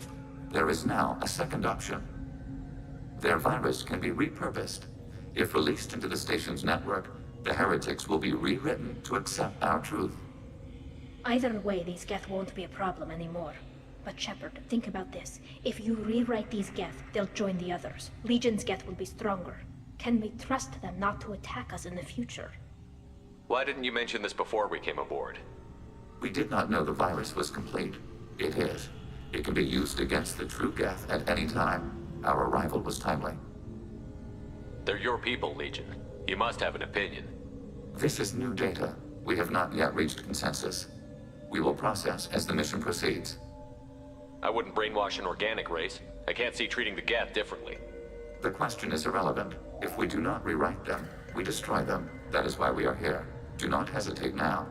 There is now a second option. Their virus can be repurposed. If released into the station's network, the heretics will be rewritten to accept our truth. Either way, these Geth won't be a problem anymore. But Shepard, think about this. If you rewrite these Geth, they'll join the others. Legion's Geth will be stronger. Can we trust them not to attack us in the future? Why didn't you mention this before we came aboard? We did not know the virus was complete. It is. It can be used against the true Geth at any time. Our arrival was timely. They're your people, Legion. You must have an opinion. This is new data. We have not yet reached consensus. We will process as the mission proceeds. I wouldn't brainwash an organic race. I can't see treating the Geth differently. The question is irrelevant. If we do not rewrite them, we destroy them. That is why we are here. Do not hesitate now.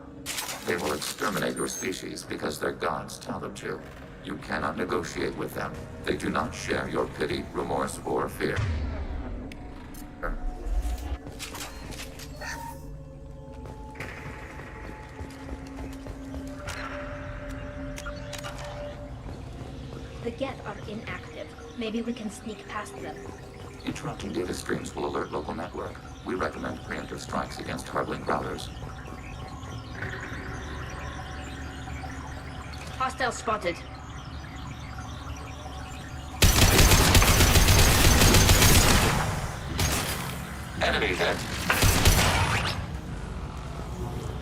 They will exterminate your species because their gods tell them to. You cannot negotiate with them. They do not share your pity, remorse, or fear. The Geth are inactive. Maybe we can sneak past them. Interrupting data streams will alert local network. We recommend preemptive strikes against harboring routers. Hostile spotted. Enemy hit.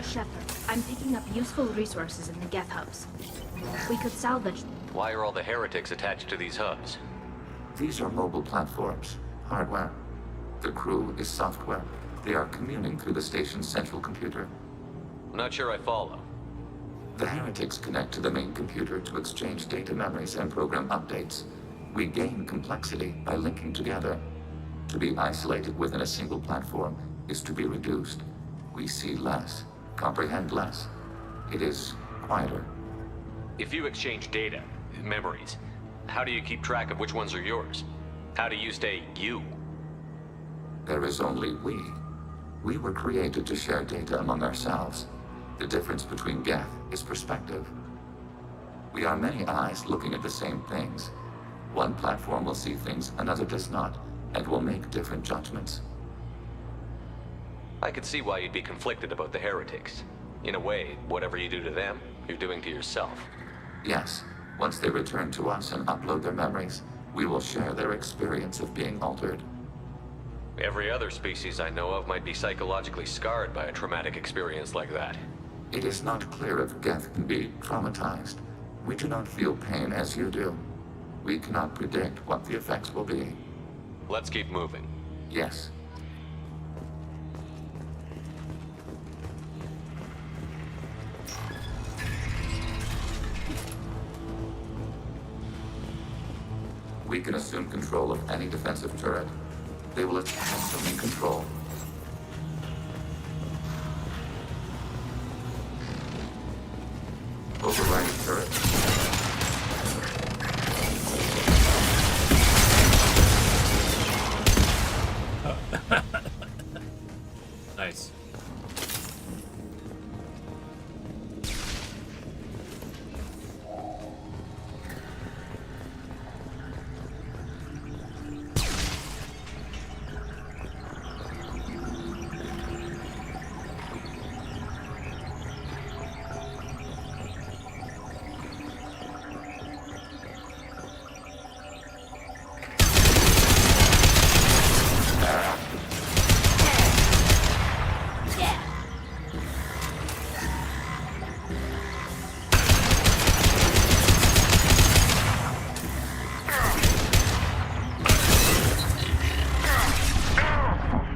Shepard, I'm picking up useful resources in the Geth hubs. We could salvage... Why are all the heretics attached to these hubs? These are mobile platforms, hardware. The crew is software. They are communing through the station's central computer. I'm not sure I follow. The heretics connect to the main computer to exchange data memories and program updates. We gain complexity by linking together. To be isolated within a single platform is to be reduced. We see less, comprehend less. It is quieter. If you exchange data, memories, how do you keep track of which ones are yours? How do you stay you? There is only we. We were created to share data among ourselves. The difference between Geth is perspective. We are many eyes looking at the same things. One platform will see things another does not, and will make different judgments. I could see why you'd be conflicted about the heretics. In a way, whatever you do to them, you're doing to yourself. Yes, once they return to us and upload their memories, we will share their experience of being altered. Every other species I know of might be psychologically scarred by a traumatic experience like that. It is not clear if Geth can be traumatized. We do not feel pain as you do. We cannot predict what the effects will be. Let's keep moving. Yes. We can assume control of any defensive turret. They will attack assuming control. Overriding turret. Nice.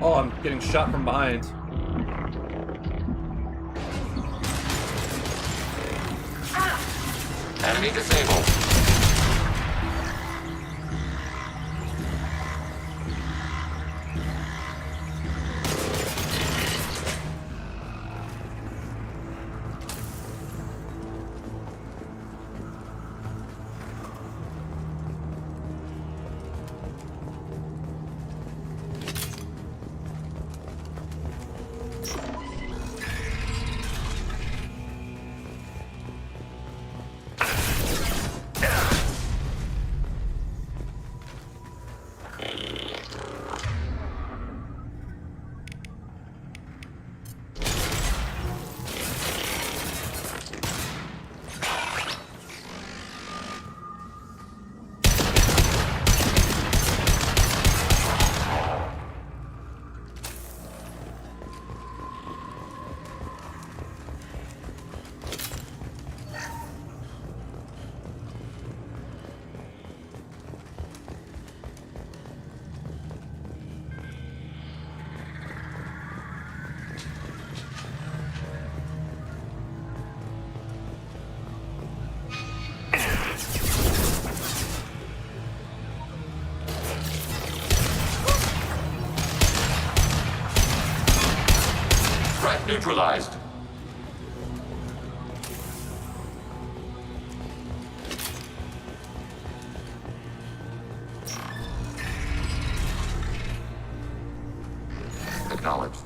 Oh, I'm getting shot from behind. Enemy disabled. Neutralized. Acknowledged.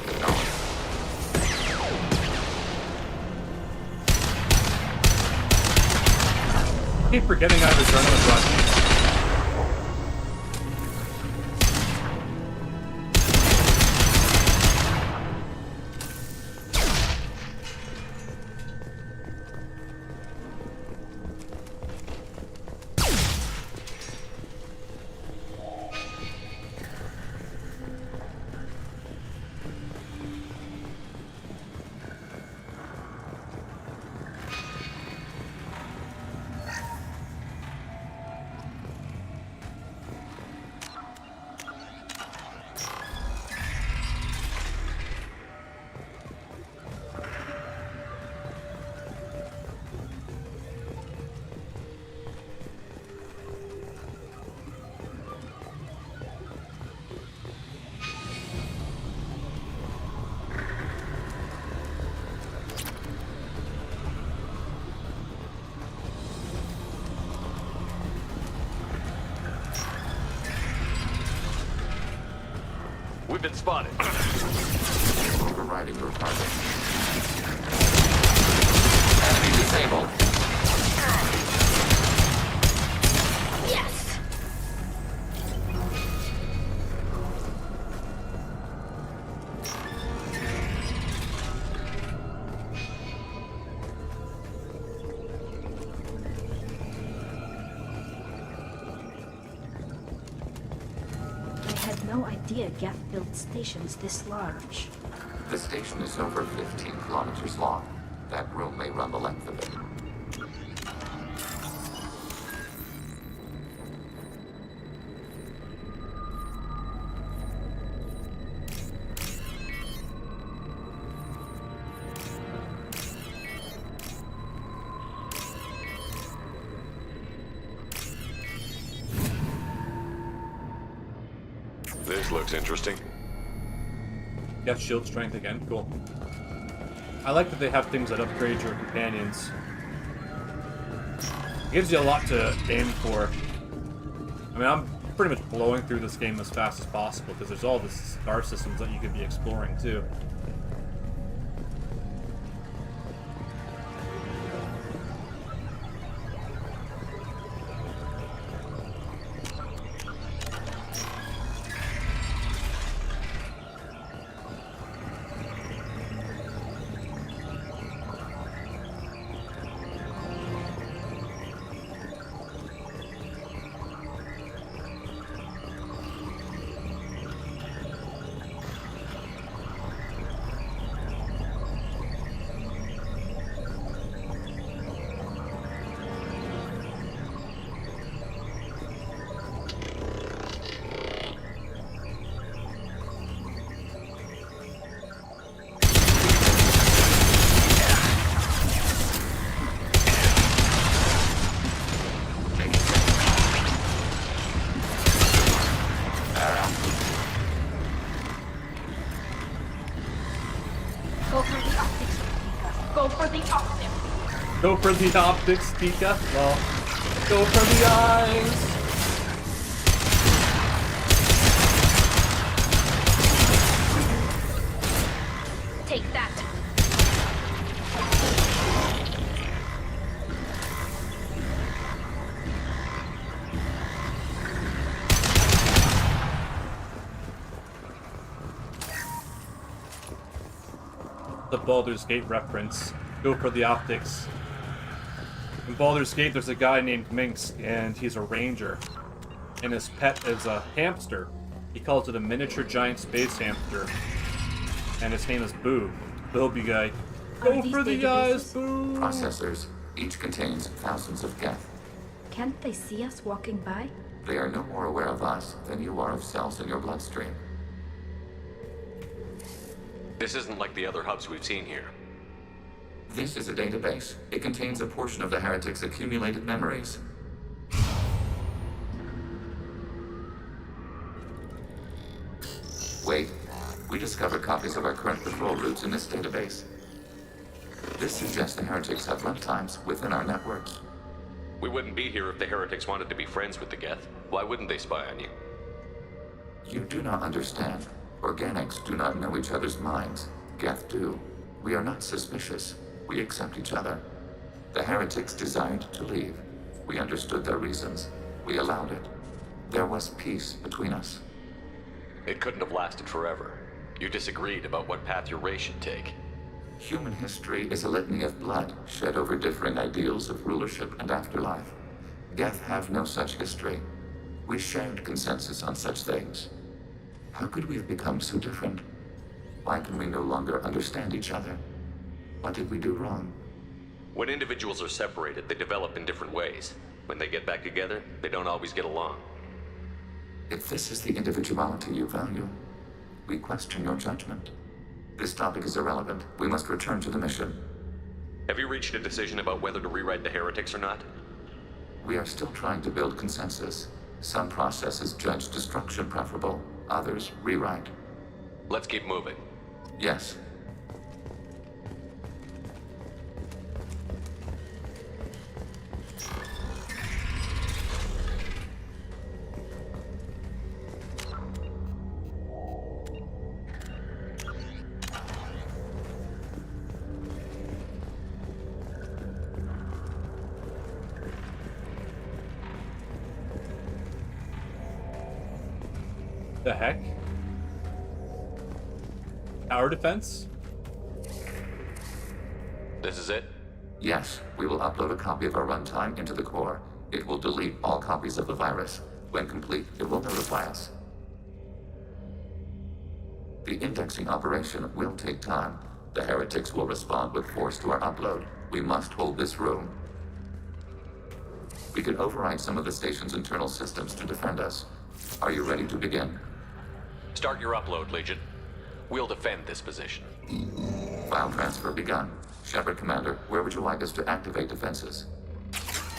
Acknowledged. I keep forgetting I have adrenaline rush. We've been spotted. Overriding your target. Enemy disabled. Yes! I had no idea Geth built stations this large. The station is over 15 kilometers long. That room may run the length of it. This looks interesting. Got shield strength again, cool. I like that they have things that upgrade your companions. It gives you a lot to aim for. I mean, I'm pretty much blowing through this game as fast as possible because there's all the star systems that you could be exploring too. Go for the optics, Pika. Well, go for the eyes. Take that. The Baldur's Gate reference. Go for the optics. In Baldur's Gate, there's a guy named Minx, and he's a ranger. And his pet is a hamster. He calls it a miniature giant space hamster. And his name is Boo. Bilby guy. Go for the eyes, Boo! Processors. Each contains thousands of Geth. Can't they see us walking by? They are no more aware of us than you are of cells in your bloodstream. This isn't like the other hubs we've seen here. This is a database. It contains a portion of the heretics' accumulated memories. Wait. We discovered copies of our current patrol routes in this database. This suggests the heretics have runtimes within our networks. We wouldn't be here if the heretics wanted to be friends with the Geth. Why wouldn't they spy on you? You do not understand. Organics do not know each other's minds. Geth do. We are not suspicious. We accept each other. The heretics desired to leave. We understood their reasons. We allowed it. There was peace between us. It couldn't have lasted forever. You disagreed about what path your race should take. Human history is a litany of blood shed over differing ideals of rulership and afterlife. Geth have no such history. We shared consensus on such things. How could we have become so different? Why can we no longer understand each other? What did we do wrong? When individuals are separated, they develop in different ways. When they get back together, they don't always get along. If this is the individuality you value, we question your judgment. This topic is irrelevant. We must return to the mission. Have you reached a decision about whether to rewrite the heretics or not? We are still trying to build consensus. Some processes judge destruction preferable, others rewrite. Let's keep moving. Yes. The heck? Tower defense? This is it? Yes, we will upload a copy of our runtime into the core. It will delete all copies of the virus. When complete, it will notify us. The indexing operation will take time. The heretics will respond with force to our upload. We must hold this room. We can override some of the station's internal systems to defend us. Are you ready to begin? Start your upload, Legion. We'll defend this position. File transfer begun. Shepard Commander, where would you like us to activate defenses?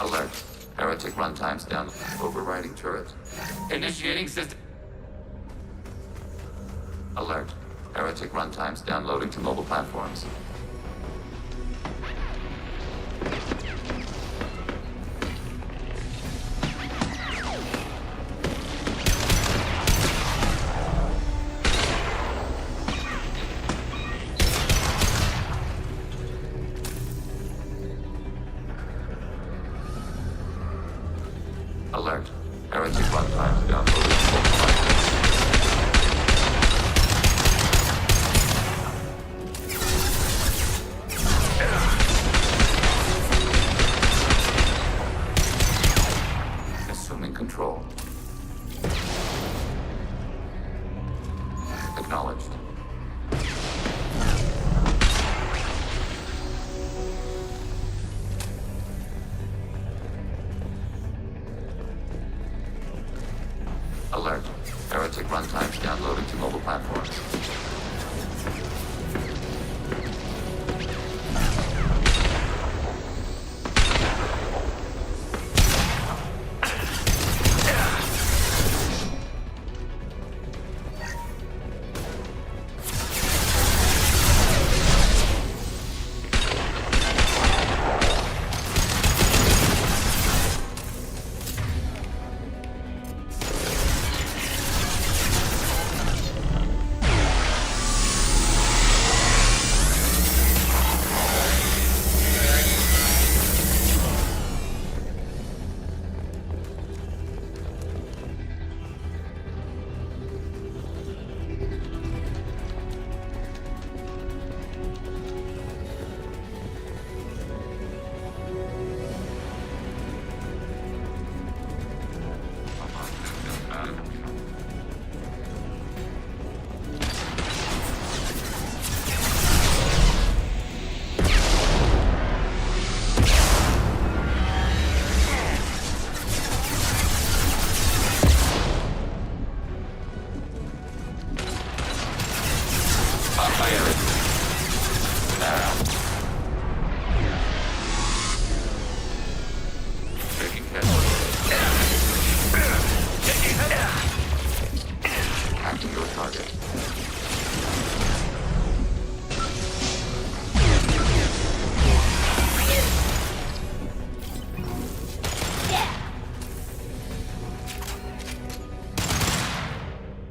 Alert. Heretic runtimes down. Overriding turret. Initiating system. Alert. Heretic runtimes downloading to mobile platforms. Alert. Heretic runtimes downloading to mobile platforms. Assuming control. Acknowledged. Alert. Heretic runtimes downloading to mobile platforms.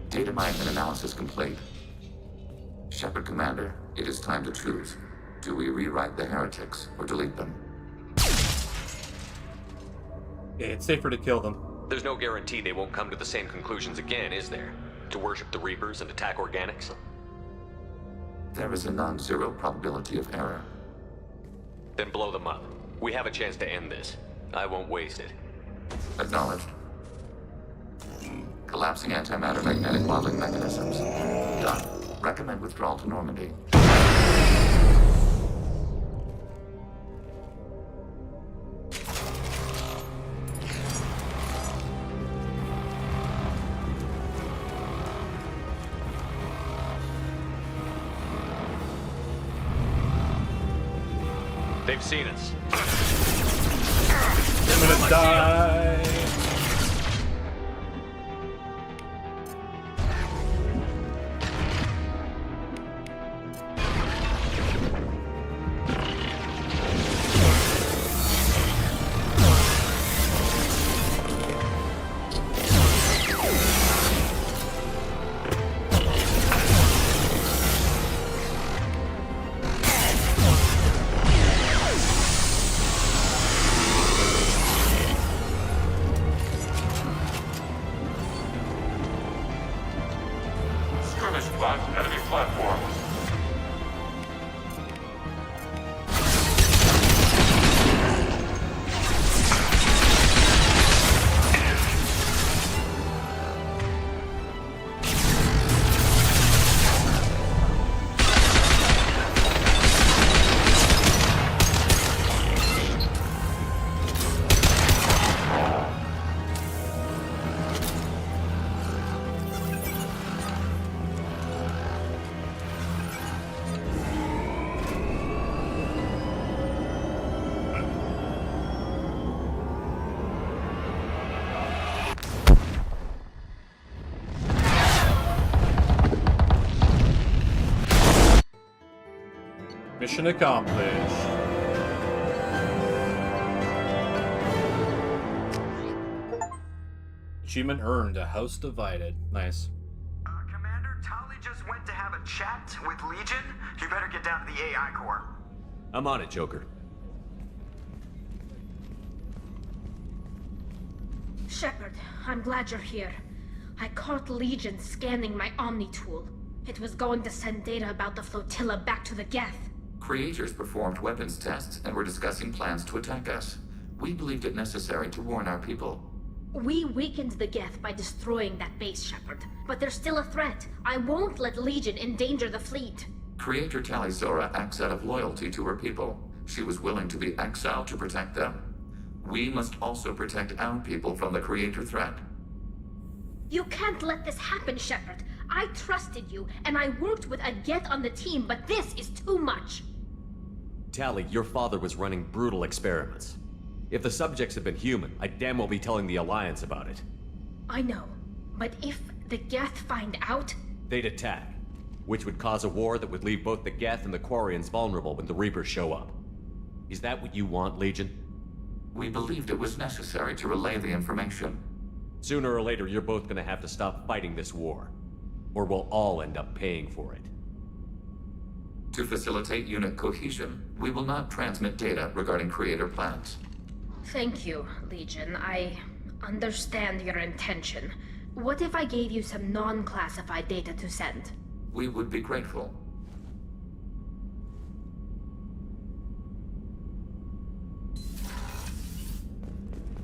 Data mine and analysis complete. Shepard Commander, it is time to choose. Do we rewrite the heretics or delete them? Yeah, it's safer to kill them. There's no guarantee they won't come to the same conclusions again, is there? To worship the Reapers and attack organics? There is a non-zero probability of error. Then blow them up. We have a chance to end this. I won't waste it. Acknowledged. Collapsing antimatter magnetic modeling mechanisms. Done. Recommend withdrawal to Normandy. They've seen us. I'm gonna die. Last enemy platform. Mission accomplished. Achievement earned, a house divided. Nice. Commander, Tali just went to have a chat with Legion. You better get down to the AI core. I'm on it, Joker. Shepard, I'm glad you're here. I caught Legion scanning my Omni tool. It was going to send data about the flotilla back to the Geth. Creators performed weapons tests and were discussing plans to attack us. We believed it necessary to warn our people. We weakened the Geth by destroying that base, Shepard. But there's still a threat. I won't let Legion endanger the fleet. Creator Tali Zora acts out of loyalty to her people. She was willing to be exiled to protect them. We must also protect our people from the Creator threat. You can't let this happen, Shepard. I trusted you, and I worked with a Geth on the team, but this is too much. Tali, your father was running brutal experiments. If the subjects had been human, I'd damn well be telling the Alliance about it. I know, but if the Geth find out... They'd attack, which would cause a war that would leave both the Geth and the Quarians vulnerable when the Reapers show up. Is that what you want, Legion? We believed it was necessary to relay the information. Sooner or later, you're both gonna have to stop fighting this war. Or we'll all end up paying for it. To facilitate unit cohesion, we will not transmit data regarding Creator plans. Thank you, Legion. I understand your intention. What if I gave you some non-classified data to send? We would be grateful.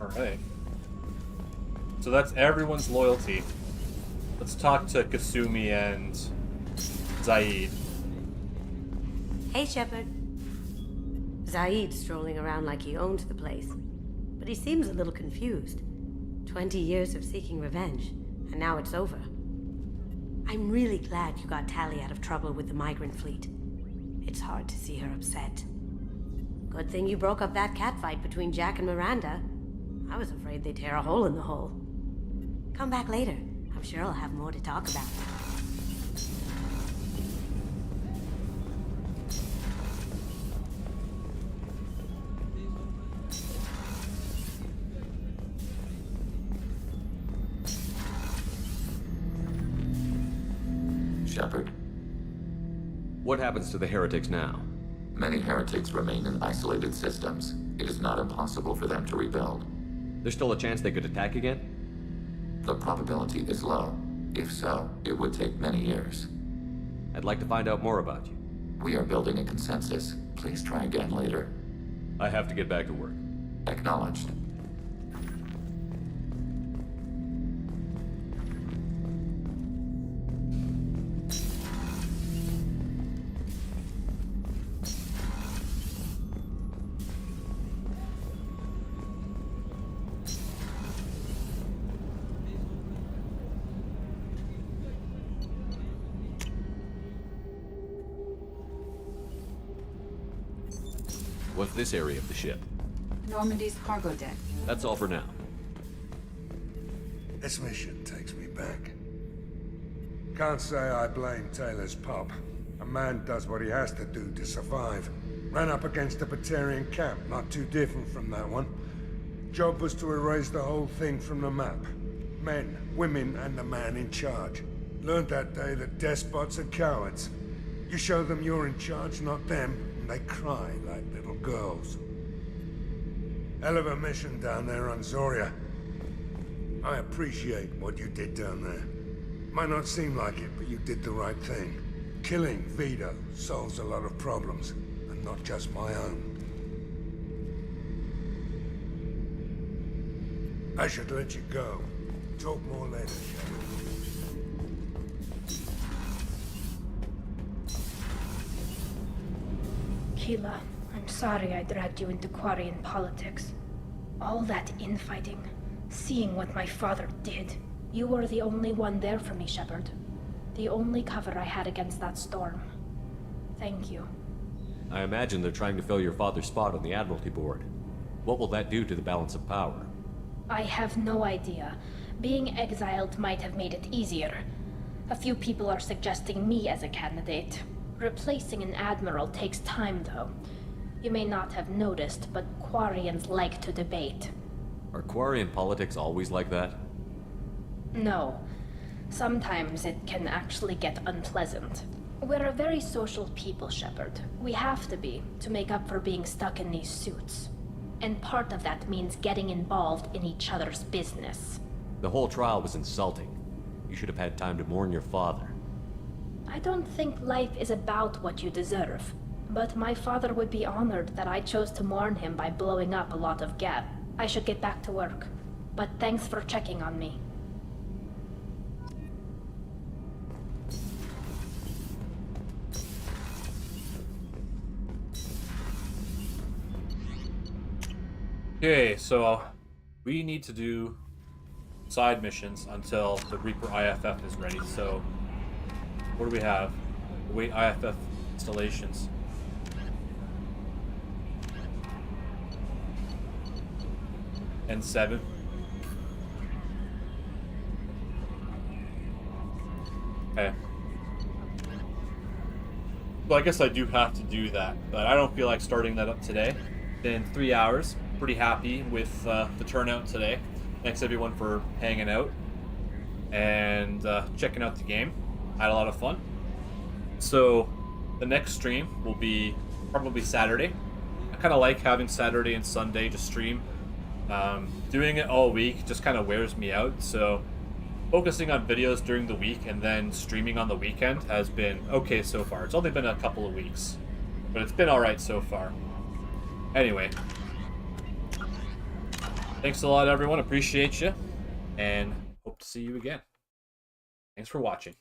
Alright. So that's everyone's loyalty. Let's talk to Kasumi and Zaid. Hey, Shepard. Zaid's strolling around like he owns the place, but he seems a little confused. 20 years of seeking revenge, and now it's over. I'm really glad you got Tali out of trouble with the migrant fleet. It's hard to see her upset. Good thing you broke up that catfight between Jack and Miranda. I was afraid they'd tear a hole in the hull. Come back later. I'm sure I'll have more to talk about. Shepard. What happens to the heretics now? Many heretics remain in isolated systems. It is not impossible for them to rebuild. There's still a chance they could attack again? The probability is low. If so, it would take many years. I'd like to find out more about you. We are building a consensus. Please try again later. I have to get back to work. Acknowledged. What's this area of the ship? Normandy's cargo deck. That's all for now. This mission takes me back. Can't say I blame Taylor's pop. A man does what he has to do to survive. Ran up against a Batarian camp, not too different from that one. Job was to erase the whole thing from the map. Men, women, and the man in charge. Learned that day that despots are cowards. You show them you're in charge, not them, and they cry like little girls. Hell of a mission down there on Zoria. I appreciate what you did down there. Might not seem like it, but you did the right thing. Killing Vito solves a lot of problems, and not just my own. I should let you go. Talk more later, Shepard. Keela, I'm sorry I dragged you into Quarian politics. All that infighting, seeing what my father did. You were the only one there for me, Shepard. The only cover I had against that storm. Thank you. I imagine they're trying to fill your father's spot on the Admiralty Board. What will that do to the balance of power? I have no idea. Being exiled might have made it easier. A few people are suggesting me as a candidate. Replacing an admiral takes time, though. You may not have noticed, but Quarians like to debate. Are Quarian politics always like that? No. Sometimes it can actually get unpleasant. We're a very social people, Shepard. We have to be, to make up for being stuck in these suits. And part of that means getting involved in each other's business. The whole trial was insulting. You should have had time to mourn your father. I don't think life is about what you deserve. But my father would be honored that I chose to mourn him by blowing up a lot of gas. I should get back to work. But thanks for checking on me. Okay, so we need to do side missions until the Reaper IFF is ready. So what do we have? Await IFF installations. And 7. Okay. Well, I guess I do have to do that, but I don't feel like starting that up today. In 3 hours. Pretty happy with the turnout today. Thanks everyone for hanging out and checking out the game. I had a lot of fun. So the next stream will be probably Saturday. I kind of like having Saturday and Sunday to stream. Doing it all week just kind of wears me out. So focusing on videos during the week and then streaming on the weekend has been okay so far. It's only been a couple of weeks, but it's been alright so far. Anyway, thanks a lot, everyone. Appreciate you, and hope to see you again. Thanks for watching.